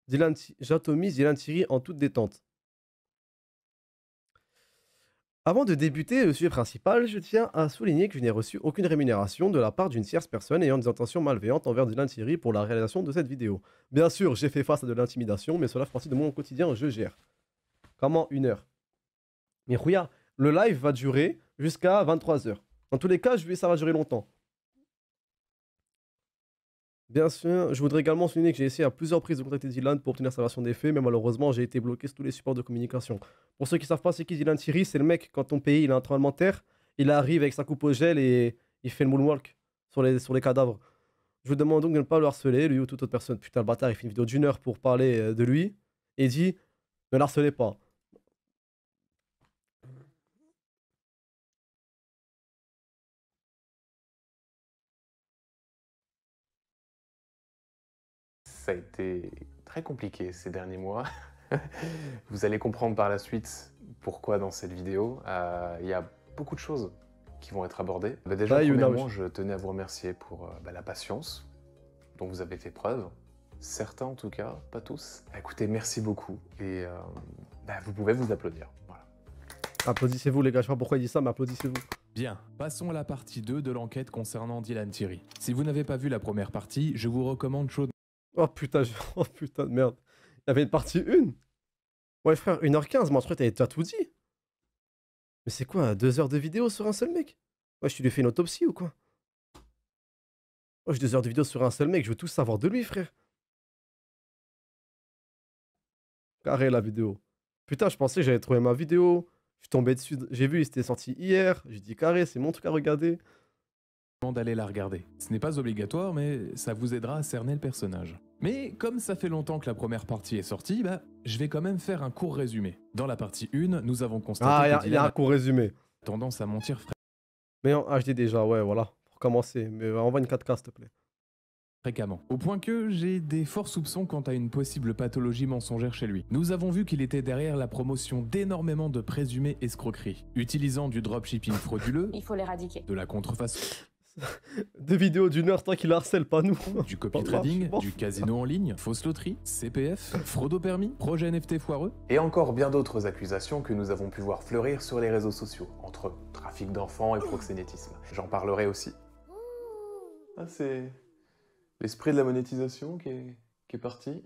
J'atomise Dylan Thierry en toute détente. Avant de débuter le sujet principal, je tiens à souligner que je n'ai reçu aucune rémunération de la part d'une tierce personne ayant des intentions malveillantes envers Dylan Thierry pour la réalisation de cette vidéo. Bien sûr, j'ai fait face à de l'intimidation, mais cela fait partie de mon quotidien, je gère. Comment 1 heure? Mais regarde, le live va durer jusqu'à 23 h. Dans tous les cas, ça va durer longtemps. Bien sûr, je voudrais également souligner que j'ai essayé à plusieurs reprises de contacter Dylan pour obtenir sa version des faits, mais malheureusement, j'ai été bloqué sur tous les supports de communication. Pour ceux qui ne savent pas, c'est qui Dylan Thierry? C'est le mec, quand ton pays il a un tremblement de terre, il arrive avec sa coupe au gel et il fait le moonwalk sur les cadavres. Je vous demande donc de ne pas le harceler, lui ou toute autre personne. Putain, le bâtard, il fait une vidéo d'1 heure pour parler de lui et dit ne l'harcelez pas. Ça a été très compliqué ces derniers mois. Vous allez comprendre par la suite pourquoi dans cette vidéo. Il y a beaucoup de choses qui vont être abordées. Déjà, premièrement, je tenais à vous remercier pour la patience dont vous avez fait preuve. Certains en tout cas, pas tous. Écoutez, merci beaucoup et vous pouvez vous applaudir. Voilà. Applaudissez-vous les gars, je sais pas pourquoi il dit ça, mais applaudissez-vous. Bien, passons à la partie 2 de l'enquête concernant Dylan Thierry. Si vous n'avez pas vu la première partie, je vous recommande chaudement. Oh putain, oh putain de merde. Il y avait une partie 1. Ouais frère, 1h15, moi je crois que t'as tout dit. Mais c'est quoi, 2 heures de vidéo sur un seul mec? Ouais, tu lui fais une autopsie ou quoi? Ouais, j'ai 2 heures de vidéo sur un seul mec, je veux tout savoir de lui, frère. Carré la vidéo. Putain, je pensais que j'allais trouver ma vidéo. Je suis tombé dessus, j'ai vu, il était sorti hier. J'ai dit carré, c'est mon truc à regarder. D'aller la regarder. Ce n'est pas obligatoire, mais ça vous aidera à cerner le personnage. Mais comme ça fait longtemps que la première partie est sortie, je vais quand même faire un court résumé. Dans la partie 1, nous avons constaté que il y a un court résumé. Tendance à mentir Mais en HD déjà, ouais, voilà, pour commencer. Mais envoie une 4K, s'il te plaît. Fréquemment. Au point que j'ai des forts soupçons quant à une possible pathologie mensongère chez lui. Nous avons vu qu'il était derrière la promotion d'énormément de présumées escroqueries, utilisant du dropshipping frauduleux, il faut l'éradiquer, de la contrefaçon, des vidéos d'1 heure tant qu'il harcèle, pas nous. du copy trading, du casino en ligne, fausse loterie, CPF, fraude au permis, projet NFT foireux, Et encore bien d'autres accusations que nous avons pu voir fleurir sur les réseaux sociaux, entre trafic d'enfants et proxénétisme. J'en parlerai aussi. Ah, c'est l'esprit de la monétisation qui est parti.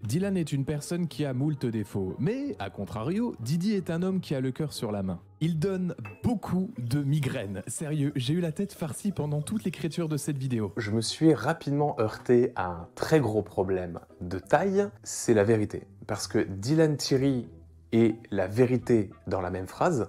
Dylan est une personne qui a moult défauts, mais, à contrario, Didi est un homme qui a le cœur sur la main. Il donne beaucoup de migraines. Sérieux, j'ai eu la tête farcie pendant toute l'écriture de cette vidéo. Je me suis rapidement heurté à un très gros problème de taille, c'est la vérité. Parce que Dylan Thierry et la vérité dans la même phrase,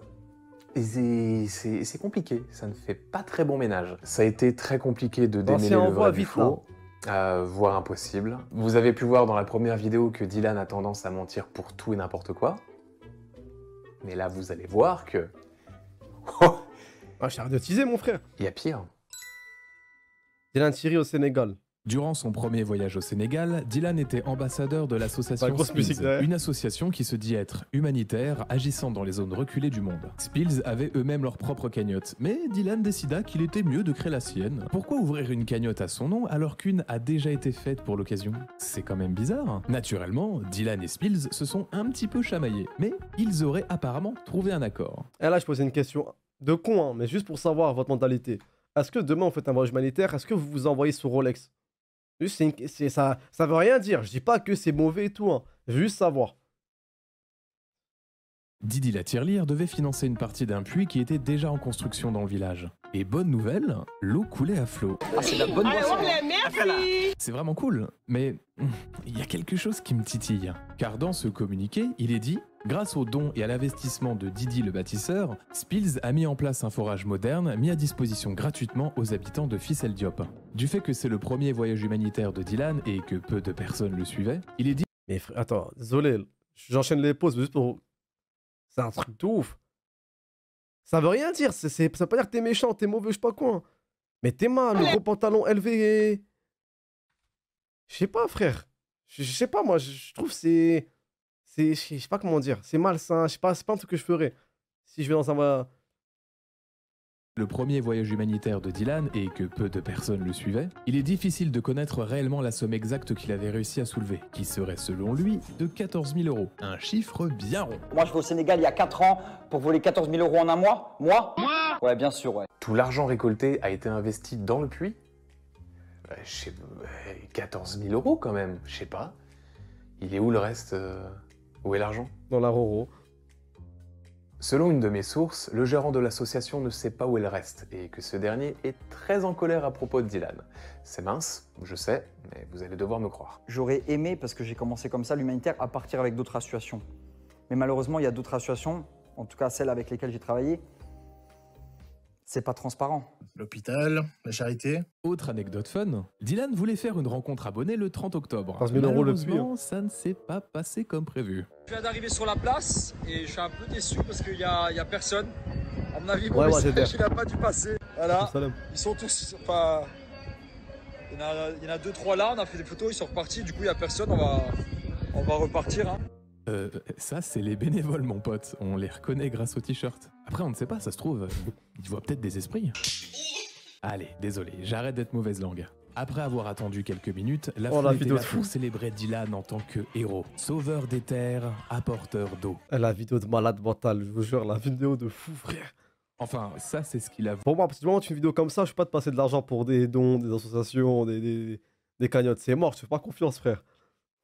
c'est compliqué, ça ne fait pas très bon ménage. Ça a été très compliqué de démêler le vrai du faux. Voire impossible. Vous avez pu voir dans la première vidéo que Dylan a tendance à mentir pour tout et n'importe quoi. Mais là, vous allez voir que... Ah, j'arrête de teaser, mon frère. Il y a pire. Dylan Thierry au Sénégal. Durant son premier voyage au Sénégal, Dylan était ambassadeur de l'association Spills, une association qui se dit être humanitaire, agissant dans les zones reculées du monde. Spills avaient eux-mêmes leur propre cagnotte, mais Dylan décida qu'il était mieux de créer la sienne. Pourquoi ouvrir une cagnotte à son nom alors qu'une a déjà été faite pour l'occasion? C'est quand même bizarre, hein. Naturellement, Dylan et Spills se sont un petit peu chamaillés, mais ils auraient apparemment trouvé un accord. Et là, je posais une question de con, hein, mais juste pour savoir votre mentalité. Est-ce que demain, vous faites un voyage humanitaire, est-ce que vous vous envoyez sur Rolex? Juste, ça veut rien dire. Je dis pas que c'est mauvais et tout. Hein. Je veux juste savoir. Didi la tirelire devait financer une partie d'un puits qui était déjà en construction dans le village. Et bonne nouvelle, l'eau coulait à flot. Ah, c'est de la bonne boisson. C'est vraiment cool, mais il y a quelque chose qui me titille. Car dans ce communiqué, il est dit: grâce aux dons et à l'investissement de Didi le bâtisseur, Spills a mis en place un forage moderne mis à disposition gratuitement aux habitants de Fissel Diop. Du fait que c'est le premier voyage humanitaire de Dylan et que peu de personnes le suivaient, il est dit... Mais frère, attends, désolé, j'enchaîne les pauses juste pour... C'est un truc de ouf. Ça veut rien dire, ça veut pas dire que t'es méchant, t'es mauvais, je sais pas quoi. Hein. Mais t'es mal, le gros pantalon élevé... Je sais pas, frère. Je sais pas, moi, je trouve c'est... Je sais pas comment dire, c'est malsain, je sais pas, c'est pas un truc que je ferais. Si je vais dans un... Le premier voyage humanitaire de Dylan et que peu de personnes le suivaient, il est difficile de connaître réellement la somme exacte qu'il avait réussi à soulever, qui serait selon lui de 14 000 €. Un chiffre bien rond. Moi je vais au Sénégal il y a 4 ans pour voler 14 000 € en un mois. Moi Ouais, bien sûr, ouais. Tout l'argent récolté a été investi dans le puits? 14 000 € quand même, je sais pas. Il est où le reste? Où est l'argent? Dans la Roro. Selon une de mes sources, le gérant de l'association ne sait pas où est le reste et que ce dernier est très en colère à propos de Dylan. C'est mince, je sais, mais vous allez devoir me croire. J'aurais aimé, parce que j'ai commencé comme ça l'humanitaire, à partir avec d'autres associations. Mais malheureusement, il y a d'autres associations, en tout cas celles avec lesquelles j'ai travaillé, c'est pas transparent. L'hôpital, la charité. Autre anecdote fun, Dylan voulait faire une rencontre abonnée le 30 octobre. 15 000 € le puits. Malheureusement, ça ne s'est pas passé comme prévu. Je viens d'arriver sur la place et je suis un peu déçu parce qu'il y a personne. À mon avis, mon Ouais, message il n'a pas dû passer. Voilà, Salam. ils sont tous... Enfin, il y en a 2-3 là, on a fait des photos, ils sont repartis. Du coup, il n'y a personne, on va repartir. Hein. Ça, c'est les bénévoles, mon pote. On les reconnaît grâce au t-shirt. Après, on ne sait pas, ça se trouve, ils voient peut-être des esprits. Allez, désolé, j'arrête d'être mauvaise langue. Après avoir attendu quelques minutes, la foule était là pour célébrer Dylan en tant que héros. Sauveur des terres, apporteur d'eau. La vidéo de malade mental, je vous jure, la vidéo de fou, frère. Enfin, ça, c'est ce qu'il a... Pour moi, à partir du moment où tu fais une vidéo comme ça, je ne peux pas te passer de l'argent pour des dons, des associations, des cagnottes. C'est mort, je te fais pas confiance, frère.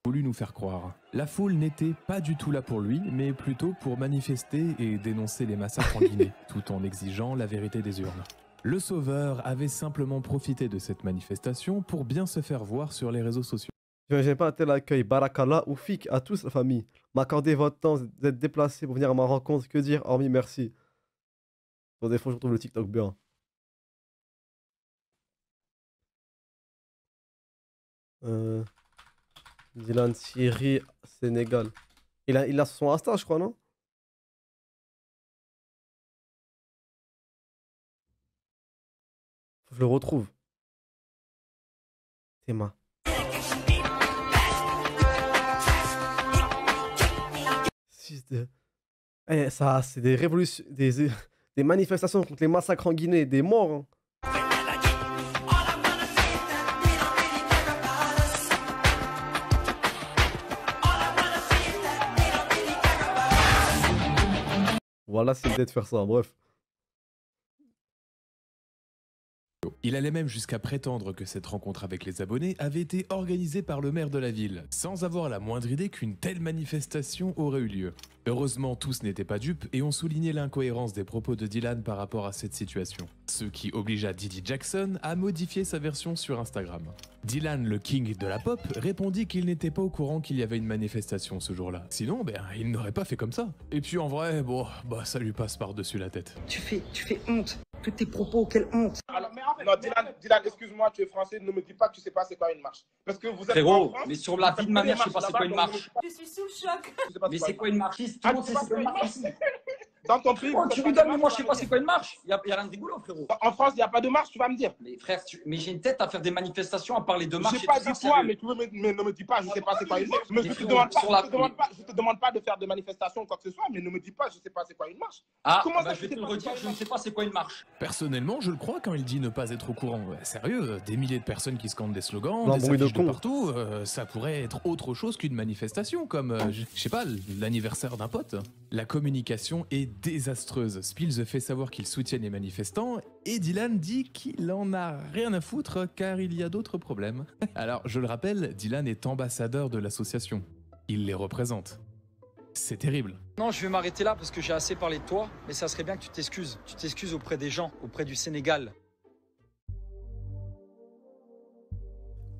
Voulu nous faire croire. La foule n'était pas du tout là pour lui, mais plutôt pour manifester et dénoncer les massacres en Guinée, tout en exigeant la vérité des urnes. Le sauveur avait simplement profité de cette manifestation pour bien se faire voir sur les réseaux sociaux. J'imagine pas un tel accueil. Barakallah ou fik à tous, la famille. M'accorder votre temps d'être déplacé pour venir à ma rencontre. Que dire, hormis merci. Pour des fois, je retrouve le TikTok bien. Dylan Thierry, Sénégal. Il a son Insta, je crois, non? Faut que je le retrouve. Théma. Ça, c'est des révolutions, des manifestations contre les massacres en Guinée, des morts. Hein. Voilà, c'est l'idée de faire ça, bref. Il allait même jusqu'à prétendre que cette rencontre avec les abonnés avait été organisée par le maire de la ville, sans avoir la moindre idée qu'une telle manifestation aurait eu lieu. Heureusement, tous n'étaient pas dupes et ont souligné l'incohérence des propos de Dylan par rapport à cette situation. Ce qui obligea Didi Jackson à modifier sa version sur Instagram. Dylan, le king de la pop, répondit qu'il n'était pas au courant qu'il y avait une manifestation ce jour-là. Sinon, il n'aurait pas fait comme ça. Et puis en vrai, ça lui passe par-dessus la tête. Tu fais honte. Tous tes propos, quelle honte. Alors, non, Dylan, excuse-moi, tu es français, ne me dis pas que tu sais pas c'est quoi une marche. Parce que vous êtes Frérot, en France, mais sur la vie de ma mère, je sais pas c'est quoi une marche. Je suis sous le choc. Mais c'est quoi une marche? Tout le monde sait c'est quoi une marche ici. dans ton pays. Oh, tu rigoles, mais moi je sais pas c'est quoi une marche. Il y a rien de rigolo, frérot. En France, il n'y a pas de marche, tu vas me dire. Mais frère, mais j'ai une tête à faire des manifestations, à parler de marche. Je n'ai pas dit toi, mais ne me dis pas, je ne sais pas c'est quoi une marche. Je ne te demande pas de faire des manifestations ou quoi que ce soit, mais ne me dis pas, je ne sais pas c'est quoi une marche. Ah, comment ça, je vais te le redire, je ne sais pas c'est quoi une marche. Personnellement, je le crois quand il dit ne pas être au courant. Sérieux, des milliers de personnes qui scandent des slogans, Non, des bruit de affiches de con. partout, ça pourrait être autre chose qu'une manifestation, comme, je sais pas, l'anniversaire d'un pote. La communication est désastreuse. Spills fait savoir qu'il soutient les manifestants et Dylan dit qu'il en a rien à foutre car il y a d'autres problèmes. Alors, je le rappelle, Dylan est ambassadeur de l'association. Il les représente. C'est terrible. Non, je vais m'arrêter là parce que j'ai assez parlé de toi, mais ça serait bien que tu t'excuses. Tu t'excuses auprès des gens, auprès du Sénégal.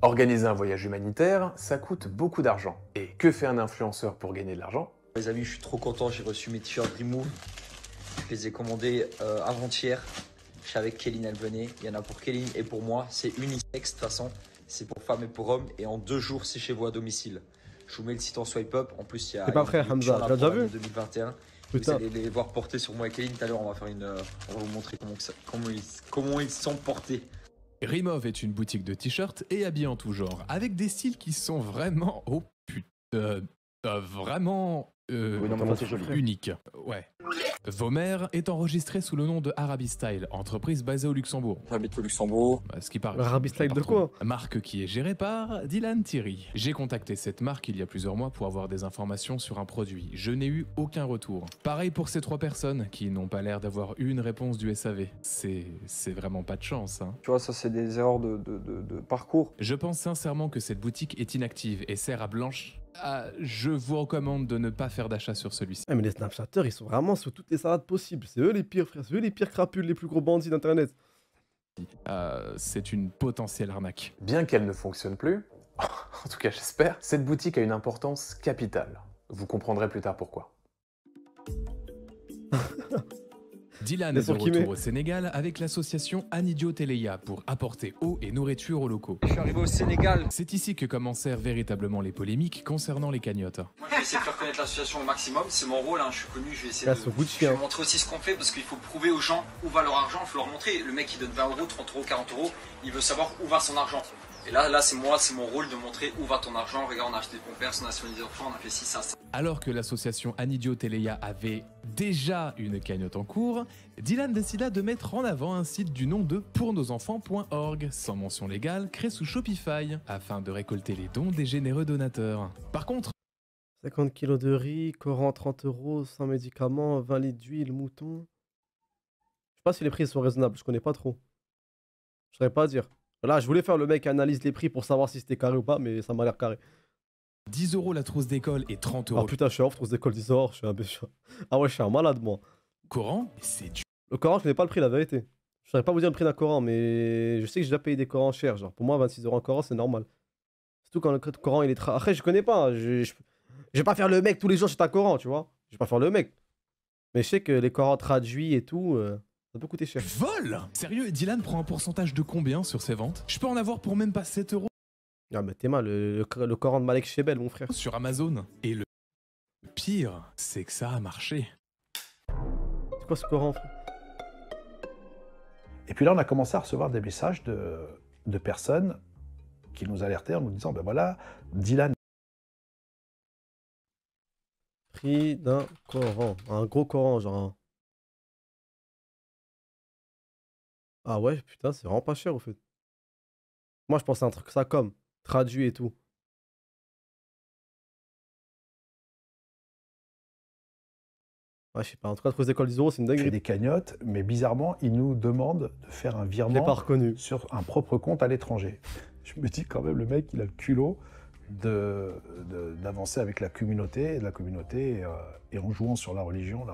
Organiser un voyage humanitaire, ça coûte beaucoup d'argent. Et que fait un influenceur pour gagner de l'argent? Les amis, je suis trop content, j'ai reçu mes t-shirts Remove. Je les ai commandés avant-hier. Je suis avec Kéline, elle venait. Il y en a pour Kéline et pour moi. C'est unisexe de toute façon. C'est pour femmes et pour hommes. Et en 2 jours, c'est chez vous à domicile. Je vous mets le site en swipe up. En plus, il y a. C'est pas frère Hamza, tu l'as déjà vu 2021. Putain. Vous allez les voir porter sur moi et Kéline. Tout à l'heure, on va faire on va vous montrer comment ils sont portés. Remove est une boutique de t-shirts et habits en tout genre, avec des styles qui sont vraiment, vraiment Oui, non, mais c'est joli. Unique. Ouais. Vomer est enregistré sous le nom de Arabi Style, entreprise basée au Luxembourg. J'habite au Luxembourg. Ce qui paraît. Arabi Style de quoi? Marque qui est gérée par Dylan Thierry. J'ai contacté cette marque il y a plusieurs mois pour avoir des informations sur un produit. Je n'ai eu aucun retour. Pareil pour ces 3 personnes qui n'ont pas l'air d'avoir eu une réponse du SAV. C'est vraiment pas de chance, hein. Tu vois, ça c'est des erreurs de parcours. Je pense sincèrement que cette boutique est inactive et sert à blanche. Je vous recommande de ne pas faire d'achat sur celui-ci. Ah, mais les Snapchatters, ils sont vraiment sous toutes les salades possibles. C'est eux les pires, frère. C'est eux les pires crapules, les plus gros bandits d'internet. C'est une potentielle arnaque. Bien qu'elle ne fonctionne plus, en tout cas j'espère, cette boutique a une importance capitale. Vous comprendrez plus tard pourquoi. Dylan est de retour au Sénégal avec l'association Anidio Teleya pour apporter eau et nourriture aux locaux. Je suis arrivé au Sénégal. C'est ici que commencèrent véritablement les polémiques concernant les cagnottes. Moi, je vais essayer de faire connaître l'association au maximum, c'est mon rôle, hein. Je suis connu, je vais essayer de montrer aussi ce qu'on fait parce qu'il faut prouver aux gens où va leur argent, il faut leur montrer. Le mec qui donne 20 euros, 30 euros, 40 euros, il veut savoir où va son argent. Et là c'est moi, c'est mon rôle de montrer où va ton argent. Regarde, on a acheté des pompères, on a nationalisé des enfants, on a fait ci, ça. Alors que l'association Anidio Teleya avait déjà une cagnotte en cours, Dylan décida de mettre en avant un site du nom de pournosenfants.org, sans mention légale, créé sous Shopify, afin de récolter les dons des généreux donateurs. Par contre, 50 kilos de riz, Coran 30 euros, sans médicaments, 20 litres d'huile, mouton. Je sais pas si les prix sont raisonnables, je connais pas trop. Je saurais pas dire. Là, je voulais faire le mec qui analyse les prix pour savoir si c'était carré ou pas, mais ça m'a l'air carré. 10 euros la trousse d'école et 30 euros. Ah putain, je suis off, trousse d'école 10 euros, je suis un béchant. Ah ouais, je suis un malade, moi. Coran, c'est du... Le Coran, je connais pas le prix, la vérité. Je saurais pas vous dire le prix d'un Coran, mais je sais que j'ai déjà payé des Corans chers. Genre, pour moi, 26 euros un Coran, c'est normal. Surtout quand le Coran, il est très... Après, je connais pas. Je vais pas faire le mec tous les jours chez un Coran, tu vois. Je vais pas faire le mec. Mais je sais que les Corans traduits et tout... Ça peut coûter cher. Vol! Sérieux, Dylan prend un pourcentage de combien sur ses ventes? Je peux en avoir pour même pas 7 euros. Ah mais t'es mal, le Coran de Malek Shebel, mon frère. Sur Amazon. Et le pire, c'est que ça a marché. C'est quoi ce Coran, frère? Et puis là, on a commencé à recevoir des messages de personnes qui nous alertaient en nous disant, ben voilà, Dylan... Prix d'un Coran. Un gros Coran, genre... Ah ouais, putain, c'est vraiment pas cher au fait. Moi, je pensais à un truc ça comme traduit et tout. Ouais, je sais pas. En tout cas, trouver des écoles 10 euros, c'est une dinguerie. Des cagnottes, mais bizarrement, ils nous demandent de faire un virement pas reconnu. sur un propre compte à l'étranger. Je me dis quand même, le mec, il a le culot d'avancer avec la communauté, et en jouant sur la religion.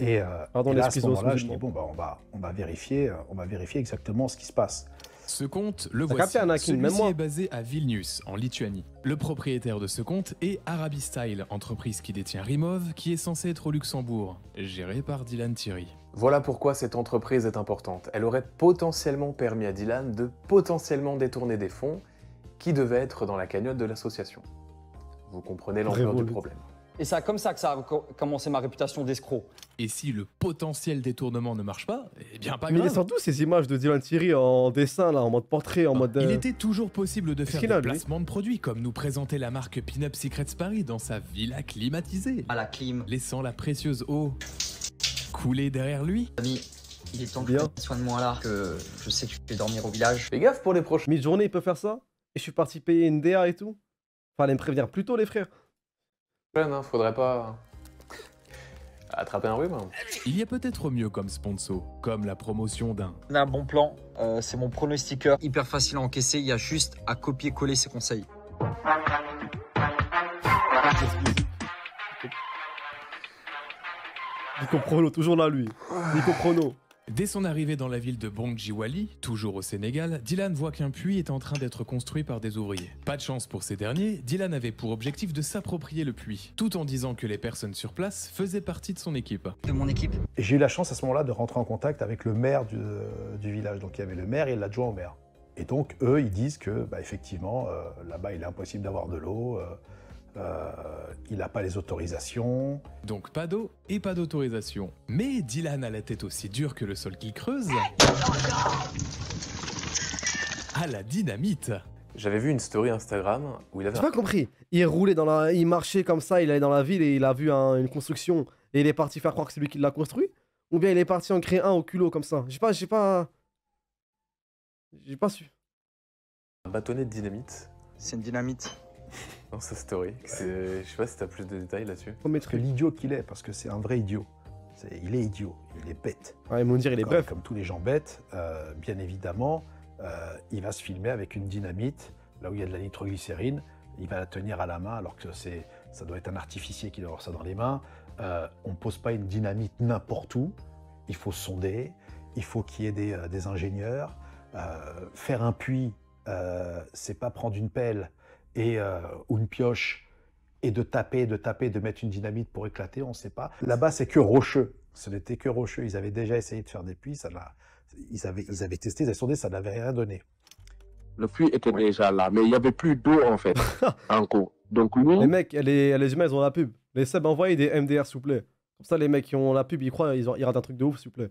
Et, Pardon, et là, à ce l'excuse, moment-là, je dis bon, bah, on va vérifier exactement ce qui se passe. Ce compte, le T'as voici. capté, Anakin, même Celui-ci moi. est basé à Vilnius, en Lituanie. Le propriétaire de ce compte est Arabi Style, entreprise qui détient Rimov, qui est censée être au Luxembourg, gérée par Dylan Thierry. Voilà pourquoi cette entreprise est importante. Elle aurait potentiellement permis à Dylan de potentiellement détourner des fonds qui devaient être dans la cagnotte de l'association. Vous comprenez l'ampleur du problème. Et c'est comme ça que ça a commencé ma réputation d'escroc. Et si le potentiel détournement ne marche pas, eh bien pas Mais il grave. est surtout ces images de Dylan Thierry en dessin, là, en mode portrait, en mode... Il était toujours possible de faire qu'il a, des lui placements de produits, comme nous présentait la marque Pinup Secrets Paris dans sa villa climatisée, À la clim. laissant la précieuse eau couler derrière lui. Ami, il est temps que Bien. tu prennes soin de moi là, que je sais que tu fais dormir au village. Fais gaffe pour les prochains. Mi-journée, il peut faire ça? Et je suis parti payer une DA et tout? Fallait me prévenir plus tôt, les frères. Hein, faudrait pas attraper un rhume. Il y a peut-être mieux comme sponsor, comme la promotion d'un On a un bon plan, c'est mon pronostiqueur. Hyper facile à encaisser, il y a juste à copier-coller ses conseils. Nico Prono, toujours là, lui. Nico Prono. Dès son arrivée dans la ville de Bongjiwali, toujours au Sénégal, Dylan voit qu'un puits est en train d'être construit par des ouvriers. Pas de chance pour ces derniers, Dylan avait pour objectif de s'approprier le puits, tout en disant que les personnes sur place faisaient partie de son équipe. De mon équipe. Et j'ai eu la chance à ce moment-là de rentrer en contact avec le maire du village. Donc il y avait le maire et l'adjoint au maire. Et donc eux, ils disent que effectivement, là-bas, il est impossible d'avoir de l'eau. Il n'a pas les autorisations. Donc pas d'eau et pas d'autorisation. Mais Dylan a la tête aussi dure que le sol qu'il creuse. À la dynamite. J'avais vu une story Instagram où il avait... J'ai pas compris. Il roulait dans la... Il marchait comme ça, il allait dans la ville et il a vu une construction et il est parti faire croire que c'est lui qui l'a construit? Ou bien il est parti en créer un au culot comme ça? J'ai pas su. un bâtonnet de dynamite C'est une dynamite. dans sa story. Je sais pas si t'as plus de détails là-dessus. Que l'idiot qu'il est, parce que c'est un vrai idiot. Il est idiot, il est bête. Ouais, ils vont dire il est bref. Comme tous les gens bêtes, bien évidemment, il va se filmer avec une dynamite, là où il y a de la nitroglycérine, il va la tenir à la main alors que ça doit être un artificier qui doit avoir ça dans les mains. On ne pose pas une dynamite n'importe où, il faut sonder, il faut qu'il y ait des ingénieurs. Faire un puits, c'est pas prendre une pelle ou une pioche et de taper, de mettre une dynamite pour éclater, on ne sait pas. Là-bas, c'est que rocheux. Ce n'était que rocheux. Ils avaient déjà essayé de faire des puits, ils avaient testé, ils avaient sondé, ça n'avait rien donné. Le puits était déjà là, mais il n'y avait plus d'eau en fait, en cours. Donc lui... Les mecs, les humains, ils ont la pub. Les Seb, envoyez des MDR, s'il vous plaît. Comme ça, les mecs qui ont la pub, ils croient, ils ratent un truc de ouf, s'il vous plaît.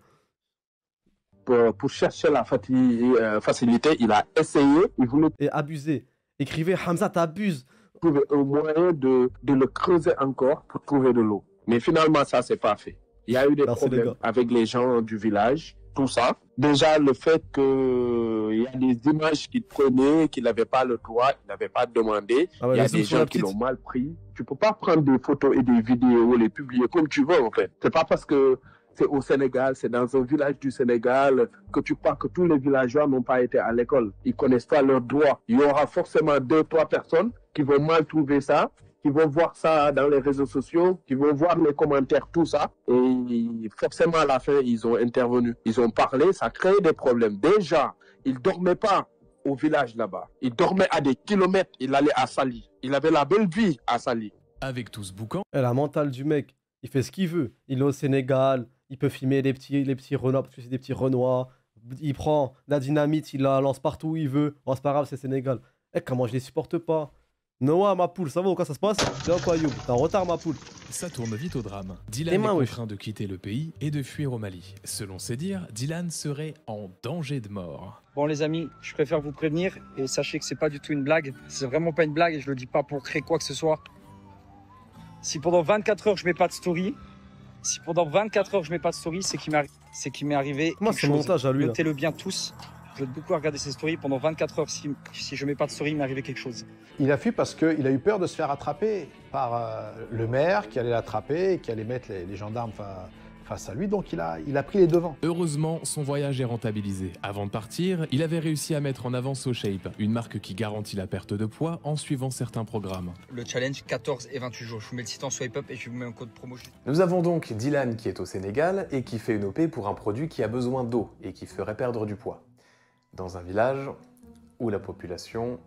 Pour chercher la facilité, il a essayé, il voulait... Et abuser. Écrivez, Hamza, t'abuses. Trouver un moyen de le creuser encore pour trouver de l'eau. Mais finalement, ça, c'est pas fait. Il y a eu des problèmes avec les gens du village, tout ça. Déjà, le fait qu'il y a des images qu'il prenait, qu'il n'avait pas le droit, il n'avait pas demandé. Ah ouais, il y a des gens qui l'ont mal pris. Tu peux pas prendre des photos et des vidéos, les publier comme tu veux, en fait. C'est pas parce que c'est au Sénégal, c'est dans un village du Sénégal que tu crois que tous les villageois n'ont pas été à l'école. Ils connaissent pas leurs droits. Il y aura forcément 2-3 personnes qui vont mal trouver ça, qui vont voir ça dans les réseaux sociaux, qui vont voir les commentaires, tout ça. Et forcément, à la fin, ils ont intervenu. Ils ont parlé, ça crée des problèmes. Déjà, ils dormaient pas au village là-bas. Ils dormaient à des kilomètres. Il allait à Sali. Il avait la belle vie à Sali. Avec tout ce boucan... La mentale du mec, il fait ce qu'il veut. Il est au Sénégal, il peut filmer les petits renards, parce que c'est des petits renois. Il prend la dynamite, il la lance partout où il veut. Oh, c'est pas grave, c'est Sénégal. Comment je les supporte pas. Noah, ma poule, ça va ou quoi ça se passe? Bien quoi, Youb? T'es en retard, ma poule. Ça tourne vite au drame. Dylan est contraint de quitter le pays et de fuir au Mali. Selon ses dires, Dylan serait en danger de mort. Bon les amis, je préfère vous prévenir et sachez que c'est pas du tout une blague. C'est vraiment pas une blague et je le dis pas pour créer quoi que ce soit. Si pendant 24 heures je mets pas de story, c'est qu'il m'est arrivé quelque chose. Montage à lui, notez-le bien tous. Je vais beaucoup regarder ses stories pendant 24 heures. Si je mets pas de story, il m'est arrivé quelque chose. Il a fui parce qu'il a eu peur de se faire attraper par le maire qui allait l'attraper et qui allait mettre les gendarmes face à lui. Donc il a pris les devants. Heureusement, son voyage est rentabilisé. Avant de partir, il avait réussi à mettre en avant SoShape, une marque qui garantit la perte de poids en suivant certains programmes. Le challenge 14 et 28 jours. Je vous mets le site en swipe up et je vous mets un code promo. Nous avons donc Dylan qui est au Sénégal et qui fait une OP pour un produit qui a besoin d'eau et qui ferait perdre du poids. Dans un village où la population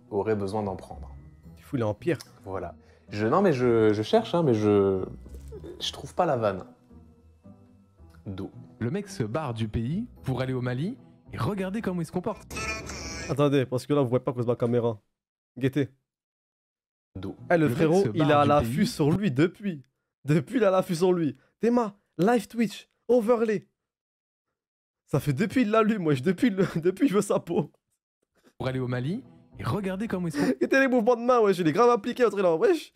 aurait besoin d'en prendre. Tu fous, il est en pire. Voilà. Non mais je cherche, hein, mais je trouve pas la vanne. D'eau. Le mec se barre du pays pour aller au Mali et regardez comment il se comporte. Attendez, parce que là vous voyez pas à cause de ma caméra. Guettez. D'eau. Le frérot, il a l'affût sur lui depuis. Depuis, il a l'affût sur lui. Théma, live Twitch, overlay. Ça fait depuis il l'allume, wesh. Depuis je veux sa peau. Pour aller au Mali et regardez comment il se comporte. Guettez les mouvements de main, wesh. Il est grave appliqué entre là, wesh.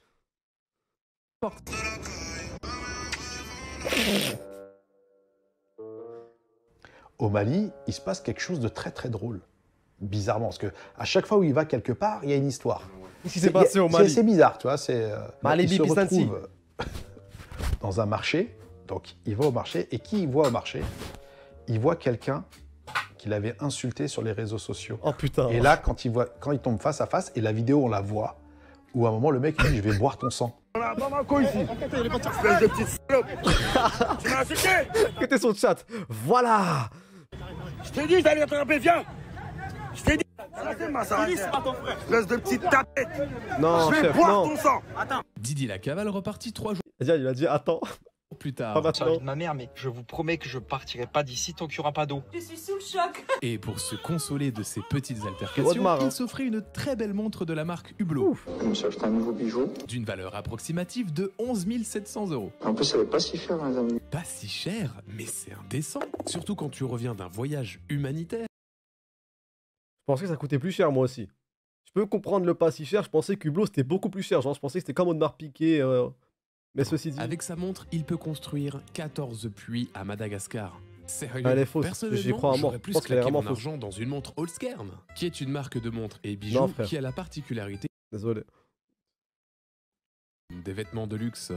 Au Mali, il se passe quelque chose de très très drôle. Bizarrement, parce que à chaque fois où il va quelque part, il y a une histoire. Qu'est-ce qui s'est passé au Mali? C'est bizarre, tu vois. Mali, il se retrouve dans un marché. Donc il va au marché. Et qui il voit au marché? Il voit quelqu'un qu'il avait insulté sur les réseaux sociaux. Oh putain. Et là, quand il tombe face à face, et la vidéo, on la voit, où à un moment, le mec, il dit, je vais boire ton sang. On a Bamako ici. Espèce de petite salope. Tu m'as insulté. Écoutez son chat. Voilà. Je t'ai dit, j'allais attraper, viens. Je t'ai dit. Espèce de petite tapette. Non, je vais boire ton sang. Attends. Didier Lacaval reparti 3 jours. Il a dit attends. Plus tard. Ma mère, mais je vous promets que je partirai pas d'ici tant qu'il n'y aura pas d'eau. Je suis sous le choc. Et pour se consoler de ces petites altercations, il s'offrait une très belle montre de la marque Hublot. Je me suis acheté un nouveau bijou. D'une valeur approximative de 11 700 €. En plus, elle est pas si chère, mes amis. Pas si cher, mais c'est indécent. Surtout quand tu reviens d'un voyage humanitaire. Je pensais que ça coûtait plus cher, moi aussi. Je peux comprendre le pas si cher. Je pensais qu'Hublot c'était beaucoup plus cher. Genre, je pensais que c'était comme Audemars Piguet. Mais ceci dit. Avec sa montre, il peut construire 14 puits à Madagascar. Sérieux, elle est fausse. personnellement, J'y crois à mort. j'aurais plus Je pense qu'elle est claqué vraiment mon fausse. argent dans une montre Holzkern, qui est une marque de montres et Non, bijoux frère. qui a la particularité Désolé. des vêtements de luxe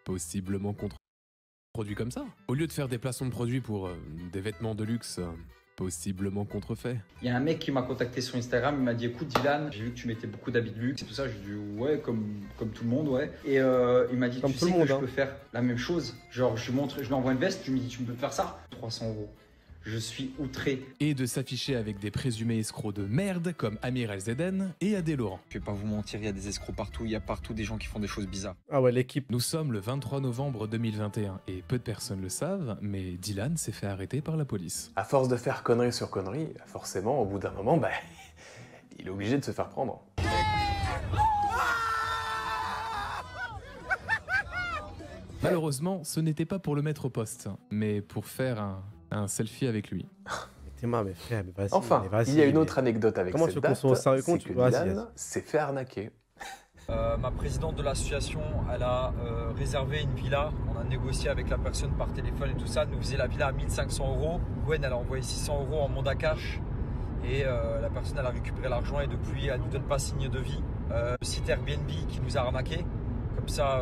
possiblement contre-produits comme ça. Au lieu de faire des placements de produits pour des vêtements de luxe possiblement contrefaits. Il y a un mec qui m'a contacté sur Instagram, il m'a dit écoute Dylan, j'ai vu que tu mettais beaucoup d'habits de luxe et tout ça, j'ai dit ouais comme tout le monde ouais. Et il m'a dit Comme tu tout le sais monde, que hein. je peux faire la même chose, genre je lui envoie une veste, tu me dis tu peux faire ça 300 €. Je suis outré. Et de s'afficher avec des présumés escrocs de merde comme Amir El Zeden et Adé Laurent. Je vais pas vous mentir, il y a des escrocs partout, il y a partout des gens qui font des choses bizarres. Ah ouais, l'équipe. Nous sommes le 23 novembre 2021 et peu de personnes le savent, mais Dylan s'est fait arrêter par la police. À force de faire connerie sur connerie, forcément, au bout d'un moment, bah, il est obligé de se faire prendre. Malheureusement, ce n'était pas pour le mettre au poste, mais pour faire un selfie avec lui. Théma, mais frère, mais vas-y. Enfin, mais vas-y, il y a une mais- autre anecdote avec Comment cette tu date, consommes ça? c'est que Vas-y, Dylan vas-y. s'est fait arnaquer. Ma présidente de l'association, elle a réservé une villa. On a négocié avec la personne par téléphone et tout ça. Elle nous faisait la villa à 1500 €. Gwen, elle a envoyé 600 € en mandat cash. Et la personne, elle a récupéré l'argent et depuis, elle ne nous donne pas signe de vie. Le site Airbnb qui nous a arnaqué. Comme ça,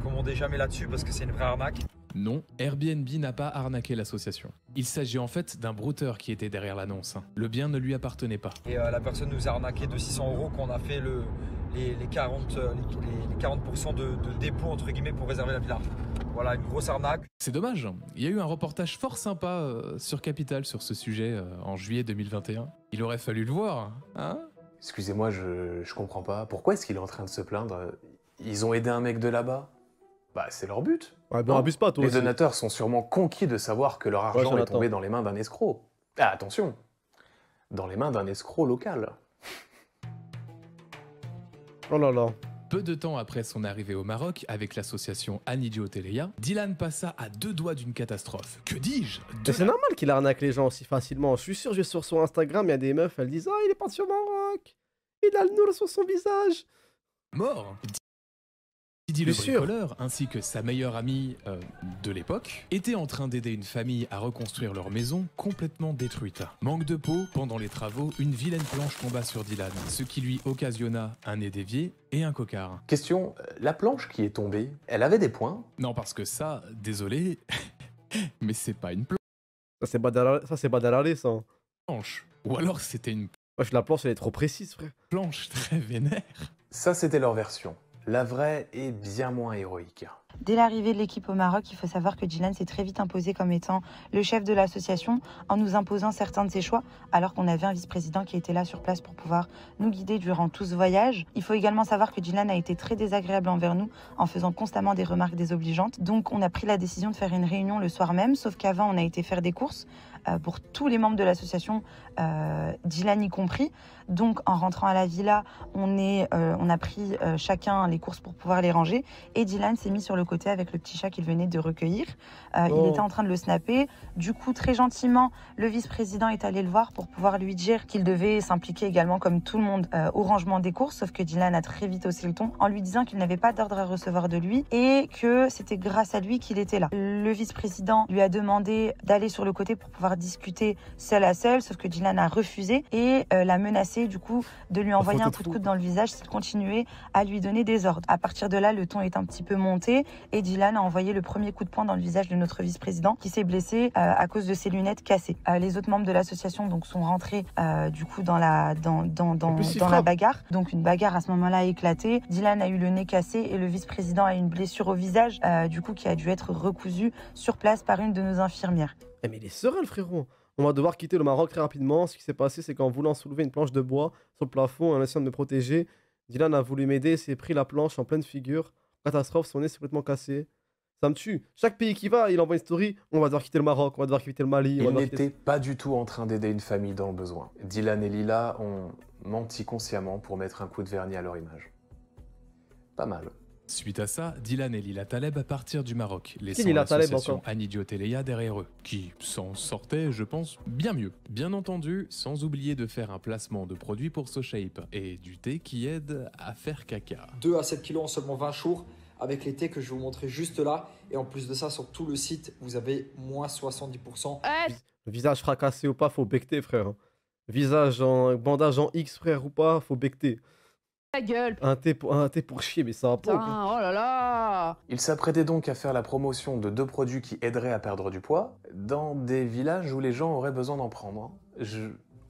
commandez jamais là-dessus parce que c'est une vraie arnaque. Non, Airbnb n'a pas arnaqué l'association. Il s'agit en fait d'un brouteur qui était derrière l'annonce. Le bien ne lui appartenait pas. Et la personne nous a arnaqué de 600 € qu'on a fait les 40% de dépôt entre guillemets pour réserver la villa. Voilà, une grosse arnaque. C'est dommage, il y a eu un reportage fort sympa sur Capital sur ce sujet en juillet 2021. Il aurait fallu le voir, hein? Excusez-moi, je comprends pas. Pourquoi est-ce qu'il est en train de se plaindre? Ils ont aidé un mec de là-bas? Bah, c'est leur but. Ouais, bon, Non. abuse pas, toi Les aussi. donateurs sont sûrement conquis de savoir que leur argent est Jonathan. tombé dans les mains d'un escroc. Ah, attention, dans les mains d'un escroc local. Oh là là. Peu de temps après son arrivée au Maroc avec l'association Anidio Teleya, Dylan passa à 2 doigts d'une catastrophe. Que dis-je? Mais c'est normal qu'il arnaque les gens aussi facilement. Je suis sûr, je vais sur son Instagram, il y a des meufs, elles disent « Ah, il est parti au Maroc. Il a le nour sur son visage. Mort. Didi le Bien sûr. bricoleur, ainsi que sa meilleure amie de l'époque, étaient en train d'aider une famille à reconstruire leur maison complètement détruite. Manque de peau, pendant les travaux, une vilaine planche tomba sur Dylan, ce qui lui occasionna un nez dévié et un cocard. Question, la planche qui est tombée, elle avait des points? Non, parce que ça, désolé, mais c'est pas une Ça, c'est Badalale, ça. planche. Ou alors c'était une Wesh, la planche, elle est trop précise, frère. planche très vénère. Ça, c'était leur version. La vraie est bien moins héroïque. Dès l'arrivée de l'équipe au Maroc, il faut savoir que Dylan s'est très vite imposé comme étant le chef de l'association en nous imposant certains de ses choix, alors qu'on avait un vice-président qui était là sur place pour pouvoir nous guider durant tout ce voyage. Il faut également savoir que Dylan a été très désagréable envers nous en faisant constamment des remarques désobligeantes. Donc on a pris la décision de faire une réunion le soir même, sauf qu'avant on a été faire des courses pour tous les membres de l'association, Dylan y compris. Donc en rentrant à la villa, on a pris chacun les courses pour pouvoir les ranger et Dylan s'est mis sur le côté avec le petit chat qu'il venait de recueillir. Il était en train de le snapper. Du coup, très gentiment, le vice-président est allé le voir pour pouvoir lui dire qu'il devait s'impliquer également comme tout le monde au rangement des courses, sauf que Dylan a très vite haussé le ton en lui disant qu'il n'avait pas d'ordre à recevoir de lui et que c'était grâce à lui qu'il était là. Le vice-président lui a demandé d'aller sur le côté pour pouvoir discuter seul à seul, sauf que Dylan a refusé et l'a menacé du coup de lui envoyer un coup de coude dans le visage s'il continuait à lui donner des ordres. À partir de là, le ton est un petit peu monté et Dylan a envoyé le premier coup de poing dans le visage de notre vice-président qui s'est blessé à cause de ses lunettes cassées. Les autres membres de l'association donc sont rentrés du coup dans la bagarre. Donc une bagarre à ce moment-là a éclaté. Dylan a eu le nez cassé et le vice-président a eu une blessure au visage du coup qui a dû être recousue sur place par une de nos infirmières. Eh, mais il est serein, le frérot. On va devoir quitter le Maroc très rapidement. Ce qui s'est passé, c'est qu'en voulant soulever une planche de bois sur le plafond en essayant de me protéger, Dylan a voulu m'aider, s'est pris la planche en pleine figure. Catastrophe, son nez s'est complètement cassé. Ça me tue. Chaque pays qui va, il envoie une story. On va devoir quitter le Maroc, on va devoir quitter le Mali. Il n'était pas du tout en train d'aider une famille dans le besoin. Dylan et Lila ont menti consciemment pour mettre un coup de vernis à leur image. Pas mal. Suite à ça, Dylan et Lila Taleb partirent du Maroc, laissant Lila Taleb l'association encore Anidio Teleya derrière eux, qui s'en sortait, je pense, bien mieux. Bien entendu, sans oublier de faire un placement de produits pour SoShape et du thé qui aide à faire caca. 2 à 7 kilos en seulement 20 jours, avec les thés que je vais vous montrer juste là. Et en plus de ça, sur tout le site, vous avez moins 70%. Le visage fracassé ou pas, faut becter, frère. Visage en bandage en X, frère, ou pas, faut becter. Ta gueule. Un thé pour chier, mais ça va pas. Putain, oh là là. Il s'apprêtait donc à faire la promotion de 2 produits qui aideraient à perdre du poids dans des villages où les gens auraient besoin d'en prendre.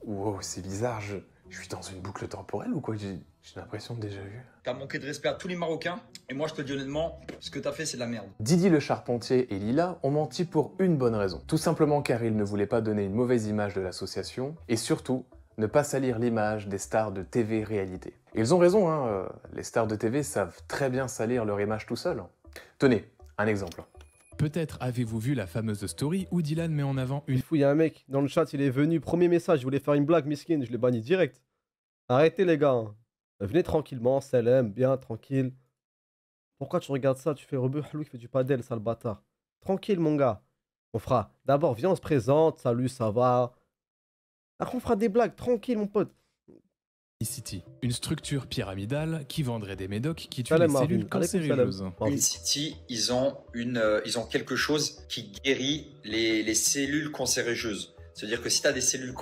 Wow, c'est bizarre, je suis dans une boucle temporelle ou quoi? J'ai l'impression de déjà vu. T'as manqué de respect à tous les Marocains. Et moi, je te dis honnêtement, ce que t'as fait, c'est de la merde. Didi le Charpentier et Lila ont menti pour une bonne raison. Tout simplement car ils ne voulaient pas donner une mauvaise image de l'association et surtout, ne pas salir l'image des stars de TV réalité. Ils ont raison, hein, les stars de TV savent très bien salir leur image tout seuls. Tenez, un exemple. Peut-être avez-vous vu la fameuse story où Dylan met en avant une... Il y a un mec dans le chat, il est venu, premier message, il voulait faire une blague, miskin, je l'ai banni direct. Arrêtez les gars. Hein. Venez tranquillement, Salem, bien, tranquille. Pourquoi tu regardes ça? Tu fais rebeu, Halou qui fait du padel, sale bâtard. Tranquille mon gars. On fera, d'abord viens on se présente, salut, ça va. Après on fera des blagues, tranquille mon pote. Unicity, une structure pyramidale qui vendrait des médocs qui tuent les cellules cancérigeuses. Unicity, ils ont quelque chose qui guérit les cellules cancérigeuses. C'est-à-dire que si tu as des cellules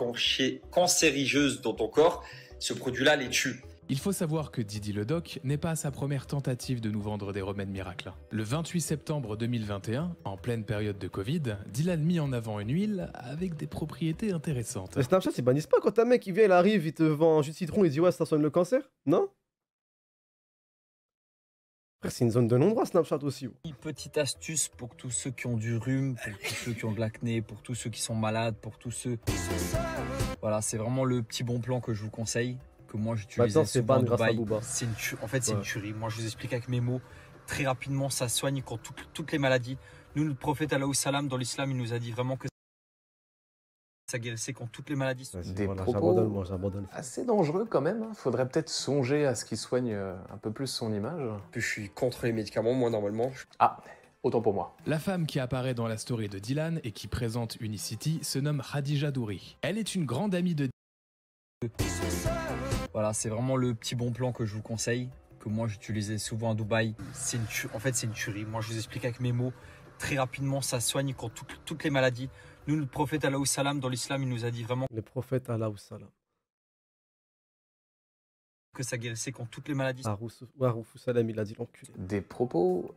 cancérigeuses dans ton corps, ce produit-là les tue. Il faut savoir que Didi le Doc n'est pas à sa première tentative de nous vendre des remèdes miracles. Le 28 septembre 2021, en pleine période de Covid, Dylan mit en avant une huile avec des propriétés intéressantes. Mais Snapchat, ils bannissent pas quand un mec il vient, il arrive, il te vend un jus de citron, il dit ouais, ça soigne le cancer? Non? Frère, c'est une zone de non-droit Snapchat aussi. Petite astuce pour tous ceux qui ont du rhume, pour tous ceux qui ont de l'acné, pour tous ceux qui sont malades, pour tous ceux... Voilà, c'est vraiment le petit bon plan que je vous conseille. Que moi j'utilisais souvent en Dubaï. En fait c'est une tuerie. Moi je vous explique avec mes mots. Très rapidement ça soigne contre toutes les maladies. Nous le prophète Alayhi salam dans l'islam il nous a dit vraiment que ça guérissait contre toutes les maladies. Des propos assez dangereux quand même. Faudrait peut-être songer à ce qui soigne un peu plus son image. Puis je suis contre les médicaments moi normalement. Ah, autant pour moi. La femme qui apparaît dans la story de Dylan et qui présente Unicity se nomme Khadija Douri. Elle est une grande amie de... Voilà, c'est vraiment le petit bon plan que je vous conseille, que moi j'utilisais souvent à Dubaï. En fait, c'est une tuerie. Moi, je vous explique avec mes mots. Très rapidement, ça soigne contre toutes les maladies. Nous, le prophète Alayhi salam dans l'islam, il nous a dit vraiment le prophète Alayhi salam que ça guérissait contre toutes les maladies. Aroufou salam, il a dit l'enculé. Des propos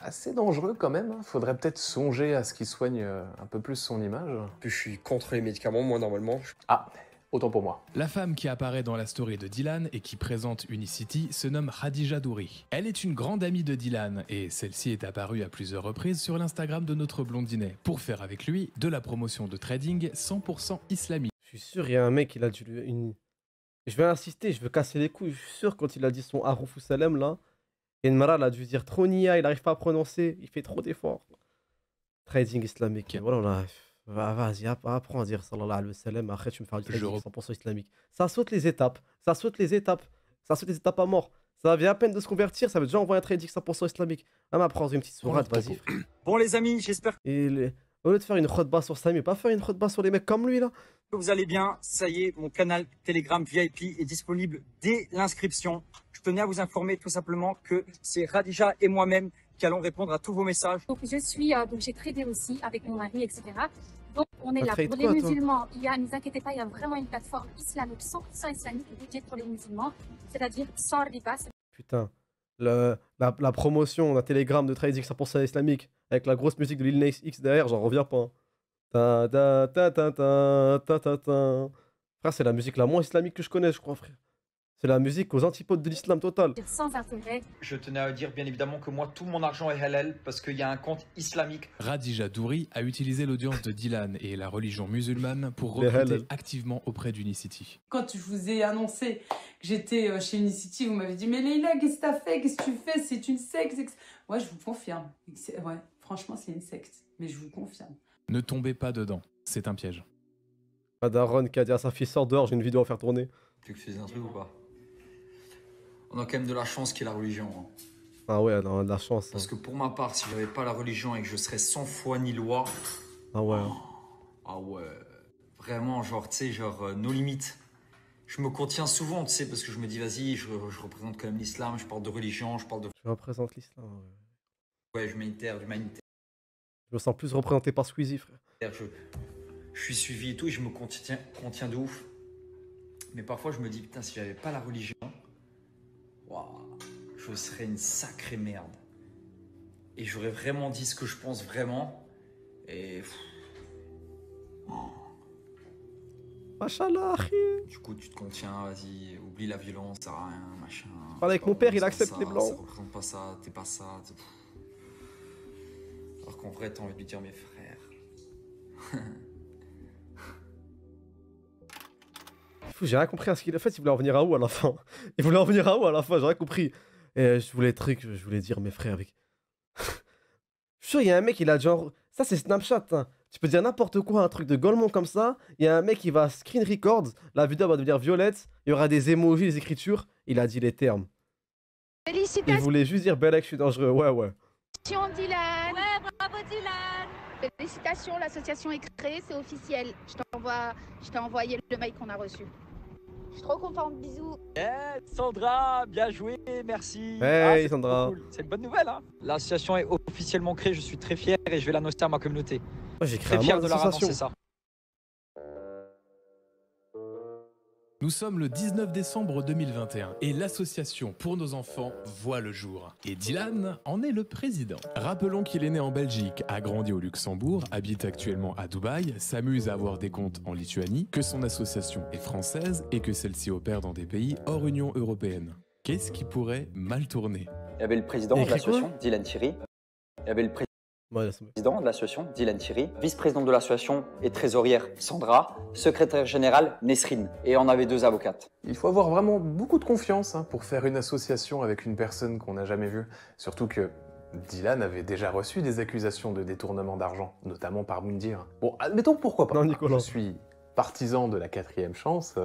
assez dangereux quand même. Faudrait peut-être songer à ce qui soigne un peu plus son image. Puis je suis contre les médicaments, moi normalement. Ah. Autant pour moi. La femme qui apparaît dans la story de Dylan et qui présente Unicity se nomme Khadija Douri. Elle est une grande amie de Dylan et celle-ci est apparue à plusieurs reprises sur l'Instagram de notre blondinet pour faire avec lui de la promotion de trading 100% islamique. Je suis sûr, il y a un mec, il a dû une... Je vais insister, je veux casser les couilles. Je suis sûr, quand il a dit son Aroufou Salem là, Enmara a dû dire Tronia, il n'arrive pas à prononcer, il fait trop d'efforts. Trading islamique. Voilà, on a... Vas-y, apprends à dire sallallahu alayhi wa sallam, après tu me fais du trading 100% islamique. Ça saute les étapes, ça saute les étapes à mort. Ça vient à peine de se convertir, ça veut déjà envoyer un trading 100% islamique. Ah, mais prends une petite sourate, vas-y. Bon les amis, j'espère que... Au lieu de faire une khutba sur Samy, pas faire une khutba sur les mecs comme lui là. Que vous allez bien, ça y est, mon canal Telegram VIP est disponible dès l'inscription. Je tenais à vous informer tout simplement que c'est Khadija et moi-même qui allons répondre à tous vos messages. Donc j'ai tradé aussi avec mon mari, etc. Donc on est là pour les musulmans. Ne vous inquiétez pas, il y a vraiment une plateforme islamique 100% islamique dédiée pour les musulmans, c'est-à-dire sans riba. Putain, la promotion d'un Telegram de trading 100% islamique avec la grosse musique de Lil Nas X derrière, j'en reviens pas. Frère, c'est la musique la moins islamique que je connais, je crois, frère. C'est la musique aux antipodes de l'islam total. Sans intérêt. Je tenais à dire bien évidemment que moi, tout mon argent est halal parce qu'il y a un compte islamique. Khadija Douri a utilisé l'audience de Dylan et la religion musulmane pour recruter activement auprès d'Unicity. Quand je vous ai annoncé que j'étais chez Unicity, vous m'avez dit « Mais Leïla, qu'est-ce que t'as fait? Qu'est-ce que tu fais? C'est une secte. » Ouais, je vous confirme. Ouais, franchement, c'est une secte. Mais je vous confirme. Ne tombez pas dedans. C'est un piège. Daron qui a dit à sa fille « Sors dehors, j'ai une vidéo à faire tourner. » Tu veux que je fasse un truc ou pas? On a quand même de la chance qu'il y ait la religion. Hein. Ah ouais, on a de la chance. Parce que pour ma part, si j'avais pas la religion et que je serais sans foi ni loi... Ah ouais. Ah ouais. Vraiment, genre, tu sais, genre, nos limites. Je me contiens souvent, tu sais, parce que je me dis, vas-y, je représente quand même l'islam, je parle de religion, je parle de... Je représente l'islam. Ouais, humanitaire, d'humanité. Je me sens plus représenté par Squeezie, frère. Je suis suivi et tout, et je me contiens de ouf. Mais parfois, je me dis, putain, si j'avais pas la religion, waouh, je serais une sacrée merde. Et j'aurais vraiment dit ce que je pense vraiment. Et... Machallah, du coup, tu te contiens, vas-y, oublie la violence, ça sert à rien, machin. Je parle avec mon père, il accepte les blancs. Ça représente pas ça, t'es pas ça. Alors qu'en vrai, t'as envie de lui dire, mes frères. J'ai rien compris à ce qu'il a fait, il voulait en venir à où à la fin? Il voulait en venir à où à la fin? J'ai rien compris. Et je voulais dire mes frères avec... Je suis sûr, il y a un mec, il a genre... Ça, c'est Snapchat, hein. Tu peux dire n'importe quoi, un truc de Golemont comme ça. Il y a un mec qui va screen record, la vidéo va devenir violette, il y aura des emojis, des écritures. Il a dit les termes. Félicitations. Il voulait juste dire Belek, je suis dangereux. Ouais, ouais. Dylan. Ouais, bravo Dylan. Félicitations, l'association est créée, c'est officiel. Je t'ai envoyé le mail qu'on a reçu. Je suis trop contente, bisous. Hey, Sandra, bien joué, merci. Hey Sandra. Cool. C'est une bonne nouvelle, hein. L'association est officiellement créée, je suis très fier et je vais l'annoncer à ma communauté. Ouais, j'ai créé très fier de leur annoncer ça. Nous sommes le 19 décembre 2021 et l'association Pour nos enfants voit le jour. Et Dylan en est le président. Rappelons qu'il est né en Belgique, a grandi au Luxembourg, habite actuellement à Dubaï, s'amuse à avoir des comptes en Lituanie, que son association est française et que celle-ci opère dans des pays hors Union européenne. Qu'est-ce qui pourrait mal tourner? Il y avait le président de l'association, Dylan Thierry. Il y avait le président de l'association, Dylan Thierry, vice-présidente de l'association et trésorière, Sandra, secrétaire générale, Nesrine. Et on avait 2 avocates. Il faut avoir vraiment beaucoup de confiance pour faire une association avec une personne qu'on n'a jamais vue. Surtout que Dylan avait déjà reçu des accusations de détournement d'argent, notamment par Moundir. Bon, admettons pourquoi pas. Non, Nicolas. Je suis partisan de la 4e chance.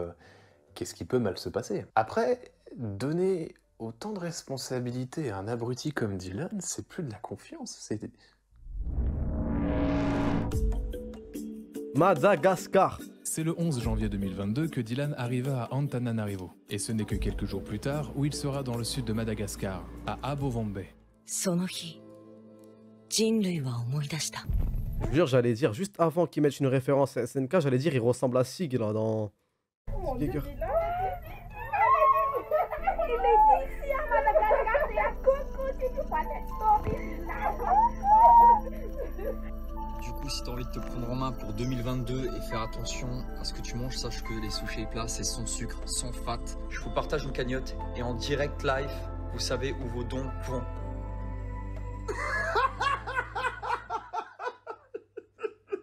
Qu'est-ce qui peut mal se passer? Après, donner autant de responsabilités à un abruti comme Dylan, c'est plus de la confiance, c'est... Madagascar. C'est le 11 janvier 2022 que Dylan arriva à Antananarivo. Et ce n'est que quelques jours plus tard où il sera dans le sud de Madagascar, à Abovombe. Je jure, j'allais dire, juste avant qu'ils mettent une référence à SNK, j'allais dire, il ressemble à Sig là dans... Oh, Giger. Du coup, si tu as envie de te prendre en main pour 2022 et faire attention à ce que tu manges, sache que les sushis plats, c'est sans sucre, sans fat. Je vous partage une cagnotte et en direct live, vous savez où vos dons vont.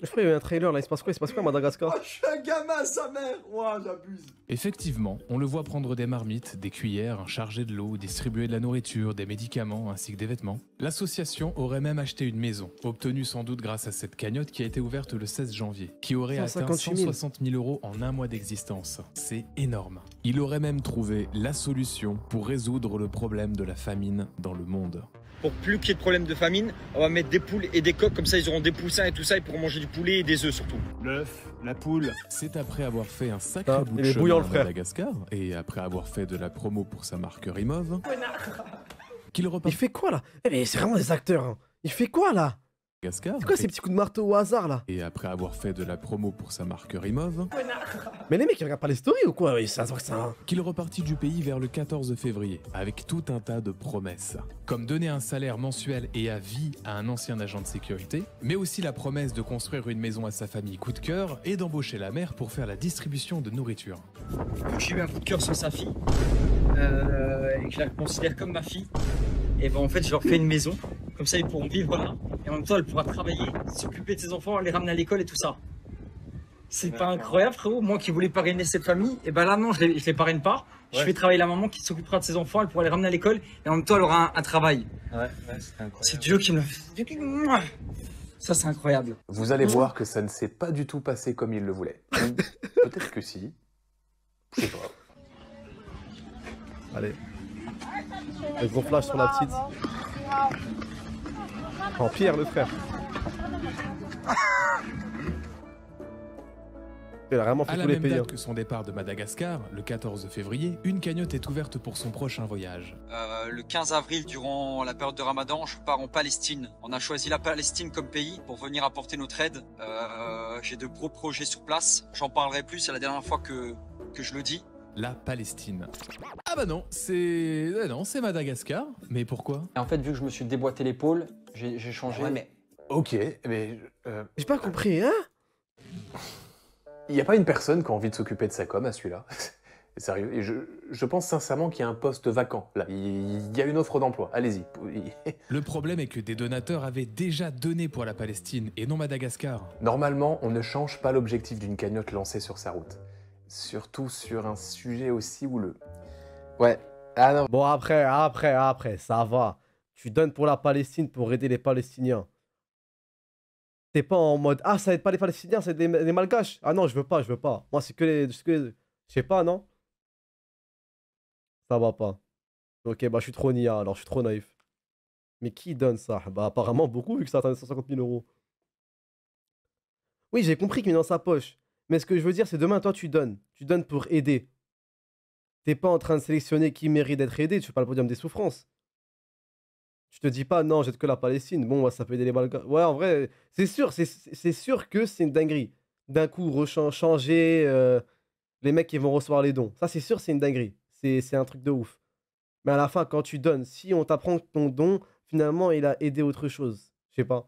Je crois qu'il y a eu un trailer là, il se passe quoi à Madagascar? Je suis un gamin, sa mère. Ouah, j'abuse. Effectivement, on le voit prendre des marmites, des cuillères, charger de l'eau, distribuer de la nourriture, des médicaments ainsi que des vêtements. L'association aurait même acheté une maison, obtenue sans doute grâce à cette cagnotte qui a été ouverte le 16 janvier, qui aurait atteint 160 000 € en un mois d'existence. C'est énorme. Il aurait même trouvé la solution pour résoudre le problème de la famine dans le monde. Pour plus qu'il y ait de problème de famine, on va mettre des poules et des coqs, comme ça ils auront des poussins et tout ça, ils pourront manger du poulet et des œufs surtout. L'œuf, la poule. C'est après avoir fait un sacré bout de chemin à Madagascar et après avoir fait de la promo pour sa marque Rimov, qu'il repart. Il fait quoi là? Eh mais c'est vraiment des acteurs, hein. Il fait quoi là? C'est quoi ces petits coups de marteau au hasard là? Et après avoir fait de la promo pour sa marque Rimov, mais les mecs ils regardent pas les stories ou quoi? Oui, ça se voit que ça... Qu'il repartit du pays vers le 14 février, avec tout un tas de promesses. Comme donner un salaire mensuel et à vie à un ancien agent de sécurité, mais aussi la promesse de construire une maison à sa famille coup de cœur et d'embaucher la mère pour faire la distribution de nourriture. Quand j'ai eu un coup de cœur sur sa fille, et que je la considère comme ma fille, et ben en fait je leur fais une maison, comme ça ils pourront vivre là, et en même temps elle pourra travailler, s'occuper de ses enfants, les ramener à l'école et tout ça. C'est pas incroyable frérot? Moi qui voulais parrainer cette famille, et ben là non, je les parraine pas. Je fais travailler la maman qui s'occupera de ses enfants, elle pourra les ramener à l'école, et en même temps elle aura un travail. Ouais, c'est incroyable. C'est Dieu qui me l'a fait. Ça c'est incroyable. Vous allez voir que ça ne s'est pas du tout passé comme il le voulait. Peut-être que si. Je sais pas. Allez. Le gros flash sur la petite. En Pierre, le frère. Il a vraiment fait tous les pays. À la même date que son départ de Madagascar, le 14 février, une cagnotte est ouverte pour son prochain voyage. Le 15 avril, durant la période de Ramadan, je pars en Palestine. On a choisi la Palestine comme pays pour venir apporter notre aide. J'ai de gros projets sur place. J'en parlerai plus, c'est la dernière fois que je le dis. La Palestine. Ah bah non, c'est Madagascar. Mais pourquoi? Et en fait, vu que je me suis déboîté l'épaule, j'ai changé. Ouais, mais... Ok, mais... J'ai pas compris, hein? Il n'y a pas une personne qui a envie de s'occuper de sa com à celui-là. Sérieux. Et je pense sincèrement qu'il y a un poste vacant. Là, il y a une offre d'emploi. Allez-y. Le problème est que des donateurs avaient déjà donné pour la Palestine et non Madagascar. Normalement, on ne change pas l'objectif d'une cagnotte lancée sur sa route. Surtout sur un sujet aussi houleux. Ouais. Ah non. Bon, après, ça va. Tu donnes pour la Palestine pour aider les Palestiniens. T'es pas en mode ah, ça aide pas les Palestiniens, c'est les Malgaches. Ah non, je veux pas. Moi, c'est que les. Je sais pas, non? Ça va pas. Ok, bah je suis trop nia, alors je suis trop naïf. Mais qui donne ça? Bah apparemment beaucoup, vu que ça atteint 150 000 euros. Oui, j'ai compris qu'il met dans sa poche. Mais ce que je veux dire, c'est demain, toi, tu donnes. Tu donnes pour aider. T'es pas en train de sélectionner qui mérite d'être aidé, tu fais pas le podium des souffrances. Tu te dis pas, non, j'aide que la Palestine. Bon, ça peut aider les Balkans. Ouais, en vrai, c'est sûr que c'est une dinguerie. D'un coup, changer les mecs qui vont recevoir les dons. Ça, c'est sûr, c'est une dinguerie. C'est un truc de ouf. Mais à la fin, quand tu donnes, si on t'apprend que ton don, finalement, il a aidé autre chose. Je sais pas.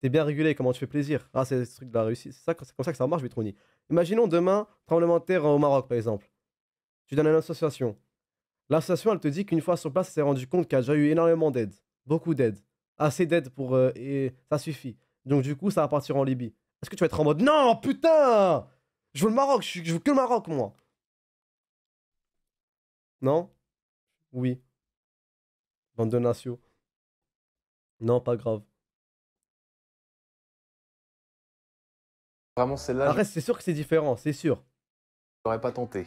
T'es bien régulé, comment tu fais plaisir. Ah, c'est ce truc de la réussite. C'est comme ça que ça marche, Vitroni. Imaginons demain, tremblement de terre au Maroc, par exemple. Tu donnes à une association. L'association, elle te dit qu'une fois sur place, elle s'est rendue compte qu'il y a déjà eu énormément d'aide. Beaucoup d'aide. Assez d'aide pour... et ça suffit. Donc du coup, ça va partir en Libye. Est-ce que tu vas être en mode non, putain, je veux le Maroc, je veux que le Maroc, moi. Non? Oui. Bande de nations. Non, pas grave. Vraiment, celle-là... Après, c'est sûr que c'est différent, c'est sûr. J'aurais pas tenté.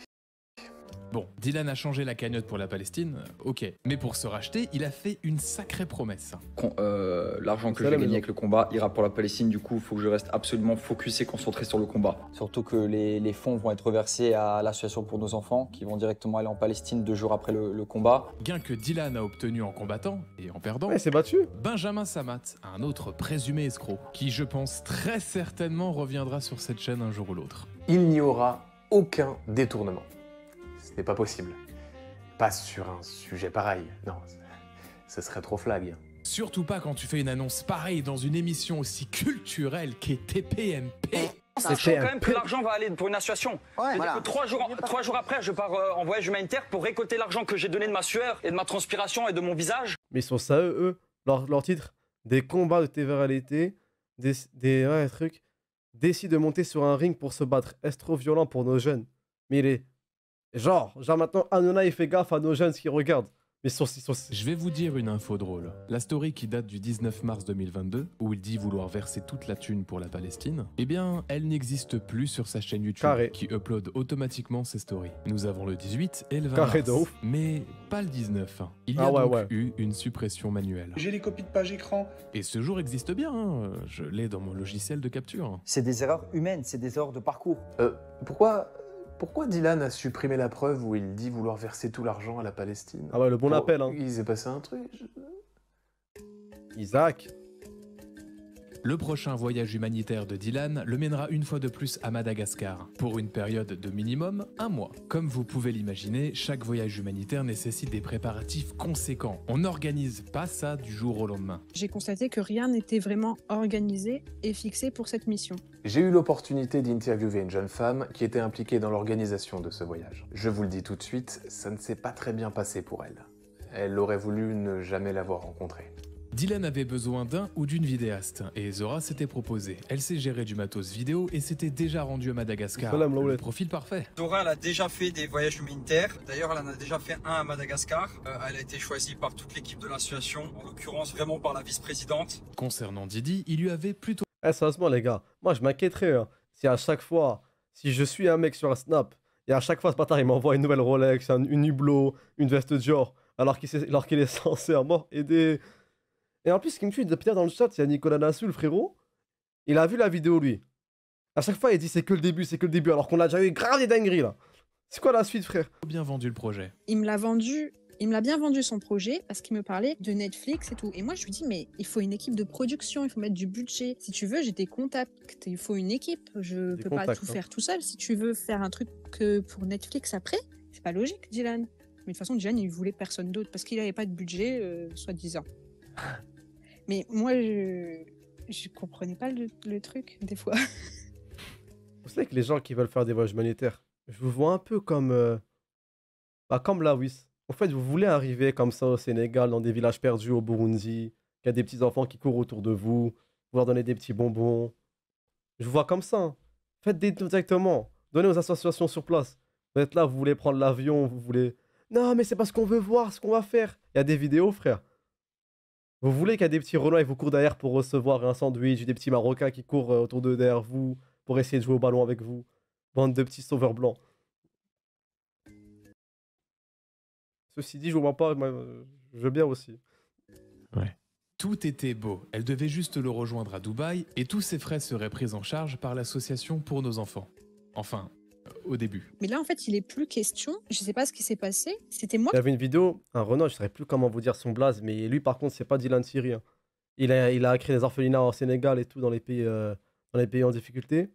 Bon, Dylan a changé la cagnotte pour la Palestine, ok. Mais pour se racheter, il a fait une sacrée promesse. L'argent que je vais gagner avec le combat ira pour la Palestine, du coup, il faut que je reste absolument focus et concentré sur le combat. Surtout que les fonds vont être reversés à l'association pour nos enfants, qui vont directement aller en Palestine 2 jours après le combat. Gain que Dylan a obtenu en combattant et en perdant. Ouais, c'est battu. Benjamin Samat, un autre présumé escroc, qui je pense très certainement reviendra sur cette chaîne un jour ou l'autre. Il n'y aura aucun détournement. Ce n'est pas possible. Pas sur un sujet pareil. Non, ce serait trop flag. Surtout pas quand tu fais une annonce pareille dans une émission aussi culturelle qu'est TPMP. Sachant quand même que l'argent va aller pour une association. Ouais, voilà. Que 3 jours après, je pars en voyage humanitaire pour récolter l'argent que j'ai donné de ma sueur et de ma transpiration et de mon visage. Mais ils sont ça, eux, leur titre, des combats de télé-réalité, des trucs, décident de monter sur un ring pour se battre. Est-ce trop violent pour nos jeunes? Mais il est... Genre maintenant, Hanouna, il fait gaffe à nos jeunes qui regardent. Mais Je vais vous dire une info drôle. La story qui date du 19 mars 2022, où il dit vouloir verser toute la thune pour la Palestine, eh bien, elle n'existe plus sur sa chaîne YouTube, qui upload automatiquement ses stories. Nous avons le 18 et le 20 mars, mais pas le 19. Il y a donc eu une suppression manuelle. J'ai les copies de page écran. Et ce jour existe bien, hein. Je l'ai dans mon logiciel de capture. C'est des erreurs humaines, c'est des erreurs de parcours. Pourquoi Dylan a supprimé la preuve où il dit vouloir verser tout l'argent à la Palestine? Ah ouais, le bon appel, hein. Il s'est passé un truc. Isaac. Le prochain voyage humanitaire de Dylan le mènera une fois de plus à Madagascar, pour une période de minimum 1 mois. Comme vous pouvez l'imaginer, chaque voyage humanitaire nécessite des préparatifs conséquents. On n'organise pas ça du jour au lendemain. J'ai constaté que rien n'était vraiment organisé et fixé pour cette mission. J'ai eu l'opportunité d'interviewer une jeune femme qui était impliquée dans l'organisation de ce voyage. Je vous le dis tout de suite, ça ne s'est pas très bien passé pour elle. Elle aurait voulu ne jamais l'avoir rencontrée. Dylan avait besoin d'un ou d'une vidéaste, et Zora s'était proposée. Elle s'est gérée du matos vidéo et s'était déjà rendue à Madagascar. Le profil parfait. Zora, elle a déjà fait des voyages humanitaires. D'ailleurs, elle en a déjà fait un à Madagascar. Elle a été choisie par toute l'équipe de l'association, en l'occurrence vraiment par la vice-présidente. Concernant Didi, il lui avait plutôt... Sérieusement les gars, moi je m'inquiéterais si à chaque fois, si je suis un mec sur un snap Et à chaque fois, ce bâtard, il m'envoie une nouvelle Rolex, une Hublot, une veste Dior, alors qu'il est censé à mort aider. Et en plus, ce qui me tue, peut-être dans le chat, il y a Nicolas Nassou, le frérot. Il a vu la vidéo, lui. À chaque fois, il dit c'est que le début, alors qu'on a déjà eu grave des dingueries, là. C'est quoi la suite, frère? Bien vendu le projet. Il me l'a bien vendu son projet parce qu'il me parlait de Netflix et tout. Et moi, je lui dis, mais il faut une équipe de production, il faut mettre du budget. Si tu veux, j'ai des contacts, il faut une équipe. Je peux pas tout faire tout seul. Si tu veux faire un truc que pour Netflix après, c'est pas logique, Dylan. Mais de toute façon, Dylan, il voulait personne d'autre parce qu'il avait pas de budget, soi-disant. Mais moi, je comprenais pas le truc, des fois. Vous savez que les gens qui veulent faire des voyages humanitaires, je vous vois un peu comme... comme Lawis. En fait, vous voulez arriver comme ça au Sénégal, dans des villages perdus au Burundi, qu'il y a des petits enfants qui courent autour de vous, vous leur donnez des petits bonbons. Je vous vois comme ça. Hein. Faites des dons directement. Donnez aux associations sur place. Vous êtes là, vous voulez prendre l'avion, vous voulez... Non, mais c'est parce qu'on veut voir ce qu'on va faire. Il y a des vidéos, frère. Vous voulez qu'il y ait des petits Renois qui vous courent derrière pour recevoir un sandwich, des petits Marocains qui courent autour de derrière vous pour essayer de jouer au ballon avec vous. Bande de petits sauveurs blancs. Ceci dit, je vois pas, je veux bien aussi. Ouais. Tout était beau. Elle devait juste le rejoindre à Dubaï et tous ses frais seraient pris en charge par l'association pour nos enfants. Enfin, au début. Mais là, en fait, il est plus question. Je sais pas ce qui s'est passé. C'était moi. Il y avait une vidéo, un Renault, je ne saurais plus comment vous dire son blaze, mais lui, par contre, c'est pas Dylan Siri. Hein. Il a créé des orphelinats au Sénégal et tout dans les pays en difficulté.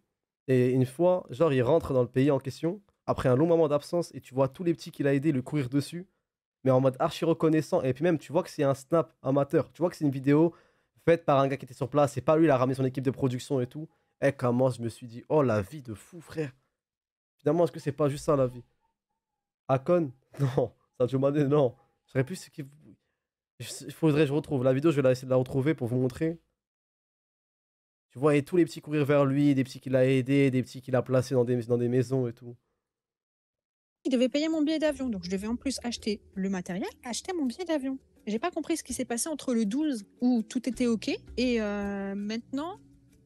Et une fois, genre, il rentre dans le pays en question, après un long moment d'absence, et tu vois tous les petits qu'il a aidés le courir dessus, mais en mode archi reconnaissant. Et puis même, tu vois que c'est un snap amateur. Tu vois que c'est une vidéo faite par un gars qui était sur place. C'est pas lui, il a ramené son équipe de production et tout. Et comment je me suis dit, oh la vie de fou, frère. Finalement, est-ce que c'est pas juste ça la vie? Akon? Non. Sadio Mané? Non. Je saurais plus ce qui... Il faudrait que je retrouve. La vidéo, je vais essayer de la retrouver pour vous montrer. Tu vois, et tous les petits courir vers lui, des petits qu'il a aidés, des petits qu'il a placés dans des maisons et tout. Il devait payer mon billet d'avion, donc je devais en plus acheter le matériel, acheter mon billet d'avion. J'ai pas compris ce qui s'est passé entre le 12 où tout était ok et maintenant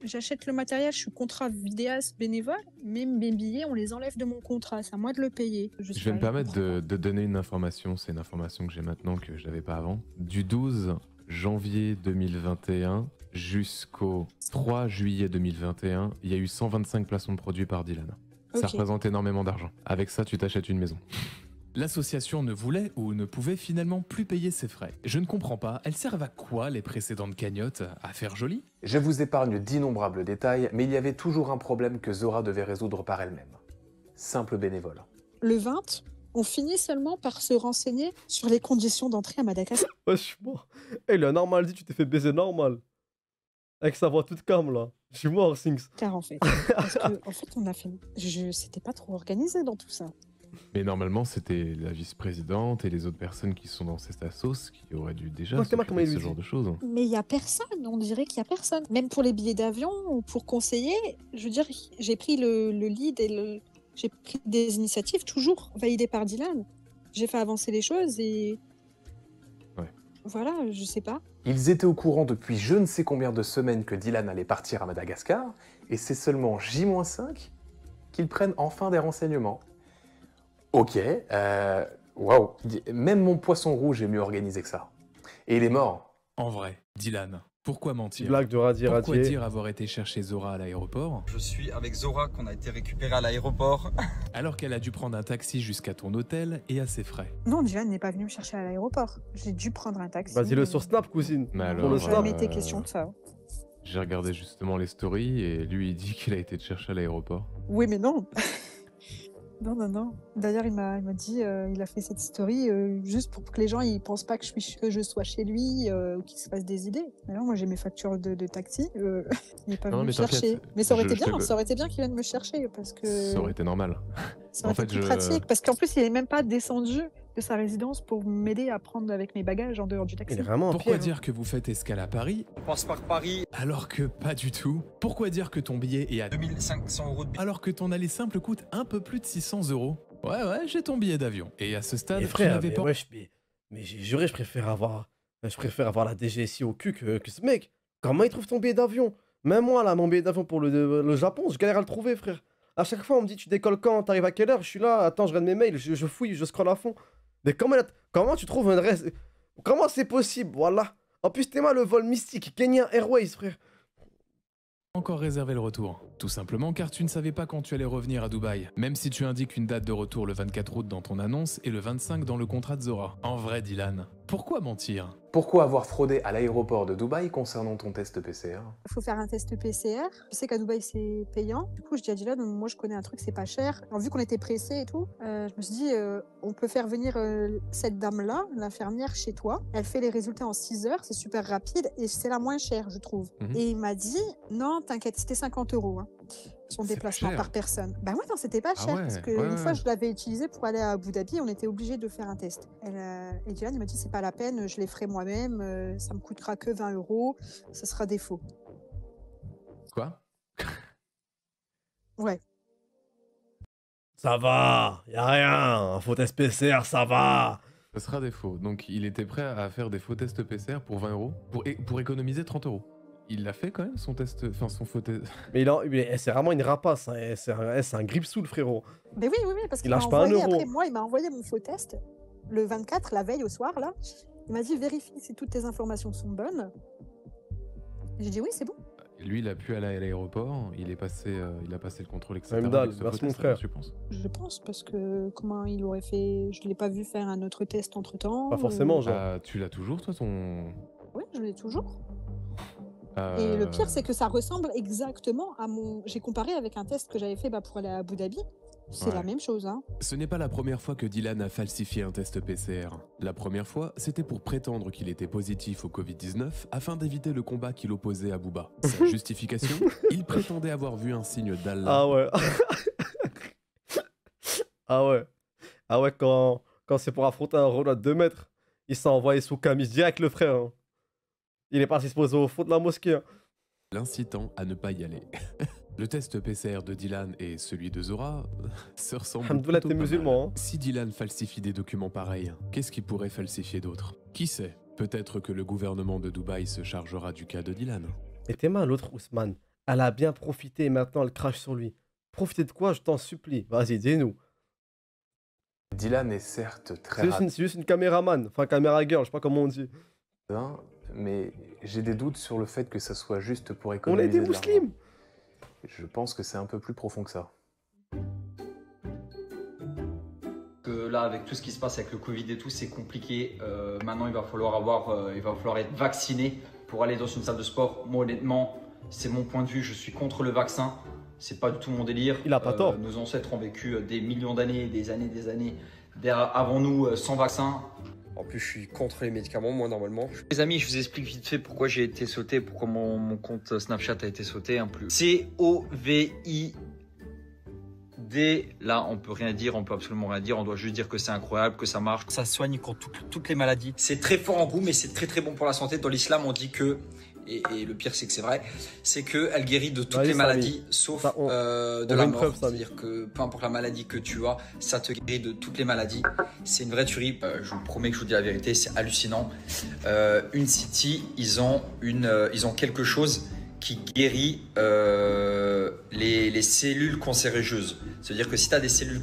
j'achète le matériel, je suis contrat vidéaste bénévole, mais mes billets on les enlève de mon contrat, c'est à moi de le payer. Je vais me permettre de donner une information, c'est une information que j'ai maintenant que je n'avais pas avant. Du 12 janvier 2021 jusqu'au 3 juillet 2021, il y a eu 125 placements de produits par Dylan. Ça représente énormément d'argent. Avec ça, tu t'achètes une maison. L'association ne voulait ou ne pouvait finalement plus payer ses frais. Je ne comprends pas, elles servent à quoi les précédentes cagnottes? À faire joli? Je vous épargne d'innombrables détails, mais il y avait toujours un problème que Zora devait résoudre par elle-même. Simple bénévole. Le 20, on finit seulement par se renseigner sur les conditions d'entrée à Madagascar. Ouais, je suis mort. Hey, le normal dit, tu t'es fait baiser normal. Avec sa voix toute calme, là. Je suis mort, Sings. Car en fait, parce que, en fait, on a fait... C'était pas trop organisé dans tout ça. Mais normalement, c'était la vice-présidente et les autres personnes qui sont dans cette assos qui auraient dû déjà s'occuper de ce genre de choses. Mais il y a personne, on dirait qu'il y a personne. Même pour les billets d'avion ou pour conseiller, je veux dire, j'ai pris le lead et j'ai pris des initiatives toujours validées par Dylan. J'ai fait avancer les choses et... Ouais. Voilà, je sais pas. Ils étaient au courant depuis je ne sais combien de semaines que Dylan allait partir à Madagascar, et c'est seulement J-5 qu'ils prennent enfin des renseignements. Ok, waouh, même mon poisson rouge est mieux organisé que ça. Et il est mort. En vrai, Dylan, pourquoi mentir? Blague de radier. Pourquoi dire avoir été chercher Zora à l'aéroport? Je suis avec Zora qu'on a été récupéré à l'aéroport. Alors qu'elle a dû prendre un taxi jusqu'à ton hôtel et à ses frais. Non, Dylan n'est pas venu me chercher à l'aéroport. J'ai dû prendre un taxi. Vas-y, le sur Snap, cousine. Mais alors, pour le Snap. Jamais été question de ça. J'ai regardé justement les stories et lui il dit qu'il a été te chercher à l'aéroport. Oui, mais non. Non. D'ailleurs, il m'a dit, il a fait cette story juste pour que les gens ils pensent pas que je sois chez lui ou qu'il se fasse des idées. Mais non, moi j'ai mes factures de taxi. Il n'est pas venu me chercher. Mais ça aurait été bien qu'il vienne me chercher parce que. Ça aurait été normal. Ça aurait été plus pratique parce qu'en plus il n'est même pas descendu de sa résidence pour m'aider à prendre avec mes bagages en dehors du taxi. Il est vraiment Pourquoi dire que vous faites escale à Paris? On passe par Paris. Alors que pas du tout. Pourquoi dire que ton billet est à 2500 € de billet. Alors que ton aller simple coûte un peu plus de 600 €. Ouais, j'ai ton billet d'avion. Et à ce stade, frère, tu n'avais pas... mais j'ai juré, je préfère avoir la DGSI au cul que ce mec. Comment il trouve ton billet d'avion? Même moi, là, mon billet d'avion pour le Japon, je galère à le trouver, frère. À chaque fois, on me dit, tu décolles quand? T'arrives à quelle heure? Je suis là, attends, je regarde mes mails, je fouille, je scrolle à fond. Mais comment tu trouves un reste? Comment c'est possible? Voilà. En plus, t'es mal le vol mystique, Kenya Airways, frère. Encore réservé le retour. Tout simplement car tu ne savais pas quand tu allais revenir à Dubaï. Même si tu indiques une date de retour le 24 août dans ton annonce et le 25 dans le contrat de Zora. En vrai, Dylan, pourquoi mentir? Pourquoi avoir fraudé à l'aéroport de Dubaï concernant ton test PCR? Il faut faire un test PCR. Je sais qu'à Dubaï, c'est payant. Du coup, je dis à Dylan, moi, je connais un truc, c'est pas cher. Alors, vu qu'on était pressés et tout, je me suis dit, on peut faire venir cette dame-là, l'infirmière, chez toi. Elle fait les résultats en 6 heures. C'est super rapide et c'est la moins chère, je trouve. Et il m'a dit, non, t'inquiète, c'était 50 €. Hein. Son déplacement par personne. Bah ouais, non, c'était pas cher. Parce qu'une fois, je l'avais utilisé pour aller à Abu Dhabi, on était obligé de faire un test. Et Dylan, il m'a dit, c'est pas la peine, je les ferai moi-même, ça me coûtera que 20 €, ça sera des faux. Quoi? Ouais. Ça va, y a rien, un faux test PCR, ça va. Ce sera des faux. Donc il était prêt à faire des faux tests PCR pour 20 € pour économiser 30 €. Il l'a fait quand même, son test, enfin son faux test. Mais c'est vraiment une rapace, hein. C'est un grip-sous, le frérot. Mais oui, parce qu'il m'a envoyé, après moi, il m'a envoyé mon faux test, le 24, la veille au soir, là. Il m'a dit, vérifie si toutes tes informations sont bonnes. J'ai dit, oui, c'est bon. Lui, il a pu aller à l'aéroport, il a passé le contrôle, etc. Même dalle, merci mon frère. Tu penses? Je pense, parce que comment il aurait fait... Je ne l'ai pas vu faire un autre test entre-temps. Pas forcément, genre. Tu l'as toujours, toi, ton... Oui, je l'ai toujours. Et le pire, c'est que ça ressemble exactement à mon... J'ai comparé avec un test que j'avais fait pour aller à Abu Dhabi. C'est la même chose, hein. Ce n'est pas la première fois que Dylan a falsifié un test PCR. La première fois, c'était pour prétendre qu'il était positif au Covid-19 afin d'éviter le combat qu'il opposait à Booba. Sa justification, il prétendait avoir vu un signe d'Allah. Ah ouais. Ah ouais, quand c'est pour affronter un Renault à 2 mètres, il s'est envoyé sous camis direct, le frère. Hein. Il est parti se poser au fond de la mosquée. Hein. L'incitant à ne pas y aller. Le test PCR de Dylan et celui de Zora se ressemblent. Alhamdoulilah, t'es musulman. Hein. Si Dylan falsifie des documents pareils, qu'est-ce qu'il pourrait falsifier d'autre? Qui sait? Peut-être que le gouvernement de Dubaï se chargera du cas de Dylan. Et tes mains, l'autre Ousmane, elle a bien profité et maintenant elle crache sur lui. Profiter de quoi, je t'en supplie? Vas-y, dis-nous. Dylan est certes très C'est juste une caméraman, enfin caméra girl, je sais pas comment on dit. Mais j'ai des doutes sur le fait que ça soit juste pour économiser. On a été musulmans. Je pense que c'est un peu plus profond que ça. Que là, avec tout ce qui se passe avec le Covid et tout, c'est compliqué. Maintenant, il va falloir être vacciné pour aller dans une salle de sport. Moi, honnêtement, c'est mon point de vue. Je suis contre le vaccin. C'est pas du tout mon délire. Il a pas tort. Nos ancêtres ont vécu des millions d'années, des années avant nous sans vaccin. En plus, je suis contre les médicaments, moi, normalement. Les amis, je vous explique vite fait pourquoi j'ai été sauté, pourquoi mon compte Snapchat a été sauté. COVID. Là, on peut rien dire, on peut absolument rien dire. On doit juste dire que c'est incroyable, que ça marche. Ça soigne contre toutes les maladies. C'est très fort en goût, mais c'est très très bon pour la santé. Dans l'islam, on dit que... Et le pire, c'est que c'est vrai, c'est qu'elle guérit de toutes les maladies, sauf de la mort. C'est-à-dire que peu importe la maladie que tu as, ça te guérit de toutes les maladies. C'est une vraie tuerie. Je vous promets que je vous dis la vérité, c'est hallucinant. Uncity, ils ont quelque chose qui guérit les cellules cancérigeuses. C'est-à-dire que si tu as des cellules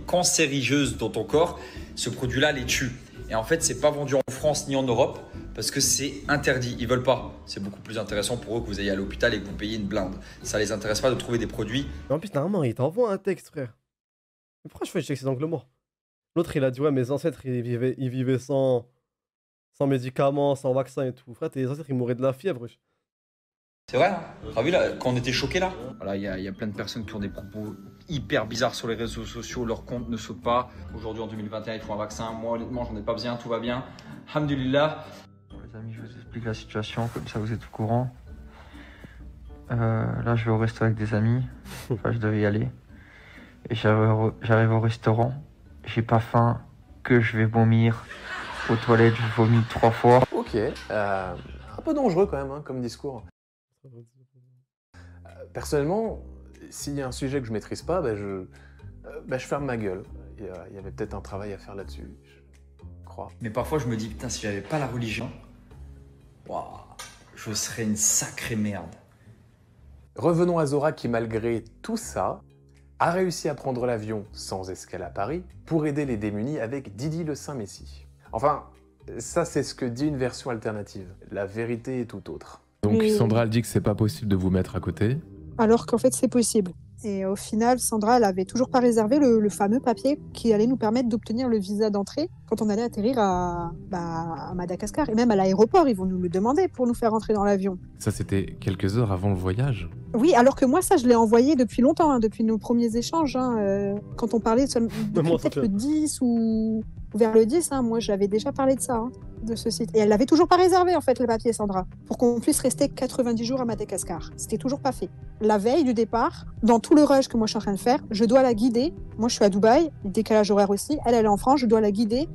cancérigeuses dans ton corps, ce produit-là les tue. Et en fait, c'est pas vendu en France ni en Europe parce que c'est interdit. Ils veulent pas. C'est beaucoup plus intéressant pour eux que vous ayez à l'hôpital et que vous payiez une blinde. Ça les intéresse pas de trouver des produits. Mais en plus, normalement, il t'envoie un texte, frère. Mais pourquoi je fais checker ces angles morts? L'autre, il a dit, ouais, mes ancêtres, ils vivaient sans médicaments, sans vaccin et tout. Frère, tes ancêtres, ils mouraient de la fièvre. C'est vrai, hein. T'as vu là, quand on était choqués là? Voilà, il y a plein de personnes qui ont des propos hyper bizarres sur les réseaux sociaux, leur compte ne saute pas. Aujourd'hui en 2021, il faut un vaccin. Moi honnêtement, j'en ai pas besoin, tout va bien. Alhamdulillah. Bon, les amis, je vous explique la situation, comme ça vous êtes au courant. Là, je vais au resto avec des amis. Enfin, je devais y aller. Et j'arrive au restaurant. J'ai pas faim, que je vais vomir. Aux toilettes, je vomis 3 fois. Ok, un peu dangereux quand même, hein, comme discours. Personnellement, s'il y a un sujet que je maîtrise pas, je ferme ma gueule. Il y avait peut-être un travail à faire là-dessus, je crois. Mais parfois je me dis, putain, si j'avais pas la religion, je serais une sacrée merde. Revenons à Zora qui, malgré tout ça, a réussi à prendre l'avion sans escale à Paris pour aider les démunis avec Didi le Saint-Messie. Enfin, ça c'est ce que dit une version alternative. La vérité est tout autre. Donc Sandra, elle dit que c'est pas possible de vous mettre à côté. Alors qu'en fait c'est possible. Et au final, Sandra, elle avait toujours pas réservé le fameux papier qui allait nous permettre d'obtenir le visa d'entrée quand on allait atterrir à Madagascar. Et même à l'aéroport, ils vont nous le demander pour nous faire rentrer dans l'avion. Ça, c'était quelques heures avant le voyage. Oui, alors que moi, ça, je l'ai envoyé depuis longtemps, hein, depuis nos premiers échanges. Quand on parlait depuis peut-être le 10 ou vers le 10, moi, j'avais déjà parlé de ça, de ce site. Et elle l'avait toujours pas réservé, en fait, le papier, Sandra, pour qu'on puisse rester 90 jours à Madagascar. C'était toujours pas fait. La veille du départ, dans tout le rush que moi je suis en train de faire, je dois la guider. Moi, je suis à Dubaï, décalage horaire aussi. Elle est en France, je dois la guider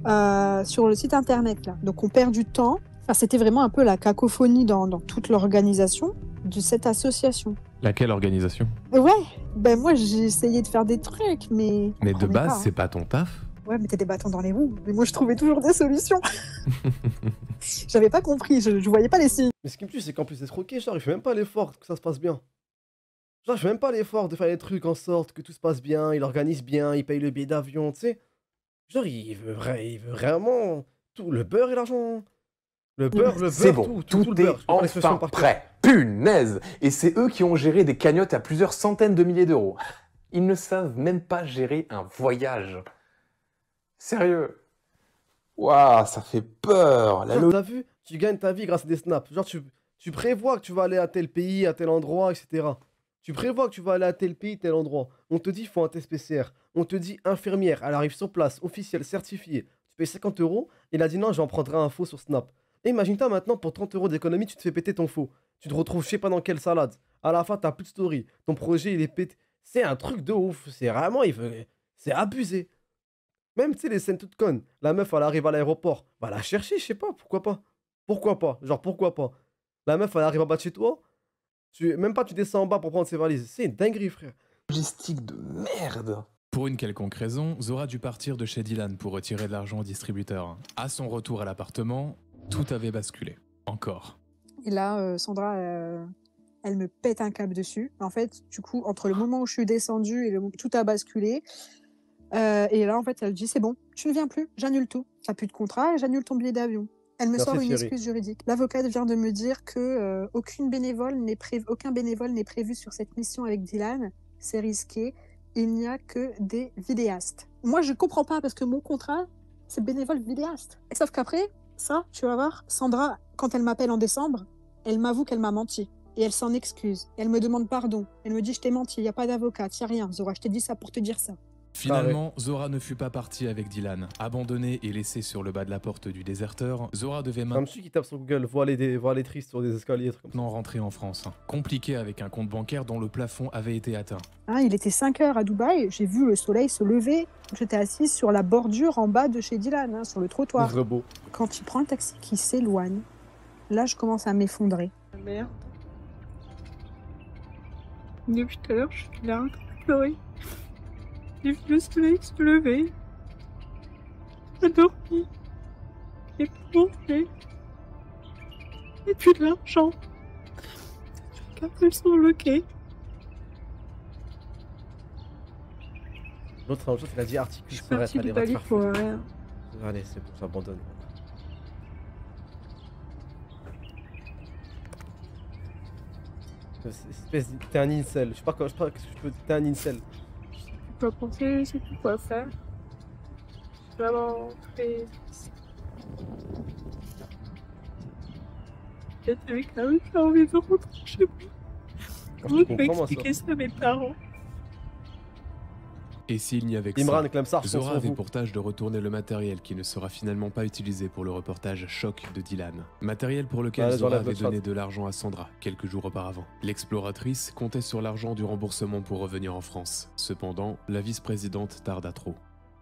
sur le site internet, là. Donc, on perd du temps. Enfin, c'était vraiment un peu la cacophonie dans toute l'organisation de cette association. Laquelle organisation? Ouais, moi, j'ai essayé de faire des trucs, mais... Mais de base, c'est pas ton taf? Ouais, mais t'es des bâtons dans les roues. Mais moi, je trouvais toujours des solutions. J'avais pas compris, je voyais pas les signes. Mais ce qui me tue, c'est qu'en plus d'être ok, genre, il fait même pas l'effort que ça se passe bien. Genre, il fait même pas l'effort de faire les trucs en sorte que tout se passe bien, il organise bien, il paye le billet d'avion, tu sais. Genre, il veut vraiment tout, le beurre et l'argent. Le beurre, c'est bon, tout le beurre. est enfin prêt. Punaise! Et c'est eux qui ont géré des cagnottes à plusieurs centaines de milliers d'euros. Ils ne savent même pas gérer un voyage. Sérieux? Waouh, ça fait peur. T'as vu? Tu gagnes ta vie grâce à des snaps. Genre, tu prévois que tu vas aller à tel pays, à tel endroit, etc. Tu prévois que tu vas aller à tel pays, tel endroit. On te dit, il faut un test PCR. On te dit, infirmière, elle arrive sur place, officielle, certifiée. Tu payes 50 €. Il a dit, non, j'en prendrai un faux sur Snap. Et imagine-toi maintenant, pour 30 € d'économie, tu te fais péter ton faux. Tu te retrouves, je sais pas dans quelle salade. À la fin, t'as plus de story. Ton projet, il est pété. C'est un truc de ouf. C'est vraiment, c'est abusé. Même, tu sais, les scènes toutes connes. La meuf, elle arrive à l'aéroport. Va la chercher, je sais pas, pourquoi pas. Pourquoi pas? Genre, pourquoi pas? La meuf, elle arrive en bas de chez toi. Même pas, tu descends en bas pour prendre ses valises. C'est une dinguerie, frère. Logistique de merde. Pour une quelconque raison, Zora dû partir de chez Dylan pour retirer de l'argent au distributeur. À son retour à l'appartement, tout avait basculé. Encore. Et là, Sandra, elle me pète un câble dessus. En fait, du coup, entre le moment où je suis descendue et tout a basculé. Et là, en fait, elle dit, c'est bon, tu ne viens plus, j'annule tout. T'as plus de contrat et j'annule ton billet d'avion. Elle me sort une excuse juridique. L'avocate vient de me dire que aucun bénévole n'est prévu sur cette mission avec Dylan. C'est risqué. Il n'y a que des vidéastes. Moi, je comprends pas parce que mon contrat, c'est bénévole vidéaste. Et sauf qu'après, ça, tu vas voir, Sandra, quand elle m'appelle en décembre, elle m'avoue qu'elle m'a menti. Et elle s'en excuse. Et elle me demande pardon. Elle me dit, je t'ai menti, il n'y a pas d'avocat, il n'y a rien. Zora, je t'ai dit ça pour te dire ça. Finalement, Zora ne fut pas partie avec Dylan. Abandonnée et laissée sur le bas de la porte du déserteur, Zora devait maintenant... Comme celui qui tape sur Google, voir les tristes sur des escaliers, trucs comme ça. Non, rentrer en France. Compliqué avec un compte bancaire dont le plafond avait été atteint. Il était 5 h à Dubaï, j'ai vu le soleil se lever. J'étais assise sur la bordure en bas de chez Dylan, sur le trottoir. C'est beau. Quand il prend le taxi qui s'éloigne, là je commence à m'effondrer. Merde. Depuis tout à l'heure, je suis là, à pleurer. J'ai vu le soleil se lever. J'ai dormi. J'ai plongé. Et puis de l'argent. Les cartes, elles sont bloquées. L'autre, il a dit articule. Je suis partie du Bali pour rien. Allez, c'est bon, j'abandonne. T'es un incel. Je sais pas ce que je peux. T'es un incel. Je peux pas penser, je sais plus quoi faire. Je suis vraiment très. Avec la rue, j'ai envie de rentrer chez moi. Comment je peux expliquer ça à mes parents? Et s'il n'y avait que Imran, ça, Zora avait pour tâche de retourner le matériel qui ne sera finalement pas utilisé pour le reportage choc de Dylan. Matériel pour lequel Zora avait donné de l'argent à Sandra quelques jours auparavant. L'exploratrice comptait sur l'argent du remboursement pour revenir en France. Cependant, la vice-présidente tarda trop.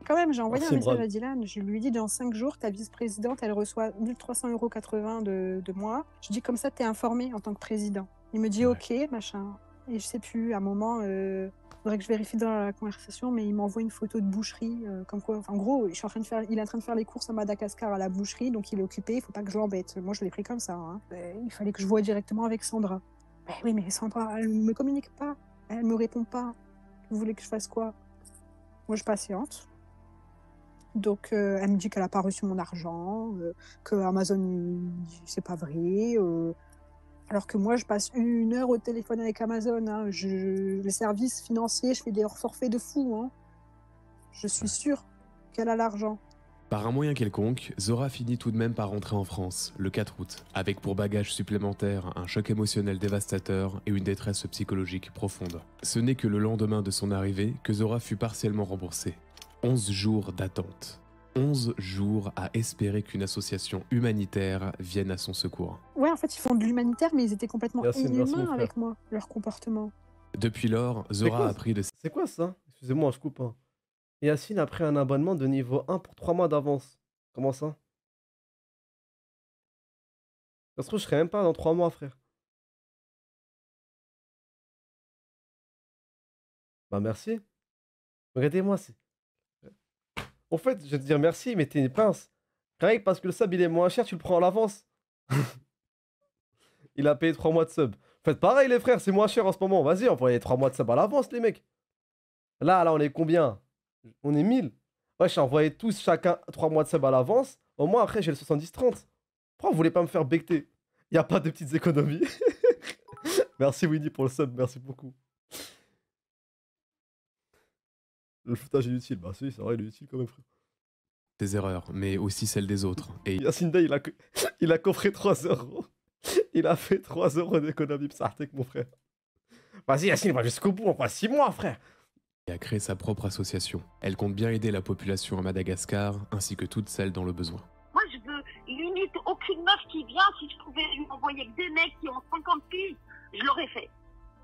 Quand même, j'ai envoyé un message à Dylan. Je lui ai dit, dans 5 jours, ta vice-présidente, elle reçoit 1300,80 € de moi. Je dis, comme ça, t'es informé en tant que président. Il me dit, ok, machin. Et je sais plus, à un moment... faudrait que je vérifie dans la conversation, mais il m'envoie une photo de boucherie, comme quoi, en gros, il est en train de faire les courses à Madagascar à la boucherie, donc il est occupé, il faut pas que je l'embête. Moi, je l'ai pris comme ça. Il fallait que je voie directement avec Sandra. Oui, mais Sandra, elle me communique pas, elle me répond pas. Vous voulez que je fasse quoi? Moi, je patiente. Donc, elle me dit qu'elle n'a pas reçu mon argent, que Amazon, c'est pas vrai. Alors que moi, je passe 1 heure au téléphone avec Amazon. Hein. Les services financiers, je fais des forfaits de fou. Hein. Je suis sûre qu'elle a l'argent. Par un moyen quelconque, Zora finit tout de même par rentrer en France, le 4 août, avec pour bagage supplémentaire un choc émotionnel dévastateur et une détresse psychologique profonde. Ce n'est que le lendemain de son arrivée que Zora fut partiellement remboursée. 11 jours d'attente. 11 jours à espérer qu'une association humanitaire vienne à son secours. Ouais, en fait, ils font de l'humanitaire, mais ils étaient complètement inhumains avec moi, leur comportement. Depuis lors, Zora a pris de... C'est quoi ça? Excusez-moi, je coupe. Yacine a pris un abonnement de niveau 1 pour 3 mois d'avance. Comment ça? Ça se trouve, je serai même pas dans 3 mois, frère. Bah merci. Regardez-moi, c'est... En fait, je vais te dire merci, mais t'es une pince. Rien que parce que le sub il est moins cher, tu le prends à l'avance. Il a payé 3 mois de sub. Faites pareil les frères, c'est moins cher en ce moment. Vas-y, envoyez 3 mois de sub à l'avance les mecs. Là, on est combien? On est 1000. Ouais, j'ai envoyé tous chacun 3 mois de sub à l'avance. Au moins après j'ai le 70-30. Pourquoi vous voulez pas me faire becter? Y a pas de petites économies. Merci Winnie pour le sub, merci beaucoup. Le foutage est utile. Bah si, c'est vrai, il est utile quand même, frère. Des erreurs, mais aussi celles des autres. Et Yacine Day, il a coffré 3 €. Il a fait 3 € d'économie psartek, mon frère. Vas-y, Yacine, va jusqu'au bout, on passe 6 mois, frère. Et a créé sa propre association. Elle compte bien aider la population à Madagascar, ainsi que toutes celles dans le besoin. Moi, je veux limite aucune meuf qui vient. Si je pouvais lui envoyer que des mecs qui ont 50 filles, je l'aurais fait.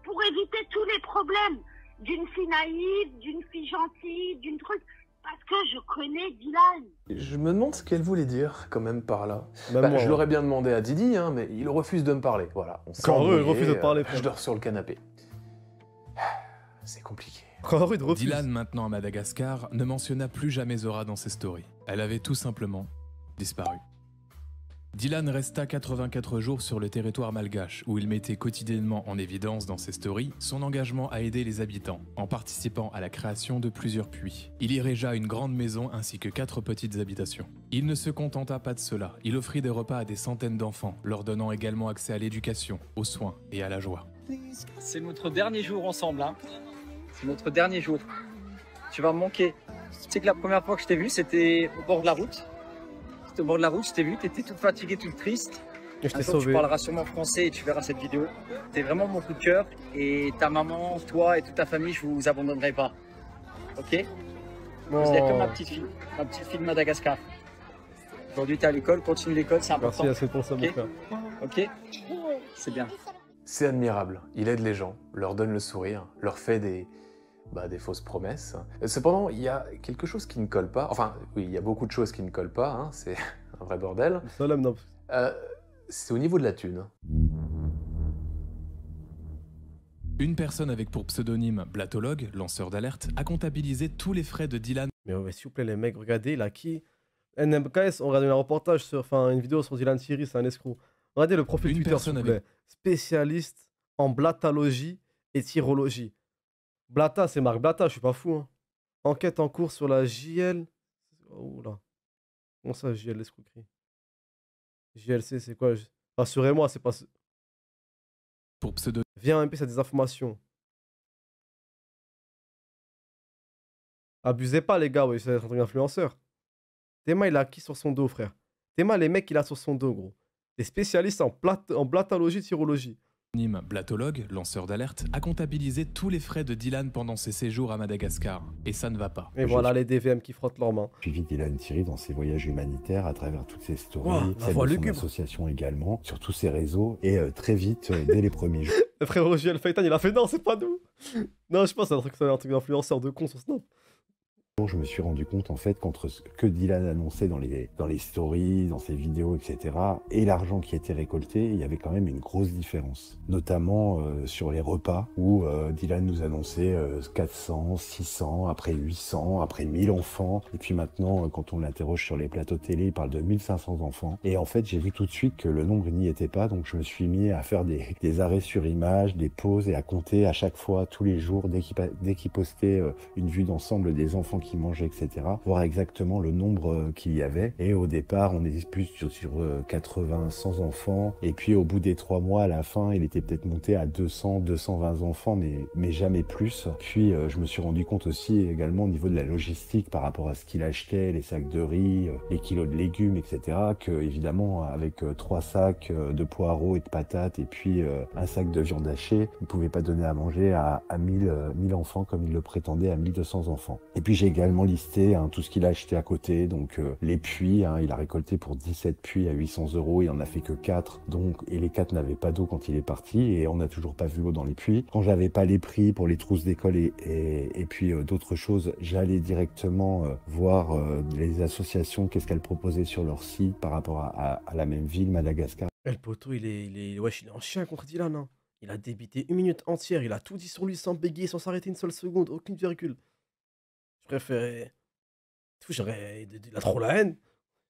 Pour éviter tous les problèmes. D'une fille naïve, d'une fille gentille, d'une truc... Parce que je connais Dylan. Je me demande ce qu'elle voulait dire, quand même, par là. Je l'aurais bien demandé à Didi, hein, mais il refuse de me parler. Voilà. Quand il refuse de parler, je dors sur le canapé. C'est compliqué. Dylan, maintenant à Madagascar, ne mentionna plus jamais Zora dans ses stories. Elle avait tout simplement disparu. Dylan resta 84 jours sur le territoire malgache, où il mettait quotidiennement en évidence dans ses stories son engagement à aider les habitants, en participant à la création de plusieurs puits. Il érigea une grande maison ainsi que 4 petites habitations. Il ne se contenta pas de cela, il offrit des repas à des centaines d'enfants, leur donnant également accès à l'éducation, aux soins et à la joie. C'est notre dernier jour ensemble, hein. C'est notre dernier jour. Tu vas me manquer. Tu sais que la première fois que je t'ai vu, c'était au bord de la route. Au bord de la route, je t'ai vu, t'étais toute fatiguée, toute triste. Et je t'ai sauvé. Tu parleras sûrement français et tu verras cette vidéo. T'es vraiment mon coup de cœur et ta maman, toi et toute ta famille, je vous abandonnerai pas. Ok? Vous êtes comme ma petite fille de Madagascar. Aujourd'hui, t'es à l'école, continue l'école, c'est important. Merci, c'est pour ça, mon frère. Ok? C'est bien. C'est admirable. Il aide les gens, leur donne le sourire, leur fait des fausses promesses. Cependant, il y a quelque chose qui ne colle pas. Enfin, oui, il y a beaucoup de choses qui ne collent pas, hein, c'est un vrai bordel. C'est au niveau de la thune. Une personne avec pour pseudonyme Blatologue, lanceur d'alerte, a comptabilisé tous les frais de Dylan. Mais ouais, s'il vous plaît, les mecs, regardez, là, qui... NMKS, on regarde un reportage une vidéo sur Dylan Thierry, c'est un escroc. Regardez le profil Twitter, s'il vous plaît. Spécialiste en blatologie et tyrologie. Blata, c'est Marc Blata, je suis pas fou. Hein. Enquête en cours sur la JL. Oh là. Comment ça, JL, l'escroquerie? JLC, c'est quoi? Rassurez-moi, c'est pas... Pour pseudo... Viens MP, c'est des informations. Abusez pas, les gars, oui, c'est un truc d'influenceur. Théma, il a qui sur son dos, frère? Théma, les mecs qu'il a sur son dos, gros. Des spécialistes en blatologie, tyrologie. Blatologue, lanceur d'alerte, a comptabilisé tous les frais de Dylan pendant ses séjours à Madagascar. Et ça ne va pas. Et voilà les DVM qui frottent leurs mains. Suivi Dylan Thierry dans ses voyages humanitaires à travers toutes ses stories, celle de son association également, sur tous ses réseaux, et très vite, dès les premiers jours. Le frère Roger El Faytan, il a fait non, c'est pas nous. Non, je pense que c'est un truc d'influenceur de con sur Snap. Je me suis rendu compte en fait qu'entre ce que Dylan annonçait dans les stories, dans ses vidéos, etc. et l'argent qui était récolté, il y avait quand même une grosse différence. Notamment sur les repas où Dylan nous annonçait 400, 600, après 800, après 1000 enfants. Et puis maintenant, quand on l'interroge sur les plateaux télé, il parle de 1500 enfants. Et en fait, j'ai vu tout de suite que le nombre n'y était pas. Donc je me suis mis à faire des arrêts sur image, des pauses et à compter à chaque fois, tous les jours, dès qu'il postait une vue d'ensemble des enfants qui mangeaient, etc. Voir exactement le nombre qu'il y avait. Et au départ, on était plus sur 80, 100 enfants. Et puis au bout des 3 mois, à la fin, il était peut-être monté à 200, 220 enfants, mais jamais plus. Puis je me suis rendu compte aussi également au niveau de la logistique par rapport à ce qu'il achetait, les sacs de riz, les kilos de légumes, etc. Que évidemment, avec 3 sacs de poireaux et de patates et puis un sac de viande hachée, il ne pouvait pas donner à manger à 1000 enfants comme il le prétendait, à 1200 enfants. Et puis j'ai également listé tout ce qu'il a acheté à côté, donc les puits, il a récolté pour 17 puits à 800 €, il en a fait que 4, et les 4 n'avaient pas d'eau quand il est parti, et on n'a toujours pas vu l'eau dans les puits. Quand j'avais pas les prix pour les trousses d'école et puis d'autres choses, j'allais directement voir les associations, qu'est-ce qu'elles proposaient sur leur site par rapport à la même ville, Madagascar. Le poteau, il est en chien contre Dylan, hein. Il a débité 1 minute entière, il a tout dit sur lui sans bégayer, sans s'arrêter une seule seconde, aucune virgule. Je préférais... Il a trop la haine.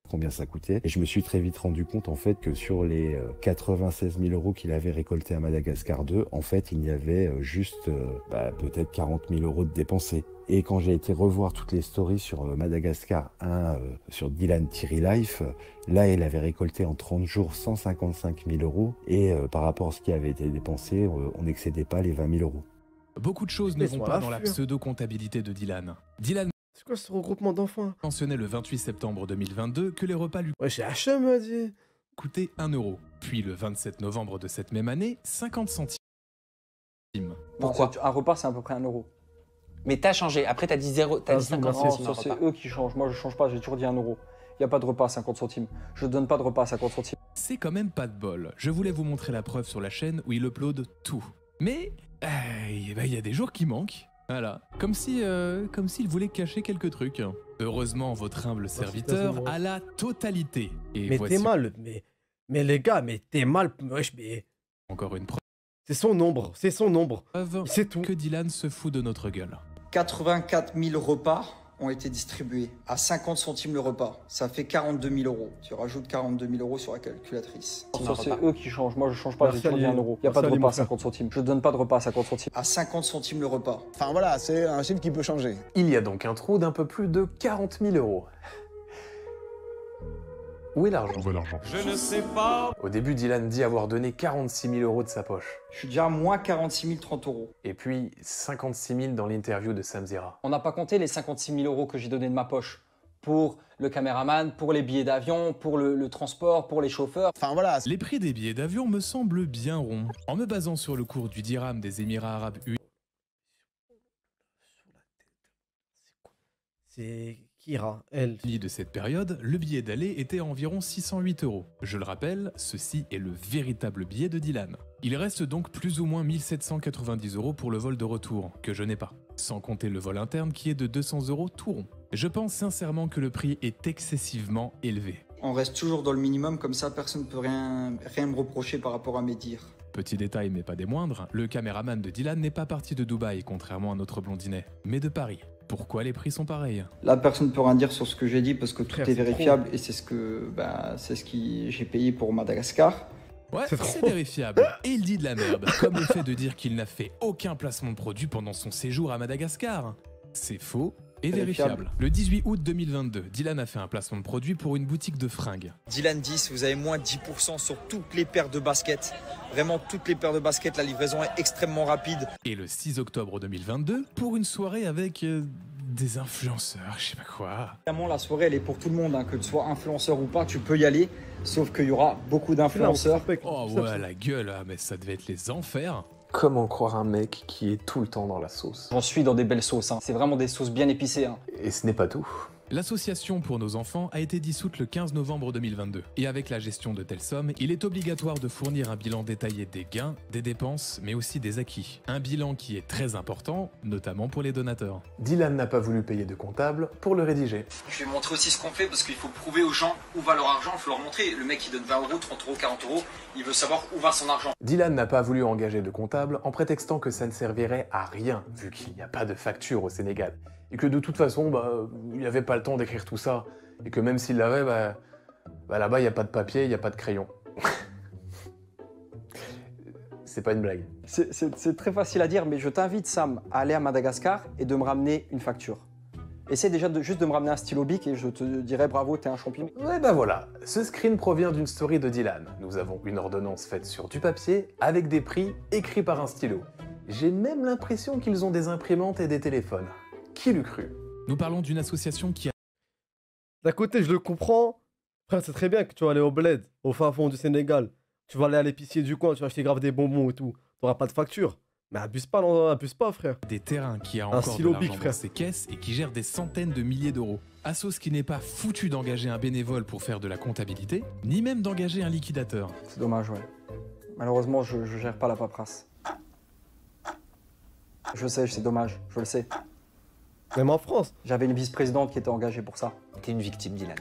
Combien ça coûtait. Et je me suis très vite rendu compte en fait que sur les 96 000 € qu'il avait récoltés à Madagascar 2, en fait il y avait juste peut-être 40 000 € de dépensés. Et quand j'ai été revoir toutes les stories sur Madagascar 1, sur Dylan Thierry Life, là il avait récolté en 30 jours 155 000 € et par rapport à ce qui avait été dépensé, on n'excédait pas les 20 000 €. Beaucoup de choses ne vont pas dans la pseudo-comptabilité de Dylan. C'est quoi ce regroupement d'enfants? Mentionnait le 28 septembre 2022 que les repas lui chez H&M a dit coûtaient 1 €. Puis le 27 novembre de cette même année, 50 centimes. Pourquoi? Un repas, c'est à peu près 1 €. Mais t'as changé. Après, t'as dit 0, t'as dit 50 centimes. Ça, c'est eux qui changent. Moi, je change pas. J'ai toujours dit 1 €. Il n'y a pas de repas à 50 centimes. Je donne pas de repas à 50 centimes. C'est quand même pas de bol. Je voulais vous montrer la preuve sur la chaîne où il upload tout. Mais il y a des jours qui manquent. Voilà, comme s'il voulait cacher quelques trucs. Heureusement, votre humble serviteur a la totalité. Et mais t'es mal, mais les gars, mais t'es mal. Wesh, mais... Encore une preuve. C'est son nombre, c'est tout. Que Dylan se fout de notre gueule. 84 000 repas ont été distribués à 50 centimes le repas. Ça fait 42 000 €. Tu rajoutes 42 000 € sur la calculatrice. Ça, c'est eux qui changent. Moi, je change pas. J'ai toujours dit 1 €. Il n'y a pas de repas à 50 centimes. Je donne pas de repas à 50 centimes. À 50 centimes le repas. Enfin voilà, c'est un chiffre qui peut changer. Il y a donc un trou d'un peu plus de 40 000 €. Où est l'argent? Je ne sais pas. Au début, Dylan dit avoir donné 46 000 € de sa poche. Je suis déjà à moins 46 030 €. Et puis 56 000 dans l'interview de Samzera. On n'a pas compté les 56 000 € que j'ai donné de ma poche. Pour le caméraman, pour les billets d'avion, pour le transport, pour les chauffeurs. Enfin voilà. Les prix des billets d'avion me semblent bien ronds. En me basant sur le cours du dirham des Émirats Arabes Unis. C'est Kira, elle. De cette période, le billet d'aller était à environ 608 €. Je le rappelle, ceci est le véritable billet de Dylan. Il reste donc plus ou moins 1790 € pour le vol de retour, que je n'ai pas. Sans compter le vol interne qui est de 200 € tout rond. Je pense sincèrement que le prix est excessivement élevé. On reste toujours dans le minimum, comme ça personne ne peut rien me reprocher par rapport à mes dires. Petit détail mais pas des moindres, le caméraman de Dylan n'est pas parti de Dubaï, contrairement à notre blondinet, mais de Paris. Pourquoi les prix sont pareils? Là, personne ne peut rien dire sur ce que j'ai dit parce que tout est vérifiable et c'est ce que j'ai payé pour Madagascar. Ouais, c'est vérifiable. Et il dit de la merde, comme le fait de dire qu'il n'a fait aucun placement de produit pendant son séjour à Madagascar. C'est faux et vérifiable. Le 18 août 2022, Dylan a fait un placement de produit pour une boutique de fringues. Dylan 10, vous avez moins 10% sur toutes les paires de baskets. Vraiment toutes les paires de baskets, la livraison est extrêmement rapide. Et le 6 octobre 2022, pour une soirée avec des influenceurs, je sais pas quoi. Évidemment, la soirée, elle est pour tout le monde, hein. Que tu sois influenceur ou pas, tu peux y aller. Sauf qu'il y aura beaucoup d'influenceurs. Oh ouais, la gueule, mais ça devait être les enfers. Comment croire un mec qui est tout le temps dans la sauce? J'en suis dans des belles sauces, hein. C'est vraiment des sauces bien épicées. Hein. Et ce n'est pas tout. L'association pour nos enfants a été dissoute le 15 novembre 2022. Et avec la gestion de telles sommes, il est obligatoire de fournir un bilan détaillé des gains, des dépenses, mais aussi des acquis. Un bilan qui est très important, notamment pour les donateurs. Dylan n'a pas voulu payer de comptable pour le rédiger. Je vais montrer aussi ce qu'on fait parce qu'il faut prouver aux gens où va leur argent, il faut leur montrer. Le mec qui donne 20 euros, 30 euros, 40 euros, il veut savoir où va son argent. Dylan n'a pas voulu engager de comptable en prétextant que ça ne servirait à rien vu qu'il n'y a pas de facture au Sénégal. Et que de toute façon, il n'avait pas le temps d'écrire tout ça. Et que même s'il l'avait, là-bas, il n'y a pas de papier, il n'y a pas de crayon. C'est pas une blague. C'est très facile à dire, mais je t'invite, Sam, à aller à Madagascar et de me ramener une facture. Essaie déjà juste de me ramener un stylo bic et je te dirai bravo, t'es un champion. Ouais, voilà. Ce screen provient d'une story de Dylan. Nous avons une ordonnance faite sur du papier avec des prix écrits par un stylo. J'ai même l'impression qu'ils ont des imprimantes et des téléphones. Qui l'eût cru? Nous parlons d'une association qui a... D'un côté, je le comprends. Frère, c'est très bien que tu vas aller au bled, au fin fond du Sénégal. Tu vas aller à l'épicier du coin, tu vas acheter grave des bonbons et tout. T'auras pas de facture. Mais abuse pas, frère. Des terrains qui a encore de l'argent dans ses caisses et qui gère des centaines de milliers d'euros. Assos qui n'est pas foutu d'engager un bénévole pour faire de la comptabilité, ni même d'engager un liquidateur. C'est dommage, ouais. Malheureusement, je gère pas la paperasse. Je sais, c'est dommage, je le sais. Même en France. J'avais une vice-présidente qui était engagée pour ça. T'es une victime, Dylan.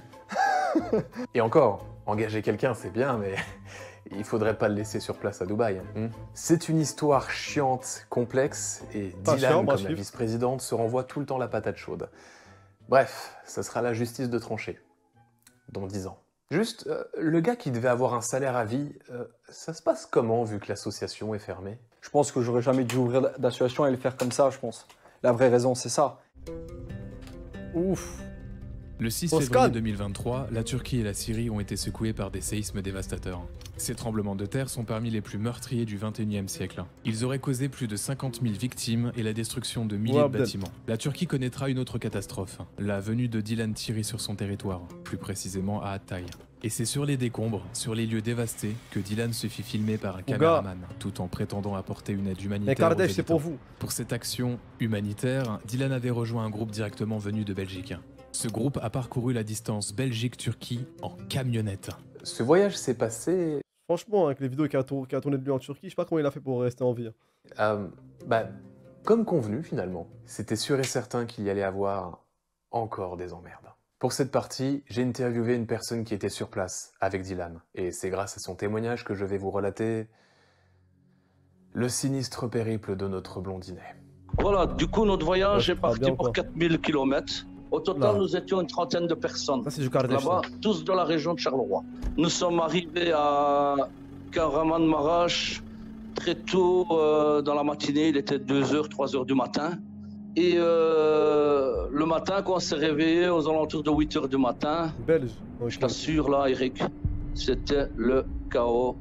Et encore, engager quelqu'un, c'est bien, mais il faudrait pas le laisser sur place à Dubaï. C'est une histoire chiante, complexe, et Dylan, comme la vice-présidente, se renvoie tout le temps la patate chaude. Bref, ça sera la justice de trancher. Dans 10 ans. Juste, le gars qui devait avoir un salaire à vie, ça se passe comment, vu que l'association est fermée? Je pense que j'aurais jamais dû ouvrir d'association et le faire comme ça, je pense. La vraie raison, c'est ça. Ouf. Le 6 février 2023, la Turquie et la Syrie ont été secouées par des séismes dévastateurs. Ces tremblements de terre sont parmi les plus meurtriers du XXIe siècle. Ils auraient causé plus de 50 000 victimes et la destruction de milliers de bâtiments. La Turquie connaîtra une autre catastrophe, la venue de Dylan Thierry sur son territoire, plus précisément à Hatay. Et c'est sur les décombres, sur les lieux dévastés, que Dylan se fit filmer par un caméraman, tout en prétendant apporter une aide humanitaire aux habitants. C'est pour vous. Pour cette action humanitaire, Dylan avait rejoint un groupe directement venu de Belgique. Ce groupe a parcouru la distance Belgique-Turquie en camionnette. Ce voyage s'est passé... Franchement, avec les vidéos qu'il a tourné de lui en Turquie, je sais pas comment il a fait pour rester en vie. Comme convenu finalement. C'était sûr et certain qu'il y allait avoir encore des emmerdes. Pour cette partie, j'ai interviewé une personne qui était sur place avec Dylan. Et c'est grâce à son témoignage que je vais vous relater le sinistre périple de notre blondinet. Voilà, du coup notre voyage est parti pour 4000 km. Au total, nous étions une trentaine de personnes, là-bas, tous de la région de Charleroi. Nous sommes arrivés à Kahramanmaraş très tôt dans la matinée, il était 2h, 3h du matin. Et le matin, quand on s'est réveillé aux alentours de 8h du matin, je t'assure là, Eric, c'était le chaos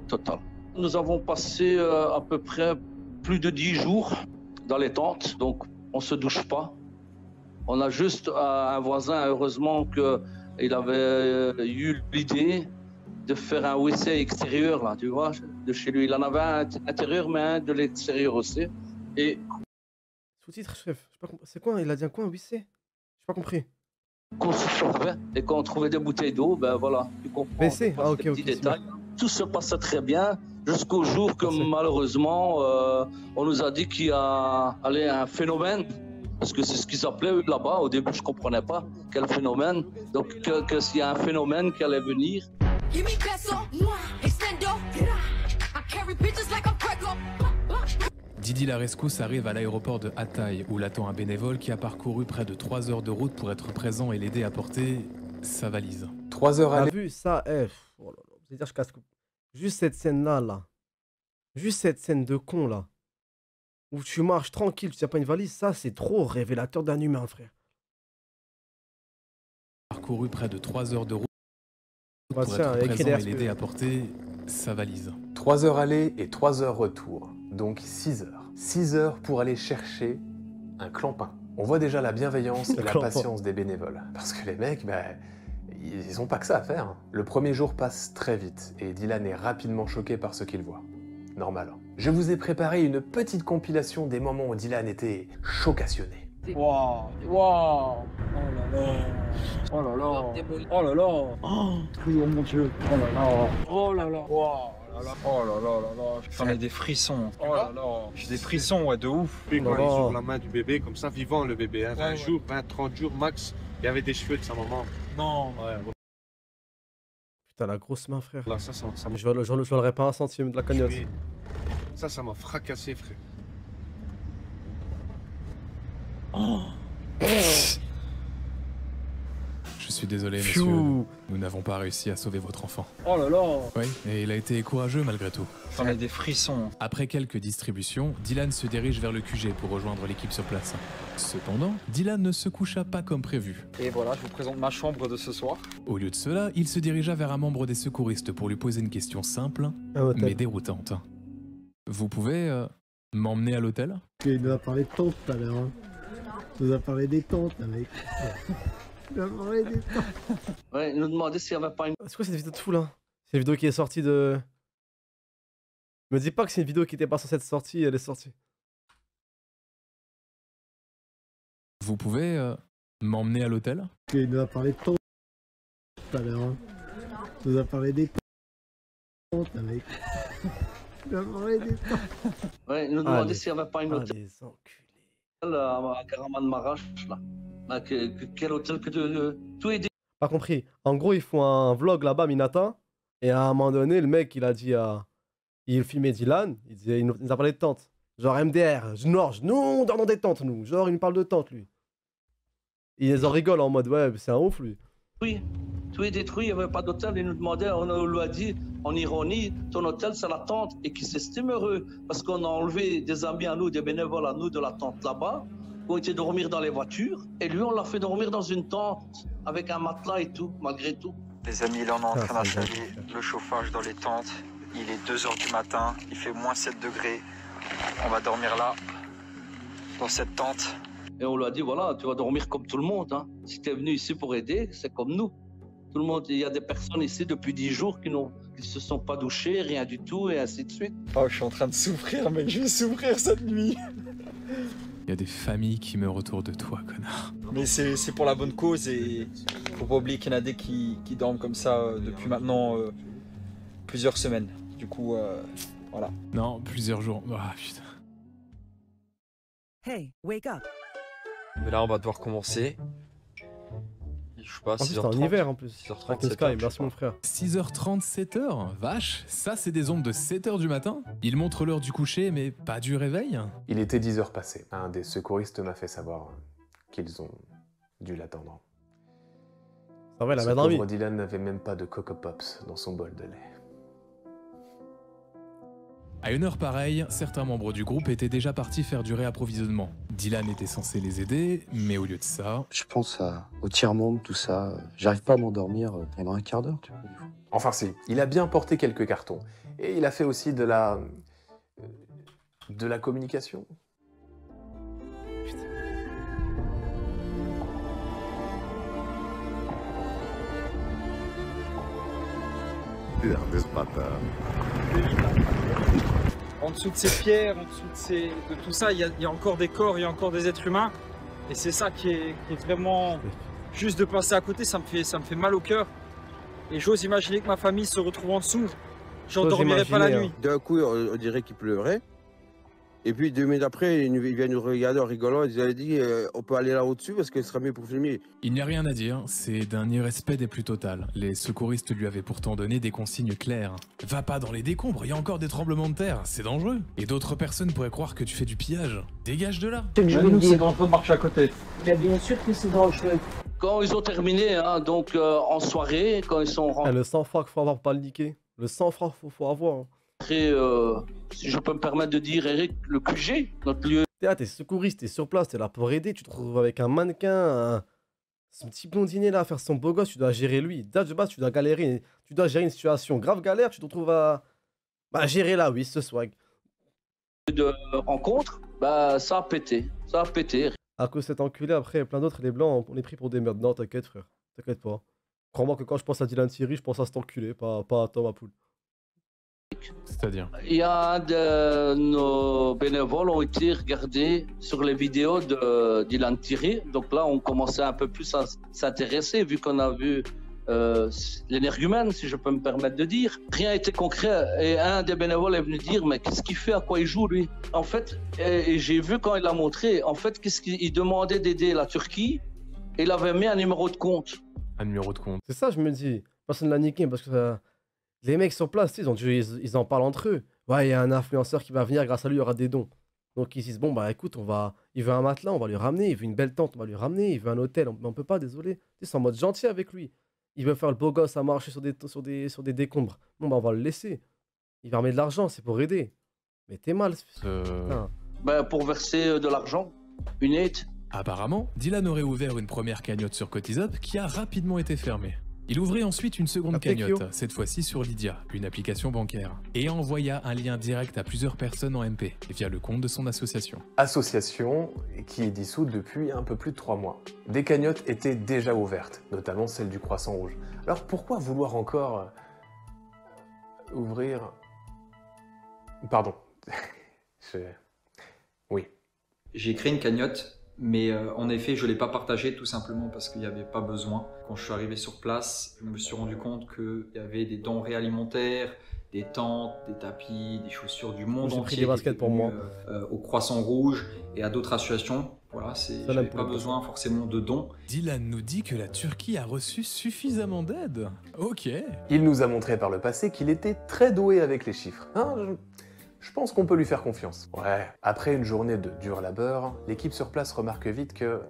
total. Nous avons passé à peu près plus de 10 jours dans les tentes, donc on ne se douche pas. On a juste un voisin, heureusement qu'il avait eu l'idée de faire un WC extérieur, là, tu vois, de chez lui. Il en avait un intérieur, mais un de l'extérieur aussi. Et... Sous-titre, chef. C'est quoi? Il a dit quoi, un WC? J'ai pas compris. Qu'on se chauffait et quand on trouvait des bouteilles d'eau, ben voilà, tu comprends. WC? Ah, ok, ok. Tout se passait très bien jusqu'au jour que malheureusement, on nous a dit qu'il y a un phénomène. Parce que c'est ce qu'ils appelaient là-bas. Au début, je ne comprenais pas quel phénomène. Donc, s'il y a un phénomène qui allait venir. Didi Larescous arrive à l'aéroport de Hatay, où l'attend un bénévole qui a parcouru près de 3 heures de route pour être présent et l'aider à porter sa valise. 3 heures à aller. T'as vu ça? Oh là là. C'est-à-dire, je casse. Juste cette scène-là, là. Juste cette scène de con, là. Où tu marches tranquille, tu n'as pas une valise, ça c'est trop révélateur d'un humain, frère. Parcouru près de 3 heures de route pour être présent et l'aider à porter sa valise. 3 heures aller et 3 heures retour, donc 6 heures. 6 heures pour aller chercher un clampin. On voit déjà la bienveillance et la patience des bénévoles. Parce que les mecs, ils n'ont pas que ça à faire. Le premier jour passe très vite et Dylan est rapidement choqué par ce qu'il voit. Normal. Je vous ai préparé une petite compilation des moments où Dylan était chocationné. côté. Waouh, waouh. Oh là là. Oh là là. Oh là là. Oh mon Dieu. Oh là là. Oh là là. Waouh. Oh là là là là. J'en ai des frissons. Oh là là. J'ai des frissons, ouais, de ouf. Puis quand ils ouvrent la main du bébé, comme ça, vivant le bébé, hein, 20 jours, 20, 30 jours max, il y avait des cheveux de sa maman. Non. Ouais. Putain, la grosse main, frère. Là, ça je volerai pas un centime de la cagnotte. Ça m'a fracassé, frère. Oh. Je suis désolé, monsieur. Nous n'avons pas réussi à sauver votre enfant. Oh là là. Oui, et il a été courageux malgré tout. J'en ai des frissons. Après quelques distributions, Dylan se dirige vers le QG pour rejoindre l'équipe sur place. Cependant, Dylan ne se coucha pas comme prévu. Et voilà, je vous présente ma chambre de ce soir. Au lieu de cela, il se dirigea vers un membre des secouristes pour lui poser une question simple, mais déroutante. Vous pouvez m'emmener à l'hôtel? Il nous a parlé de tentes tout à l'heure. Hein. Il nous a parlé des tentes, mec. Il nous a parlé des tentes. Ouais, il nous demandait s'il n'y avait pas une... C'est quoi cette vidéo de fou là? C'est une vidéo qui est sortie de... Me dis pas que c'est une vidéo qui était pas censée être sortie, elle est sortie. Vous pouvez m'emmener à l'hôtel? Il nous a parlé de tentes tout à l'heure. Hein. Il nous a parlé des tentes, mec. Il nous a parlé des tentes. Ouais, il nous demandait s'il n'y avait pas une hôtel. Les enculés. À Karaman Marash, là. Quel hôtel que tout est... Pas compris. En gros, ils font un vlog là-bas, Minata. Et à un moment donné, le mec, il a dit à... Il filmait Dylan, il nous a parlé de tentes. Genre MDR, nous on dort dans des tentes, nous. Genre, il nous parle de tentes, lui. Ils en rigolent en mode, ouais, c'est un ouf, lui. Oui, tout est détruit, il n'y avait pas d'hôtel. Il nous demandait, on lui a dit, en ironie, ton hôtel, c'est la tente. Et qu'il s'estime heureux, parce qu'on a enlevé des amis à nous, des bénévoles à nous de la tente là-bas, qui ont été dormir dans les voitures. Et lui, on l'a fait dormir dans une tente, avec un matelas et tout, malgré tout. Les amis, là, on est en train d'installer le chauffage dans les tentes. Il est 2 h du matin, il fait moins 7 degrés. On va dormir là, dans cette tente. Et on lui a dit, voilà, tu vas dormir comme tout le monde. Hein. Si tu es venu ici pour aider, c'est comme nous. Tout le monde, il y a des personnes ici depuis 10 jours qui ne se sont pas douchées, rien du tout, et ainsi de suite. Oh, je suis en train de souffrir, mec, je vais souffrir cette nuit. Il y a des familles qui meurent autour de toi, connard. Mais c'est pour la bonne cause et faut pas oublier qu'il y en a des qui dorment comme ça depuis maintenant plusieurs semaines. Du coup, voilà. Non, plusieurs jours. Ah, putain. Hey, wake up. Mais là, on va devoir commencer. Je sais pas, 6h30. C'est en hiver en plus. 6h30, Sky, merci mon frère. 6h30, 7h? Vache, ça c'est des ondes de 7h du matin? Il montre l'heure du coucher, mais pas du réveil? Il était 10 h passées. Un des secouristes m'a fait savoir qu'ils ont dû l'attendre. Ça va, la Ce madame. pauvre Dylan n'avait même pas de Coco Pops dans son bol de lait. À une heure pareille, certains membres du groupe étaient déjà partis faire du réapprovisionnement. Dylan était censé les aider, mais au lieu de ça... Je pense au tiers-monde, tout ça. J'arrive pas à m'endormir pendant un quart d'heure, tu vois. Enfin si, il a bien porté quelques cartons. Et il a fait aussi de la communication. En dessous de ces pierres, en dessous de tout ça, il y a encore des corps, il y a encore des êtres humains. Et c'est ça qui est vraiment... Juste de passer à côté, ça me fait mal au cœur. Et j'ose imaginer que ma famille se retrouve en dessous. J'en dormirai pas la nuit. D'un coup, on dirait qu'il pleurait. Et puis 2 minutes après, il vient nous regarder en rigolant. Il a dit on peut aller là au-dessus parce que ce sera mieux pour filmer. Il n'y a rien à dire, c'est d'un irrespect des plus total. Les secouristes lui avaient pourtant donné des consignes claires. Va pas dans les décombres, il y a encore des tremblements de terre, c'est dangereux. Et d'autres personnes pourraient croire que tu fais du pillage. Dégage de là. C'est dangereux de marcher à côté. Bien sûr que c'est dangereux. Quand ils ont terminé, hein, donc en soirée, quand ils sont rentrés... Le sang-froid qu'il faut avoir pour pas le niquer. Le sang-froid qu'il faut avoir. Hein. Si je peux me permettre de dire, Eric, le QG, notre lieu. T'es secouriste, t'es sur place, t'es là pour aider, tu te retrouves avec un mannequin, ce petit blondinet là à faire son beau gosse, tu dois gérer lui. Déjà de base, tu dois galérer, tu dois gérer une situation grave galère, tu te retrouves à gérer là, oui, ce swag. De rencontre, bah ça a pété, À cause de cet enculé, après, plein d'autres, les blancs, on est pris pour des merdes. Non, t'inquiète frère, t'inquiète pas. Crois-moi que quand je pense à Dylan Thierry, je pense à cet enculé, pas à Thomas Poul. C'est-à-dire? Il y a un de nos bénévoles ont été regardés sur les vidéos de Dylan Thierry. Donc là, on commençait un peu plus à s'intéresser vu qu'on a vu l'énergumène, si je peux me permettre de dire. Rien n'était concret. Et un des bénévoles est venu dire, mais qu'est-ce qu'il fait, à quoi il joue, lui? En fait, et j'ai vu quand il l'a montré, en fait, qu'est-ce qu'il demandait d'aider la Turquie, et il avait mis un numéro de compte. Un numéro de compte. C'est ça, je me dis. Personne ne l'a niqué, parce que les mecs sur place, ils en parlent entre eux. Ouais, il y a un influenceur qui va venir, grâce à lui, il y aura des dons. Donc ils disent, bon, bah écoute, il veut un matelas, on va lui ramener. Il veut une belle tente, on va lui ramener. Il veut un hôtel, on peut pas, désolé. Ils sont en mode gentil avec lui. Il veut faire le beau gosse à marcher sur des décombres. Bon, bah on va le laisser. Il va remettre de l'argent, c'est pour aider. Mais t'es mal. Ben, pour verser de l'argent, une aide. Apparemment, Dylan aurait ouvert une première cagnotte sur Cotizop qui a rapidement été fermée. Il ouvrit ensuite une seconde cagnotte, cette fois-ci sur Lydia, une application bancaire, et envoya un lien direct à plusieurs personnes en MP, via le compte de son association. Association qui est dissoute depuis un peu plus de 3 mois. Des cagnottes étaient déjà ouvertes, notamment celle du Croissant Rouge. Alors pourquoi vouloir encore ouvrir... Pardon. Oui. J'ai créé une cagnotte. Mais en effet, je ne l'ai pas partagé tout simplement parce qu'il n'y avait pas besoin. Quand je suis arrivé sur place, je me suis rendu compte qu'il y avait des denrées alimentaires, des tentes, des tapis, des chaussures du monde entier. J'ai pris des baskets pour moi. Au Croissant Rouge et à d'autres associations. Voilà, je n'avais pas besoin forcément de dons. Dylan nous dit que la Turquie a reçu suffisamment d'aide. Ok. Il nous a montré par le passé qu'il était très doué avec les chiffres. Hein, je pense qu'on peut lui faire confiance. Ouais, après une journée de dur labeur, l'équipe sur place remarque vite que...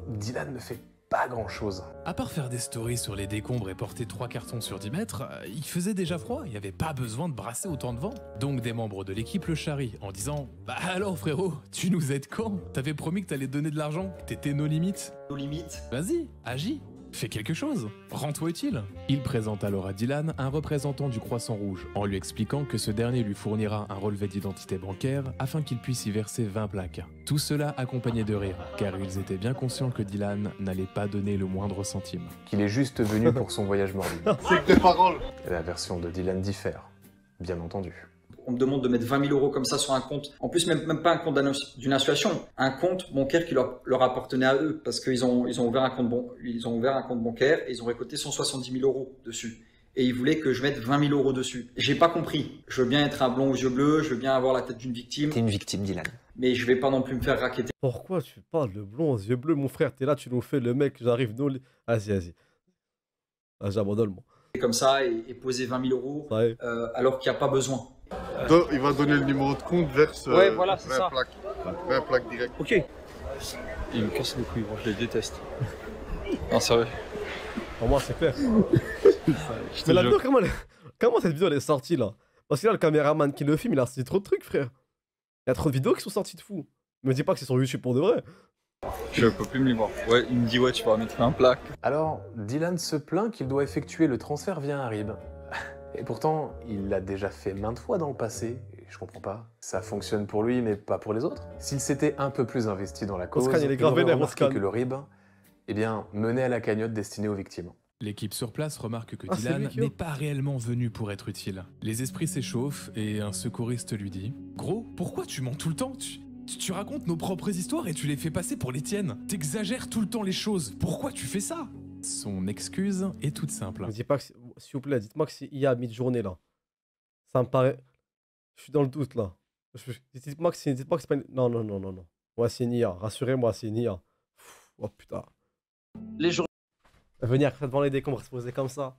Dylan ne fait pas grand-chose. À part faire des stories sur les décombres et porter 3 cartons sur 10 mètres, il faisait déjà froid, il n'y avait pas besoin de brasser autant de vent. Donc des membres de l'équipe le charrient en disant « Bah alors frérot, tu nous aides quand? T'avais promis que t'allais donner de l'argent, que t'étais nos limites. » Nos limites. Vas-y, agis. Fais quelque chose, rends-toi utile. Il présente alors à Dylan un représentant du Croissant Rouge, en lui expliquant que ce dernier lui fournira un relevé d'identité bancaire afin qu'il puisse y verser 20 plaques. Tout cela accompagné de rire, car ils étaient bien conscients que Dylan n'allait pas donner le moindre centime. Qu'il est juste venu pour son voyage morbide. C'est que des paroles. La version de Dylan diffère, bien entendu. On me demande de mettre 20 000 € comme ça sur un compte. En plus, même pas un compte d'une association, un compte bancaire qui leur appartenait à eux parce qu'ils ont ouvert un compte bancaire et ils ont récolté 170 000 € dessus. Et ils voulaient que je mette 20 000 € dessus. J'ai pas compris. Je veux bien être un blond aux yeux bleus, je veux bien avoir la tête d'une victime. T'es une victime, Dylan. Mais je vais pas non plus me faire racketter. Pourquoi tu parles de blond aux yeux bleus, mon frère? T'es là, tu nous fais le mec, j'arrive dans les... Vas-y. Ah, j'abandonne, moi. Comme ça et poser 20 000 € alors qu'il n'y a pas besoin. Il va donner le numéro de compte verse voilà, 20 plaques. 20 plaques direct. Ok. Il me casse les couilles, moi je les déteste. Non, sérieux. Pour moi, c'est clair. Mais là-dedans, comment cette vidéo elle est sortie là? Parce que là, le caméraman qui le filme, il a sorti trop de trucs, frère. Il y a trop de vidéos qui sont sorties de fou. Me dis pas que c'est sur YouTube pour de vrai. Je peux plus me les voir. Ouais, il me dit ouais, tu vas mettre un plaque. Alors, Dylan se plaint qu'il doit effectuer le transfert via un RIB. Et pourtant, il l'a déjà fait maintes fois dans le passé, et je comprends pas. Ça fonctionne pour lui, mais pas pour les autres. S'il s'était un peu plus investi dans la cause, il aurait remarqué que le RIB, menait à la cagnotte destinée aux victimes. L'équipe sur place remarque que Dylan n'est pas réellement venu pour être utile. Les esprits s'échauffent et un secouriste lui dit « Gros, pourquoi tu mens tout le temps ? Tu racontes nos propres histoires et tu les fais passer pour les tiennes. T'exagères tout le temps les choses. Pourquoi tu fais ça ?» Son excuse est toute simple. Ne dis pas que, s'il vous plaît, dites-moi que c'est IA à mi-journée là. Ça me paraît... Je suis dans le doute là. Dites-moi que c'est pas une... Non. Ouais, c'est une IA. Rassurez-moi, c'est une IA. Oh putain. Les jours... Venir devant les décombres se poser comme ça.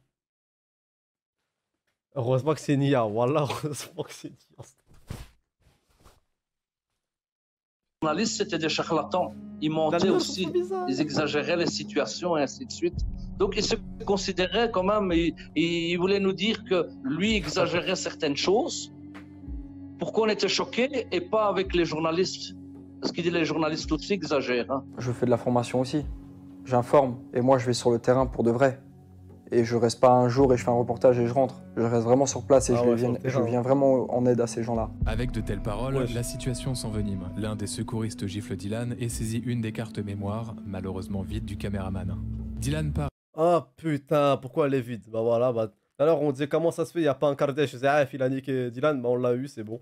Heureusement que c'est une IA. Voilà, heureusement que c'est une IA. Les journalistes, c'était des charlatans. Ils mentaient aussi, ils exagéraient les situations et ainsi de suite. Donc ils se considéraient quand même, ils voulaient nous dire que lui exagérait certaines choses pour qu'on était choqués et pas avec les journalistes. Parce qu'il dit les journalistes aussi exagèrent. Hein. Je fais de la formation aussi. J'informe et moi je vais sur le terrain pour de vrai. Et je reste pas un jour et je fais un reportage et je rentre. Je reste vraiment sur place et je viens vraiment en aide à ces gens-là. Avec de telles paroles, la situation s'envenime. L'un des secouristes gifle Dylan et saisit une des cartes mémoire, malheureusement vide du caméraman. Dylan part. Oh putain, pourquoi elle est vide? Bah voilà, Alors on disait comment ça se fait, il n'y a pas un Kardashian. Je disais, ah, il a niqué Dylan, bah, on l'a eu, c'est bon.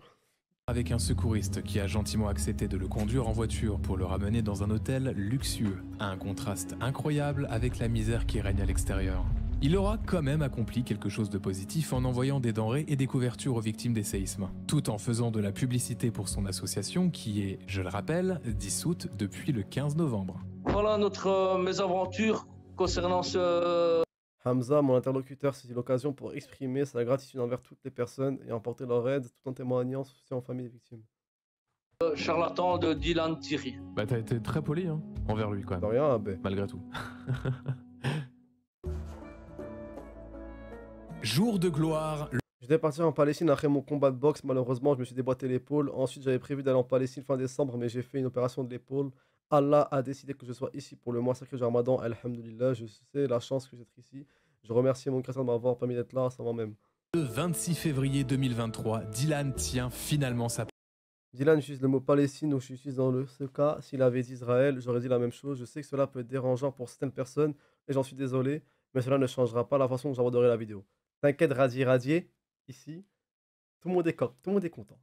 Avec un secouriste qui a gentiment accepté de le conduire en voiture pour le ramener dans un hôtel luxueux. Un contraste incroyable avec la misère qui règne à l'extérieur. Il aura quand même accompli quelque chose de positif en envoyant des denrées et des couvertures aux victimes des séismes, tout en faisant de la publicité pour son association qui est, je le rappelle, dissoute depuis le 15 novembre. Voilà notre mésaventure concernant ce... Hamza, mon interlocuteur, saisit l'occasion pour exprimer sa gratitude envers toutes les personnes et emporter leur aide tout en témoignant soutien aux familles des victimes. Charlatan de Dylan Thierry. Bah t'as été très poli hein, envers lui quand même. De rien, bah. Malgré tout. Jour de gloire. Je devais partir en Palestine après mon combat de boxe. Malheureusement, je me suis déboîté l'épaule. Ensuite, j'avais prévu d'aller en Palestine fin décembre, mais j'ai fait une opération de l'épaule. Allah a décidé que je sois ici pour le mois sacré du Ramadan. Alhamdulillah, je sais la chance que d'être ici. Je remercie mon Créateur de m'avoir permis d'être là sans moi-même. Le 26 février 2023, Dylan tient finalement sa... Dylan utilise le mot Palestine, donc je suis dans ce cas. S'il avait dit Israël, j'aurais dit la même chose. Je sais que cela peut être dérangeant pour certaines personnes, et j'en suis désolé, mais cela ne changera pas la façon dont j'aborderai la vidéo. T'inquiète, Radier, ici, tout le monde est content.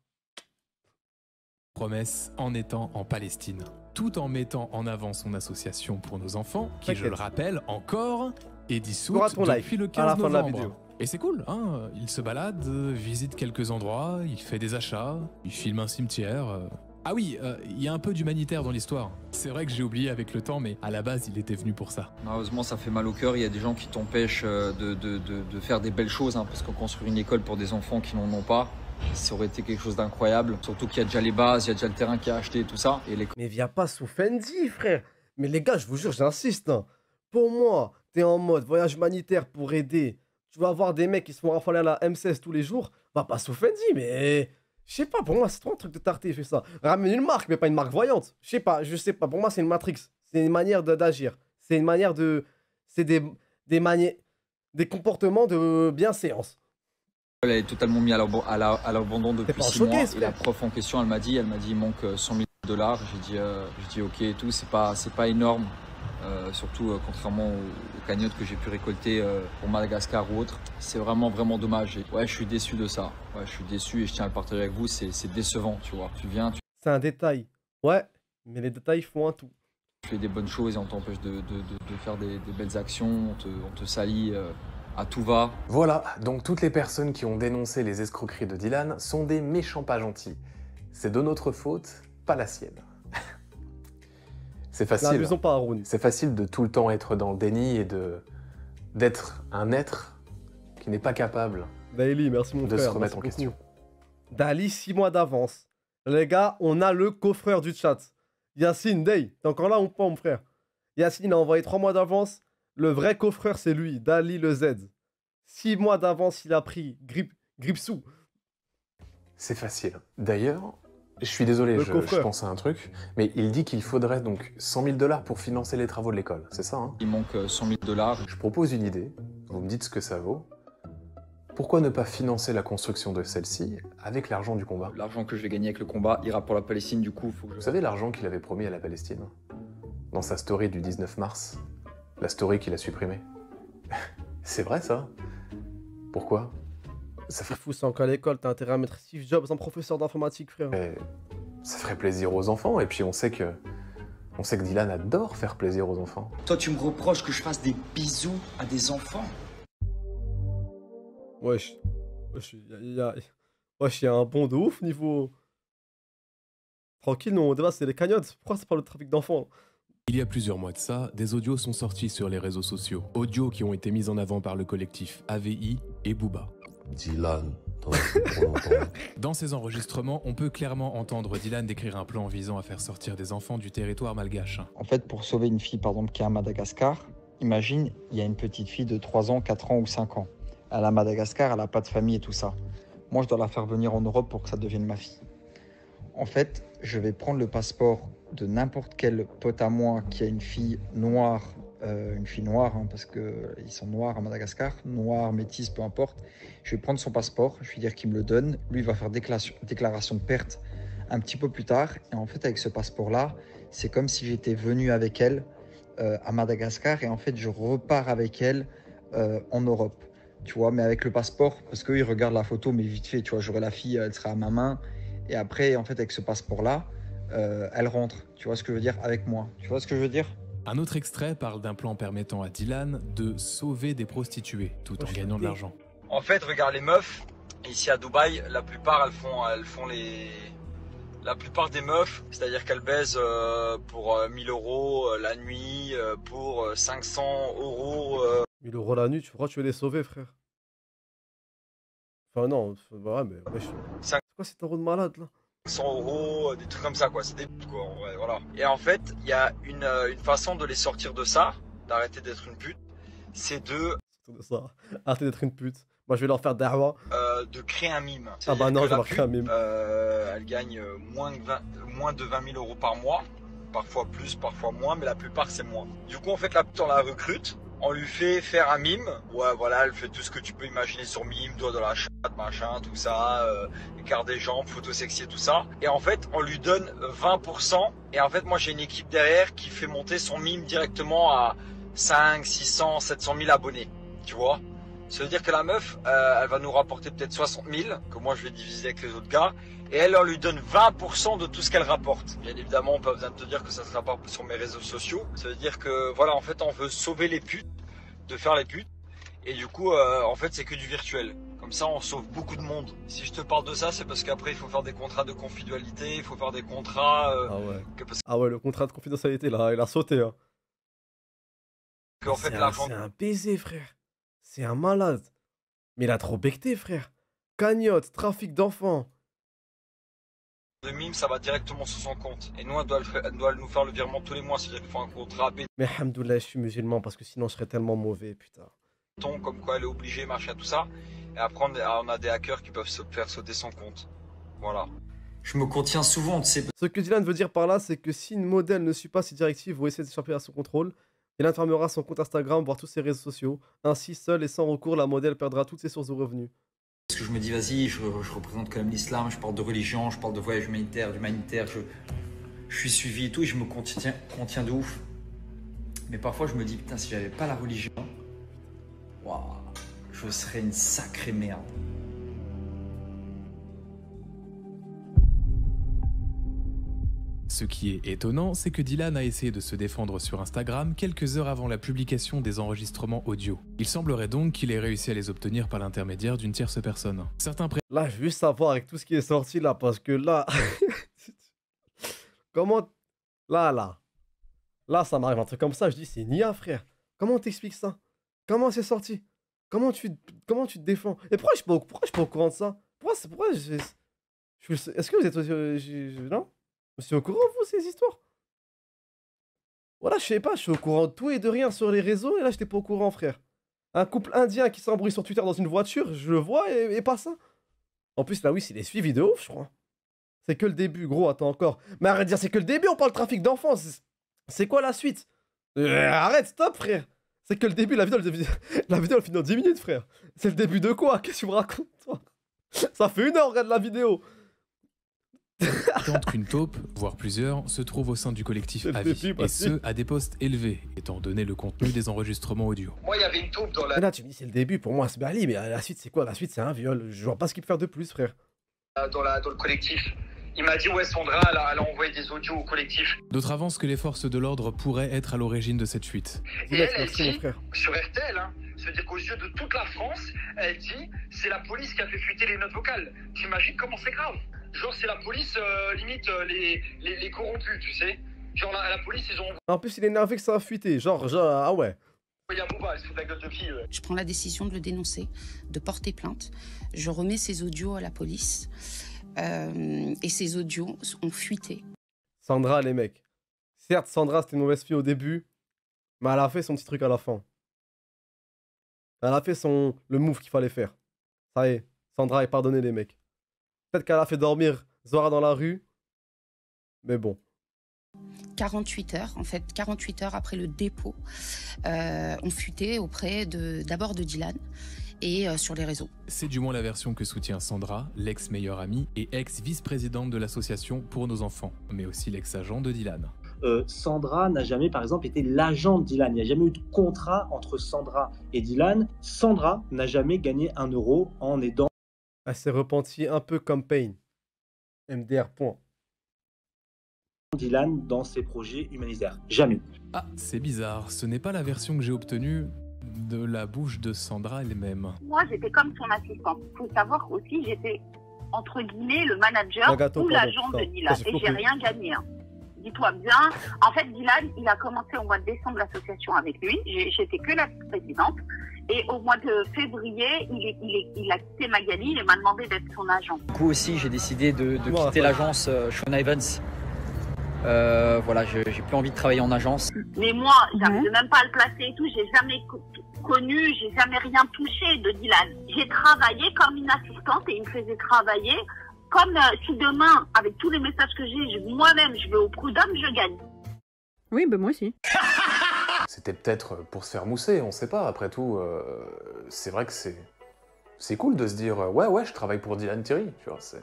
Promesse en étant en Palestine, tout en mettant en avant son association pour nos enfants, qui, je le rappelle encore, est dissoute depuis le 15 novembre. Et c'est cool, hein, il se balade, visite quelques endroits, il fait des achats, il filme un cimetière. Ah oui, il y a un peu d'humanitaire dans l'histoire. C'est vrai que j'ai oublié avec le temps, mais à la base, il était venu pour ça. Malheureusement, ça fait mal au cœur. Il y a des gens qui t'empêchent de faire des belles choses, hein, parce que construire une école pour des enfants qui n'en ont pas, ça aurait été quelque chose d'incroyable. Surtout qu'il y a déjà les bases, il y a déjà le terrain qui est acheté, tout ça. Et les... Mais viens pas sous Fendi, frère. Mais les gars, je vous jure, j'insiste. Hein. Pour moi, t'es en mode voyage humanitaire pour aider. Tu vas avoir des mecs qui se font rafaler à la M16 tous les jours. Va pas sous Fendi, mais... Je sais pas, pour moi, c'est trop un truc de tarté, fait ça. Ramène une marque, mais pas une marque voyante. Je sais pas. Pour moi, c'est une matrix. C'est une manière d'agir. C'est une manière de... C'est des comportements de bienséance. Elle est totalement mise à l'abandon depuis 6 mois. Et la prof en question, elle m'a dit, il manque 100 000 $. J'ai dit ok et tout, c'est pas énorme. Surtout contrairement aux cagnottes que j'ai pu récolter pour Madagascar ou autre. C'est vraiment dommage. Et ouais, je suis déçu de ça. Ouais, je suis déçu et je tiens à le partager avec vous. C'est décevant, tu vois. Tu viens, C'est un détail. Ouais, mais les détails font un tout. Tu fais des bonnes choses et on t'empêche de faire des belles actions. On te salit à tout va. Voilà, donc toutes les personnes qui ont dénoncé les escroqueries de Dylan sont des méchants pas gentils. C'est de notre faute, pas la sienne. C'est facile. C'est facile de tout le temps être dans le déni et d'être un être qui n'est pas capable Daily, merci mon de frère, se remettre en question. Dali, 6 mois d'avance. Les gars, on a le coffreur du chat. Yacine, Day, t'es encore là ou pas, mon frère? Yacine, il a envoyé 3 mois d'avance. Le vrai coffreur, c'est lui, Dali le Z. 6 mois d'avance, il a pris Gripsou. C'est facile. D'ailleurs, je suis désolé, je pense à un truc, mais il dit qu'il faudrait donc 100 000 $ pour financer les travaux de l'école, c'est ça hein? Il manque 100 000 $. Je propose une idée, vous me dites ce que ça vaut. Pourquoi ne pas financer la construction de celle-ci avec l'argent du combat? L'argent que je vais gagner avec le combat ira pour la Palestine, du coup, faut que je... Vous savez l'argent qu'il avait promis à la Palestine? Dans sa story du 19 mars, la story qu'il a supprimée. C'est vrai ça? Pourquoi? Ça ferait fou, c'est encore à l'école, t'as intérêt à mettre Steve Jobs en professeur d'informatique, frère. Mais ça ferait plaisir aux enfants, et puis on sait que Dylan adore faire plaisir aux enfants. Toi, tu me reproches que je fasse des bisous à des enfants? Wesh, il y a un bond de ouf niveau... Tranquille, non, débat, c'est les cagnottes. Pourquoi c'est pas le trafic d'enfants? Il y a plusieurs mois de ça, des audios sont sortis sur les réseaux sociaux. Audios qui ont été mis en avant par le collectif AVI et Booba. Dylan, dans ces enregistrements, on peut clairement entendre Dylan décrire un plan visant à faire sortir des enfants du territoire malgache. En fait, pour sauver une fille, par exemple, qui est à Madagascar, imagine, il y a une petite fille de 3 ans, 4 ans ou 5 ans. Elle est à Madagascar, elle n'a pas de famille et tout ça. Moi, je dois la faire venir en Europe pour que ça devienne ma fille. En fait, je vais prendre le passeport de n'importe quel pote à moi qui a une fille noire, hein, parce qu'ils sont noirs à Madagascar, noir, métis, peu importe. Je vais prendre son passeport, je vais dire qu'il me le donne. Lui, il va faire déclaration de perte un petit peu plus tard. Et en fait, avec ce passeport-là, c'est comme si j'étais venu avec elle à Madagascar. Et en fait, je repars avec elle en Europe. tu vois, mais avec le passeport, parce qu'ils regardent la photo, mais vite fait, tu vois, j'aurai la fille, elle sera à ma main, et après, en fait, avec ce passeport-là, elle rentre, tu vois ce que je veux dire, avec moi, tu vois ce que je veux dire? Un autre extrait parle d'un plan permettant à Dylan de sauver des prostituées, tout en gagnant de l'argent. En fait, regarde les meufs, ici à Dubaï, la plupart, elles font les... La plupart des meufs, c'est-à-dire qu'elles baisent pour 1000 € la nuit, pour 500 €. 1000 € la nuit, tu crois que tu veux les sauver, frère? Enfin, non, ouais, mais wesh. C'est quoi cet euro de malade là? 100 €, des trucs comme ça, quoi. C'est des putes, quoi. Ouais, voilà. Et en fait, il y a une façon de les sortir de ça, d'arrêter d'être une pute, c'est de. Ça. Arrêter d'être une pute. Moi, je vais leur faire da'wa. De créer un mime. Ah bah non, je vais leur créer un mime. Elle gagne moins de 20 000 € par mois. Parfois plus, parfois moins, mais la plupart, c'est moins. Du coup, en fait, la pute, on la recrute. On lui fait faire un mime. Ouais, voilà, elle fait tout ce que tu peux imaginer sur mime, doigt dans la chatte, machin, tout ça, écart des jambes, photo sexy et tout ça. Et en fait, on lui donne 20%. Et en fait, moi, j'ai une équipe derrière qui fait monter son mime directement à 5, 600, 700 000 abonnés. Tu vois? Ça veut dire que la meuf, elle va nous rapporter peut-être 60 000, que moi je vais diviser avec les autres gars, et elle, on lui donne 20% de tout ce qu'elle rapporte. Bien évidemment, on peut pas besoin de te dire que ça sera pas sur mes réseaux sociaux. Ça veut dire que, voilà, en fait, on veut sauver les putes, de faire les putes, et du coup, en fait, c'est que du virtuel. Comme ça, on sauve beaucoup de monde. Si je te parle de ça, c'est parce qu'après, il faut faire des contrats de confidentialité, il faut faire des contrats... Ah ouais, le contrat de confidentialité, là, il a sauté. Hein. En fait, c'est un baiser, frère. C'est un malade. Mais il a trop becté, frère. Cagnotte, trafic d'enfants. Le mime, ça va directement sur son compte. Et nous, elle doit nous faire le virement tous les mois. C'est-à-dire qu'il faut un contrat béton. Mais alhamdoulilah, je suis musulman parce que sinon je serais tellement mauvais, putain. Comme quoi elle est obligée, machin, tout ça. Et après, on a des hackers qui peuvent se faire sauter son compte. Voilà. Je me contiens souvent, tu sais. Ce que Dylan veut dire par là, c'est que si une modèle ne suit pas ses directives ou essaie d'échapper à son contrôle, il fermera son compte Instagram, voire tous ses réseaux sociaux. Ainsi, seule et sans recours, la modèle perdra toutes ses sources de revenus. Parce que je me dis, vas-y, je représente quand même l'islam, je parle de religion, je parle de voyage humanitaire, je suis suivi et tout, et je me contiens de ouf. Mais parfois, je me dis, putain, si j'avais pas la religion, waouh, je serais une sacrée merde. Ce qui est étonnant, c'est que Dylan a essayé de se défendre sur Instagram quelques heures avant la publication des enregistrements audio. Il semblerait donc qu'il ait réussi à les obtenir par l'intermédiaire d'une tierce personne. Là, je veux juste savoir avec tout ce qui est sorti là, parce que là... Comment... Là, ça m'arrive un truc comme ça, je dis c'est Nia, frère. Comment t'expliques ça? Comment c'est sorti? Comment tu te défends? Et pourquoi je suis pas au courant de ça? Est-ce que vous êtes... Non? Je suis au courant, vous, ces histoires? Voilà, je sais pas, je suis au courant de tout et de rien sur les réseaux, et là, j'étais pas au courant, frère. Un couple indien qui s'embrouille sur Twitter dans une voiture, je le vois, et pas ça. En plus, là, oui, c'est des suivis de ouf, je crois. C'est que le début, gros, attends encore. Mais arrête de dire, c'est que le début, on parle de trafic d'enfants. C'est quoi la suite? Arrête, stop, frère. C'est que le début, la vidéo, elle finit en 10 minutes, frère. C'est le début de quoi? Qu'est-ce que tu me racontes, toi? Ça fait 1 heure, regarde la vidéo. Tant qu'une taupe, voire plusieurs, se trouve au sein du collectif Avis, et ce, à des postes élevés, étant donné le contenu des enregistrements audio. Moi, il y avait une taupe dans la... Mais là, tu me dis, c'est le début, pour moi, c'est Bali, mais la suite, c'est quoi? La suite, c'est un viol. Je vois pas ce qu'il peut faire de plus, frère. Dans le collectif. Il m'a dit, ouais, Sandra, elle a envoyé des audios au collectif. D'autres avancent que les forces de l'ordre pourraient être à l'origine de cette fuite. Et elle dit, sur RTL, hein, c'est-à-dire qu'aux yeux de toute la France, elle dit, c'est la police qui a fait fuiter les notes vocales. T'imagines comment c'est grave? Genre, c'est la police, limite, les corrompus, tu sais. Genre, la police, ils ont... En plus, il est énervé que ça a fuité. Genre, ah ouais. Il y a Bouba, elle se fout de la gueule de fille. Ouais. Je prends la décision de le dénoncer, de porter plainte. Je remets ces audios à la police. Et ces audios ont fuité. Sandra, les mecs. Certes, Sandra, c'était une mauvaise fille au début, mais elle a fait son petit truc à la fin. Elle a fait le move qu'il fallait faire. Ça y est, Sandra est pardonnée, les mecs. Peut-être qu'elle a fait dormir Zora dans la rue, mais bon. 48 heures, en fait, 48 heures après le dépôt, ont fuité auprès d'abord de Dylan et sur les réseaux. C'est du moins la version que soutient Sandra, l'ex-meilleure amie et ex-vice-présidente de l'association Pour nos enfants, mais aussi l'ex-agent de Dylan. Sandra n'a jamais, par exemple, été l'agent de Dylan. Il n'y a jamais eu de contrat entre Sandra et Dylan. Sandra n'a jamais gagné 1 euro en aidant. Elle s'est repentie un peu comme Payne. MDR. Dylan dans ses projets humanitaires. Jamais. Ah, c'est bizarre. Ce n'est pas la version que j'ai obtenue de la bouche de Sandra elle-même. Moi, j'étais comme son assistante. Il faut savoir aussi, j'étais entre guillemets le manager ou l'agent de Dylan. Et j'ai rien gagné. Hein. Dis-toi bien. En fait, Dylan, il a commencé au mois de décembre l'association avec lui. J'étais que la présidente. Et au mois de février, il a quitté Magali et m'a demandé d'être son agent. Du coup aussi, j'ai décidé de quitter l'agence Sean Evans. Voilà, j'ai plus envie de travailler en agence. Mais moi, j'arrive même pas à le placer et tout. J'ai jamais connu, j'ai jamais rien touché de Dylan. J'ai travaillé comme une assistante et il me faisait travailler comme si demain, avec tous les messages que j'ai, moi-même, je vais au prud'homme, je gagne. Oui, ben moi aussi. C'était peut-être pour se faire mousser, on sait pas. Après tout, c'est vrai que c'est cool de se dire ouais, je travaille pour Dylan Thierry. Tu vois, c'est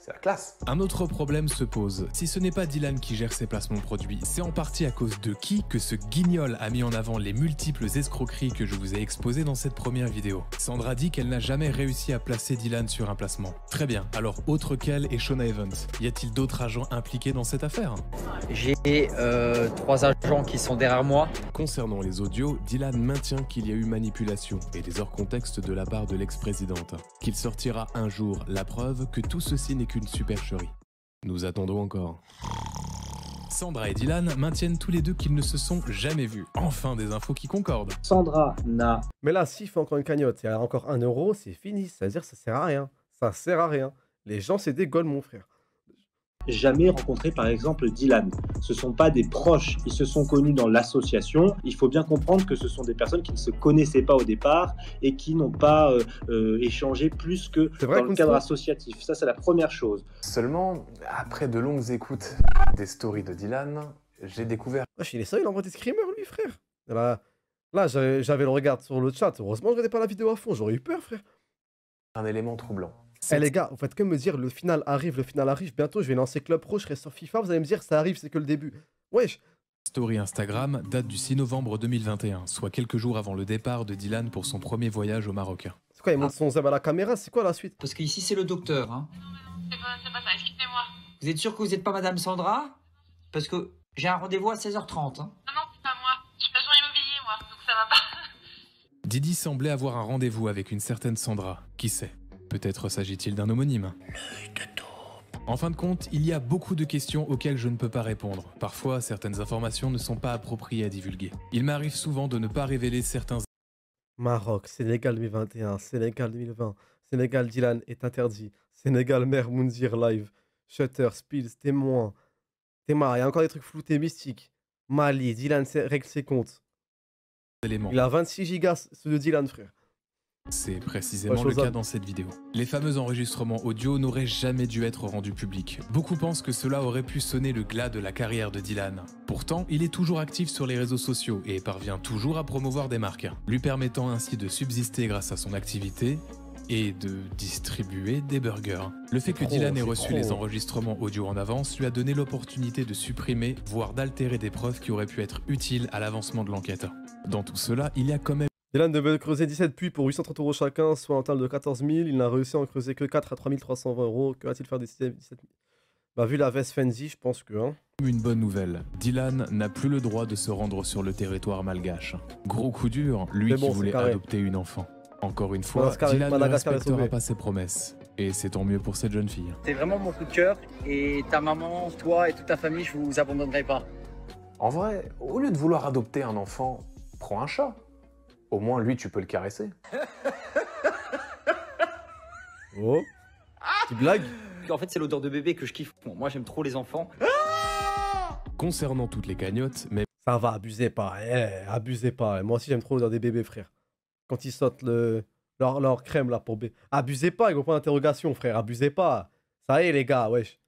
la classe. Un autre problème se pose. Si ce n'est pas Dylan qui gère ses placements produits, c'est en partie à cause de qui que ce guignol a mis en avant les multiples escroqueries que je vous ai exposées dans cette première vidéo. Sandra dit qu'elle n'a jamais réussi à placer Dylan sur un placement. Très bien, alors autre qu'elle et Shona Evans, y a-t-il d'autres agents impliqués dans cette affaire? J'ai 3 agents qui sont derrière moi. Concernant les audios, Dylan maintient qu'il y a eu manipulation et des hors-contexte de la part de l'ex-présidente. Qu'il sortira un jour la preuve que tout ceci n'est qu'une supercherie. Nous attendons encore. Sandra et Dylan maintiennent tous les deux qu'ils ne se sont jamais vus. Enfin des infos qui concordent. Sandra n'a... Mais là, s'il fait encore une cagnotte, il y a encore 1 euro, c'est fini. C'est-à-dire ça sert à rien. Ça sert à rien. Les gens, c'est des goals, mon frère. Jamais rencontré par exemple Dylan. Ce ne sont pas des proches, ils se sont connus dans l'association. Il faut bien comprendre que ce sont des personnes qui ne se connaissaient pas au départ et qui n'ont pas échangé plus que dans le cadre associatif. Ça, c'est la première chose. Seulement, après de longues écoutes des stories de Dylan, j'ai découvert... Wesh, il est sérieux, il envoie des screamers, lui, frère. Là j'avais le regard sur le chat. Heureusement, je regardais pas la vidéo à fond. J'aurais eu peur, frère. Un élément troublant. Eh les gars, vous faites que me dire le final arrive, bientôt je vais lancer Club Pro, je serai sur FIFA, vous allez me dire ça arrive, c'est que le début. Wesh. Story Instagram date du 6 novembre 2021, soit quelques jours avant le départ de Dylan pour son premier voyage au Maroc. C'est quoi, il montre son zèbre à la caméra, c'est quoi la suite? Parce qu'ici c'est le docteur. Hein. C'est pas ça, excusez-moi. Vous êtes sûr que vous n'êtes pas Madame Sandra? Parce que j'ai un rendez-vous à 16h30. Hein. Non, c'est pas moi. Je suis pas sur l'immobilier, moi, donc ça va pas. Didi semblait avoir un rendez-vous avec une certaine Sandra. Qui sait? Peut-être s'agit-il d'un homonyme. En fin de compte, il y a beaucoup de questions auxquelles je ne peux pas répondre. Parfois, certaines informations ne sont pas appropriées à divulguer. Il m'arrive souvent de ne pas révéler certains... Maroc, Sénégal 2021, Sénégal 2020, Sénégal Dylan est interdit, Sénégal Mère Moundir live, Shutter, Spills, témoin, il y a encore des trucs floutés mystiques. Mali, Dylan règle ses comptes. Il a 26 gigas, ceux de Dylan, frère. C'est précisément le cas dans cette vidéo. Les fameux enregistrements audio n'auraient jamais dû être rendus publics. Beaucoup pensent que cela aurait pu sonner le glas de la carrière de Dylan. Pourtant, il est toujours actif sur les réseaux sociaux et parvient toujours à promouvoir des marques, lui permettant ainsi de subsister grâce à son activité et de distribuer des burgers. Le fait que Dylan ait reçu les enregistrements audio en avance lui a donné l'opportunité de supprimer, voire d'altérer des preuves qui auraient pu être utiles à l'avancement de l'enquête. Dans tout cela, il y a quand même... Dylan devait creuser 17 puits pour 830 € chacun, soit un total de 14 000. Il n'a réussi à en creuser que 4 à 3 320 €. Que va-t-il faire des 17 000? Bah, vu la veste Fenzi, je pense que... Hein. Une bonne nouvelle, Dylan n'a plus le droit de se rendre sur le territoire malgache. Gros coup dur, lui qui voulait adopter une enfant. Encore une fois, Dylan ne respectera pas ses promesses. Et c'est tant mieux pour cette jeune fille. T'es vraiment mon coup de cœur. Et ta maman, toi et toute ta famille, je vous abandonnerai pas. En vrai, au lieu de vouloir adopter un enfant, prends un chat. Au moins, lui, tu peux le caresser. Oh, tu blagues? En fait, c'est l'odeur de bébé que je kiffe. Bon, moi, j'aime trop les enfants. Concernant toutes les cagnottes, mais... Ça va, abusez pas, abusez pas. Moi aussi, j'aime trop l'odeur des bébés, frère. Quand ils sautent leur crème, là, pour bébé. Abusez pas, gros point d'interrogation, frère, abusez pas. Ça y est, les gars, wesh.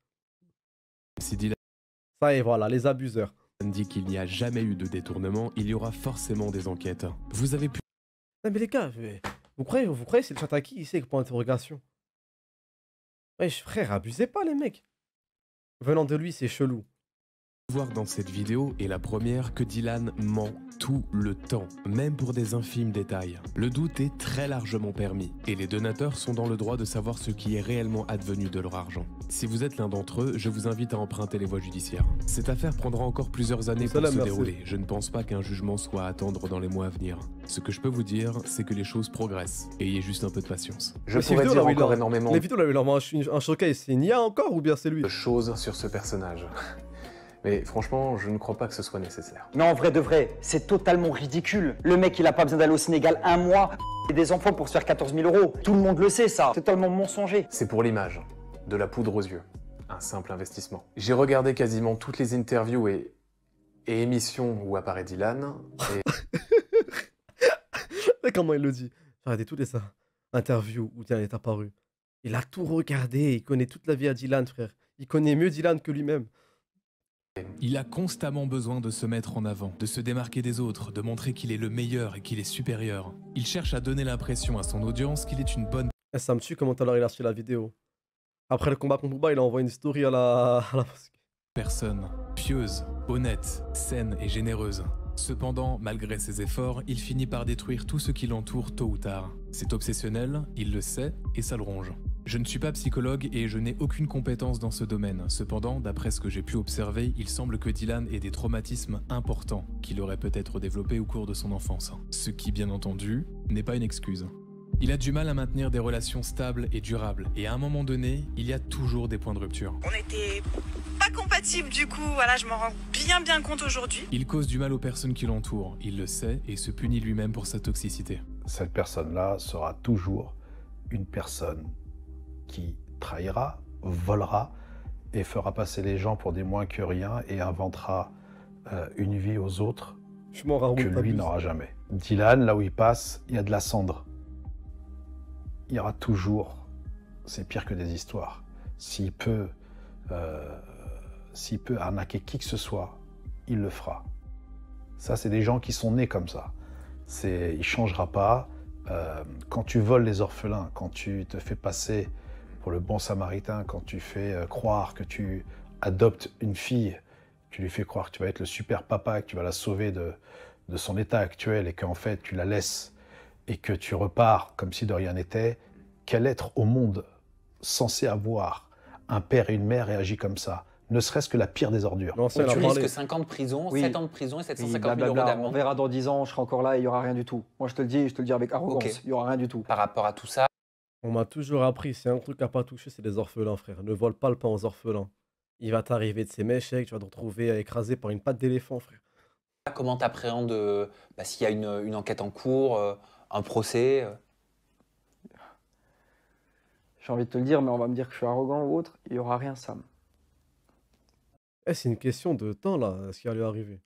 Si Dylan... Ça y est, voilà, les abuseurs. Dit qu'il n'y a jamais eu de détournement, il y aura forcément des enquêtes. Vous avez pu... Non mais les gars, vous croyez c'est le chat à qui ici pour interrogation? Wesh frère, abusez pas les mecs. Venant de lui, c'est chelou. Voir dans cette vidéo est la première que Dylan ment tout le temps, même pour des infimes détails. Le doute est très largement permis et les donateurs sont dans le droit de savoir ce qui est réellement advenu de leur argent. Si vous êtes l'un d'entre eux, je vous invite à emprunter les voies judiciaires. Cette affaire prendra encore plusieurs années pour se dérouler. Je ne pense pas qu'un jugement soit à attendre dans les mois à venir. Ce que je peux vous dire, c'est que les choses progressent. Ayez juste un peu de patience. Je pourrais dire encore énormément. Les vidéos là, il envoie un showcase, c'est Nia encore ou bien c'est lui? De choses sur ce personnage. Mais franchement, je ne crois pas que ce soit nécessaire. Non, en vrai de vrai, c'est totalement ridicule. Le mec, il a pas besoin d'aller au Sénégal un mois et des enfants pour se faire 14 000 €. Tout le monde le sait, ça. C'est totalement mensonger. C'est pour l'image, de la poudre aux yeux. Un simple investissement. J'ai regardé quasiment toutes les interviews et émissions où apparaît Dylan. Et... Comment il le dit? J'ai regardé toutes les interviews où Dylan est apparu. Il a tout regardé, il connaît toute la vie à Dylan, frère. Il connaît mieux Dylan que lui-même. Il a constamment besoin de se mettre en avant, de se démarquer des autres, de montrer qu'il est le meilleur et qu'il est supérieur. Il cherche à donner l'impression à son audience qu'il est une bonne... Ça me tue comment il a reçu la vidéo. Après le combat contre Booba, il a envoyé une story à la personne, pieuse, honnête, saine et généreuse. Cependant, malgré ses efforts, il finit par détruire tout ce qui l'entoure tôt ou tard. C'est obsessionnel, il le sait, et ça le ronge. Je ne suis pas psychologue et je n'ai aucune compétence dans ce domaine. Cependant, d'après ce que j'ai pu observer, il semble que Dylan ait des traumatismes importants qu'il aurait peut-être développés au cours de son enfance. Ce qui, bien entendu, n'est pas une excuse. Il a du mal à maintenir des relations stables et durables, et à un moment donné, il y a toujours des points de rupture. On n'était pas compatibles du coup, voilà, je m'en rends bien compte aujourd'hui. Il cause du mal aux personnes qui l'entourent, il le sait et se punit lui-même pour sa toxicité. Cette personne-là sera toujours une personne qui trahira, volera et fera passer les gens pour des moins que rien et inventera une vie aux autres que lui n'aura jamais. Dylan, là où il passe, il y a de la cendre. Il y aura toujours, c'est pire que des histoires. S'il peut arnaquer qui que ce soit, il le fera. Ça, c'est des gens qui sont nés comme ça. Il ne changera pas. Quand tu voles les orphelins, quand tu te fais passer pour le bon samaritain, quand tu fais croire que tu adoptes une fille, tu lui fais croire que tu vas être le super papa, que tu vas la sauver de son état actuel et qu'en fait tu la laisses et que tu repars comme si de rien n'était, quel être au monde censé avoir un père et une mère réagit comme ça? Ne serait-ce que la pire des ordures. Tu risques 5 ans de prison, 7 ans de prison et 750 000 € d'amende. On verra dans 10 ans, je serai encore là et il n'y aura rien du tout. Moi je te le dis avec arrogance, il n'y aura rien du tout. Par rapport à tout ça, on m'a toujours appris, c'est un truc à pas toucher, c'est les orphelins, frère. Ne vole pas le pain aux orphelins. Il va t'arriver de ces méchecs, tu vas te retrouver écrasé par une patte d'éléphant, frère. Comment t'appréhendes s'il y a une enquête en cours, un procès J'ai envie de te le dire, mais on va me dire que je suis arrogant ou autre. Il n'y aura rien, Sam. C'est une question de temps, là, ce qui va lui arriver.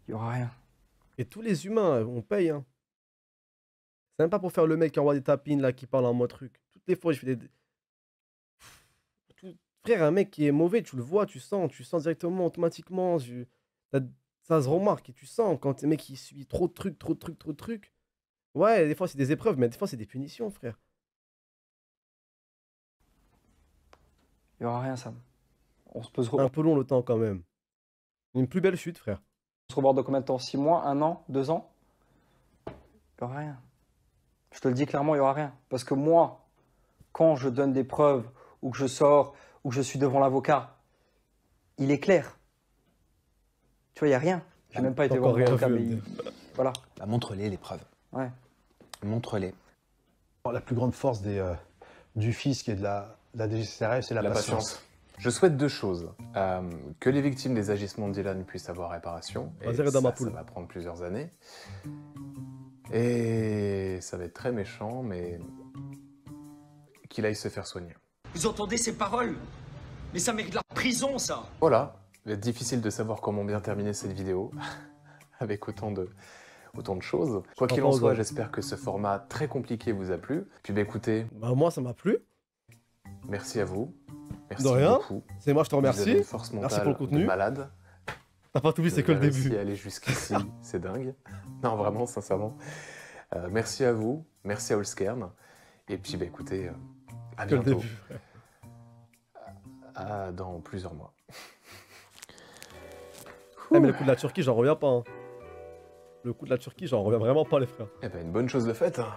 Il n'y aura rien. Et tous les humains, on paye, hein. C'est même pas pour faire le mec qui envoie des tapines, là, qui parle en mode truc. Toutes les fois, je fais des... Frère, un mec qui est mauvais, tu le vois, tu sens directement, automatiquement. Ça se remarque et tu sens quand un mec qui subit trop de trucs. Ouais, des fois, c'est des épreuves, mais des fois, c'est des punitions, frère. Il n'y aura rien, Sam. On se pose... Un peu long le temps, quand même. Une plus belle chute, frère. On se revoit dans combien de temps? 6 mois, 1 an, 2 ans? Il n'y aura rien. Je te le dis clairement, il n'y aura rien. Parce que moi, quand je donne des preuves, ou que je sors, ou que je suis devant l'avocat, il est clair. Tu vois, il n'y a rien. J'ai même pas été voir l'avocat, mais voilà. Bah, montre-les, les preuves. Ouais. Montre-les. La plus grande force du fisc et de la DGCCRF, c'est la patience. Je souhaite 2 choses. Que les victimes des agissements de Dylan puissent avoir réparation. Et ça va prendre plusieurs années. Et ça va être très méchant, mais qu'il aille se faire soigner. Vous entendez ces paroles? Mais ça mérite la prison, ça. Voilà. Il va être difficile de savoir comment bien terminer cette vidéo avec autant de choses. Quoi qu'il en soit, j'espère que ce format très compliqué vous a plu. Puis écoutez... moi, ça m'a plu. Merci à vous. Merci de rien. beaucoup. C'est moi, je te remercie. Vous avez une force mentale. Merci pour le contenu. Malade. T'as pas tout vu, c'est que le début. Merci aller jusqu'ici, c'est dingue. Non, vraiment, sincèrement. Merci à vous. Merci à Olskern. Et puis, écoutez, à bientôt. Que le début. Dans plusieurs mois. mais le coup de la Turquie, j'en reviens pas. Hein. Le coup de la Turquie, j'en reviens vraiment pas, les frères. Eh ben, une bonne chose de faite. Hein.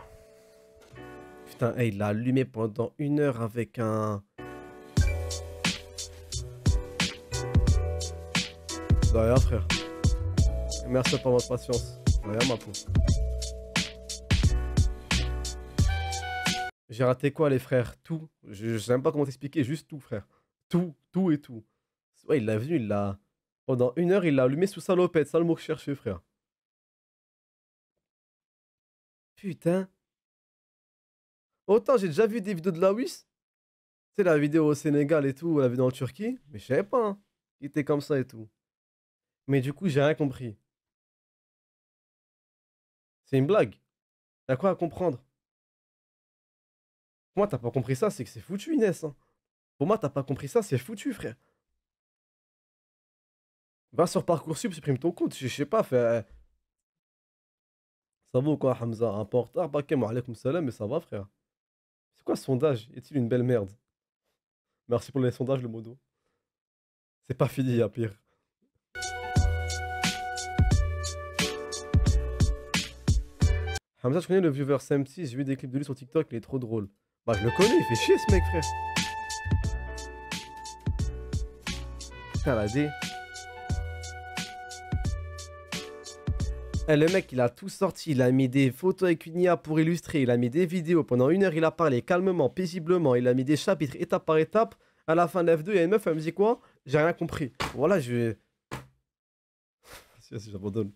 Putain, il l'a allumé pendant 1 heure avec un... De rien, frère. Merci pour votre patience. De rien, ma peau. J'ai raté quoi, les frères? Tout. Je sais même pas comment t'expliquer, juste tout, frère. Tout et tout. Ouais, il l'a vu, il l'a... Pendant 1 heure, il l'a allumé sous salopette. C'est ça le mot que je cherchais, frère. Putain. Autant j'ai déjà vu des vidéos de la WIS. Tu sais, la vidéo au Sénégal et tout, la vidéo en Turquie. Mais je savais pas, hein. Il était comme ça et tout. Mais du coup, j'ai rien compris. C'est une blague. T'as quoi à comprendre? Pour moi, t'as pas compris ça, c'est que c'est foutu, Inès. Hein. Pour moi, t'as pas compris ça, c'est foutu, frère. Va sur Parcoursup, supprime ton compte. Je sais pas, fais... Ça va ou quoi, Hamza? Un peu en retard, bakem, alaykoum salam, mais ça va, frère. C'est quoi ce sondage? Est-il une belle merde? Merci pour les sondages, le modo. C'est pas fini, il y a pire. Hamza, je connais le viewer Sam6, j'ai vu des clips de lui sur TikTok, il est trop drôle. Bah, je le connais, il fait chier ce mec, frère. Putain, la D. Eh, le mec, il a tout sorti. Il a mis des photos avec une IA pour illustrer. Il a mis des vidéos. Pendant 1 heure, il a parlé calmement, paisiblement. Il a mis des chapitres étape par étape. À la fin de F2, il y a une meuf, elle me dit quoi? J'ai rien compris. Voilà, je vais... Si, j'abandonne.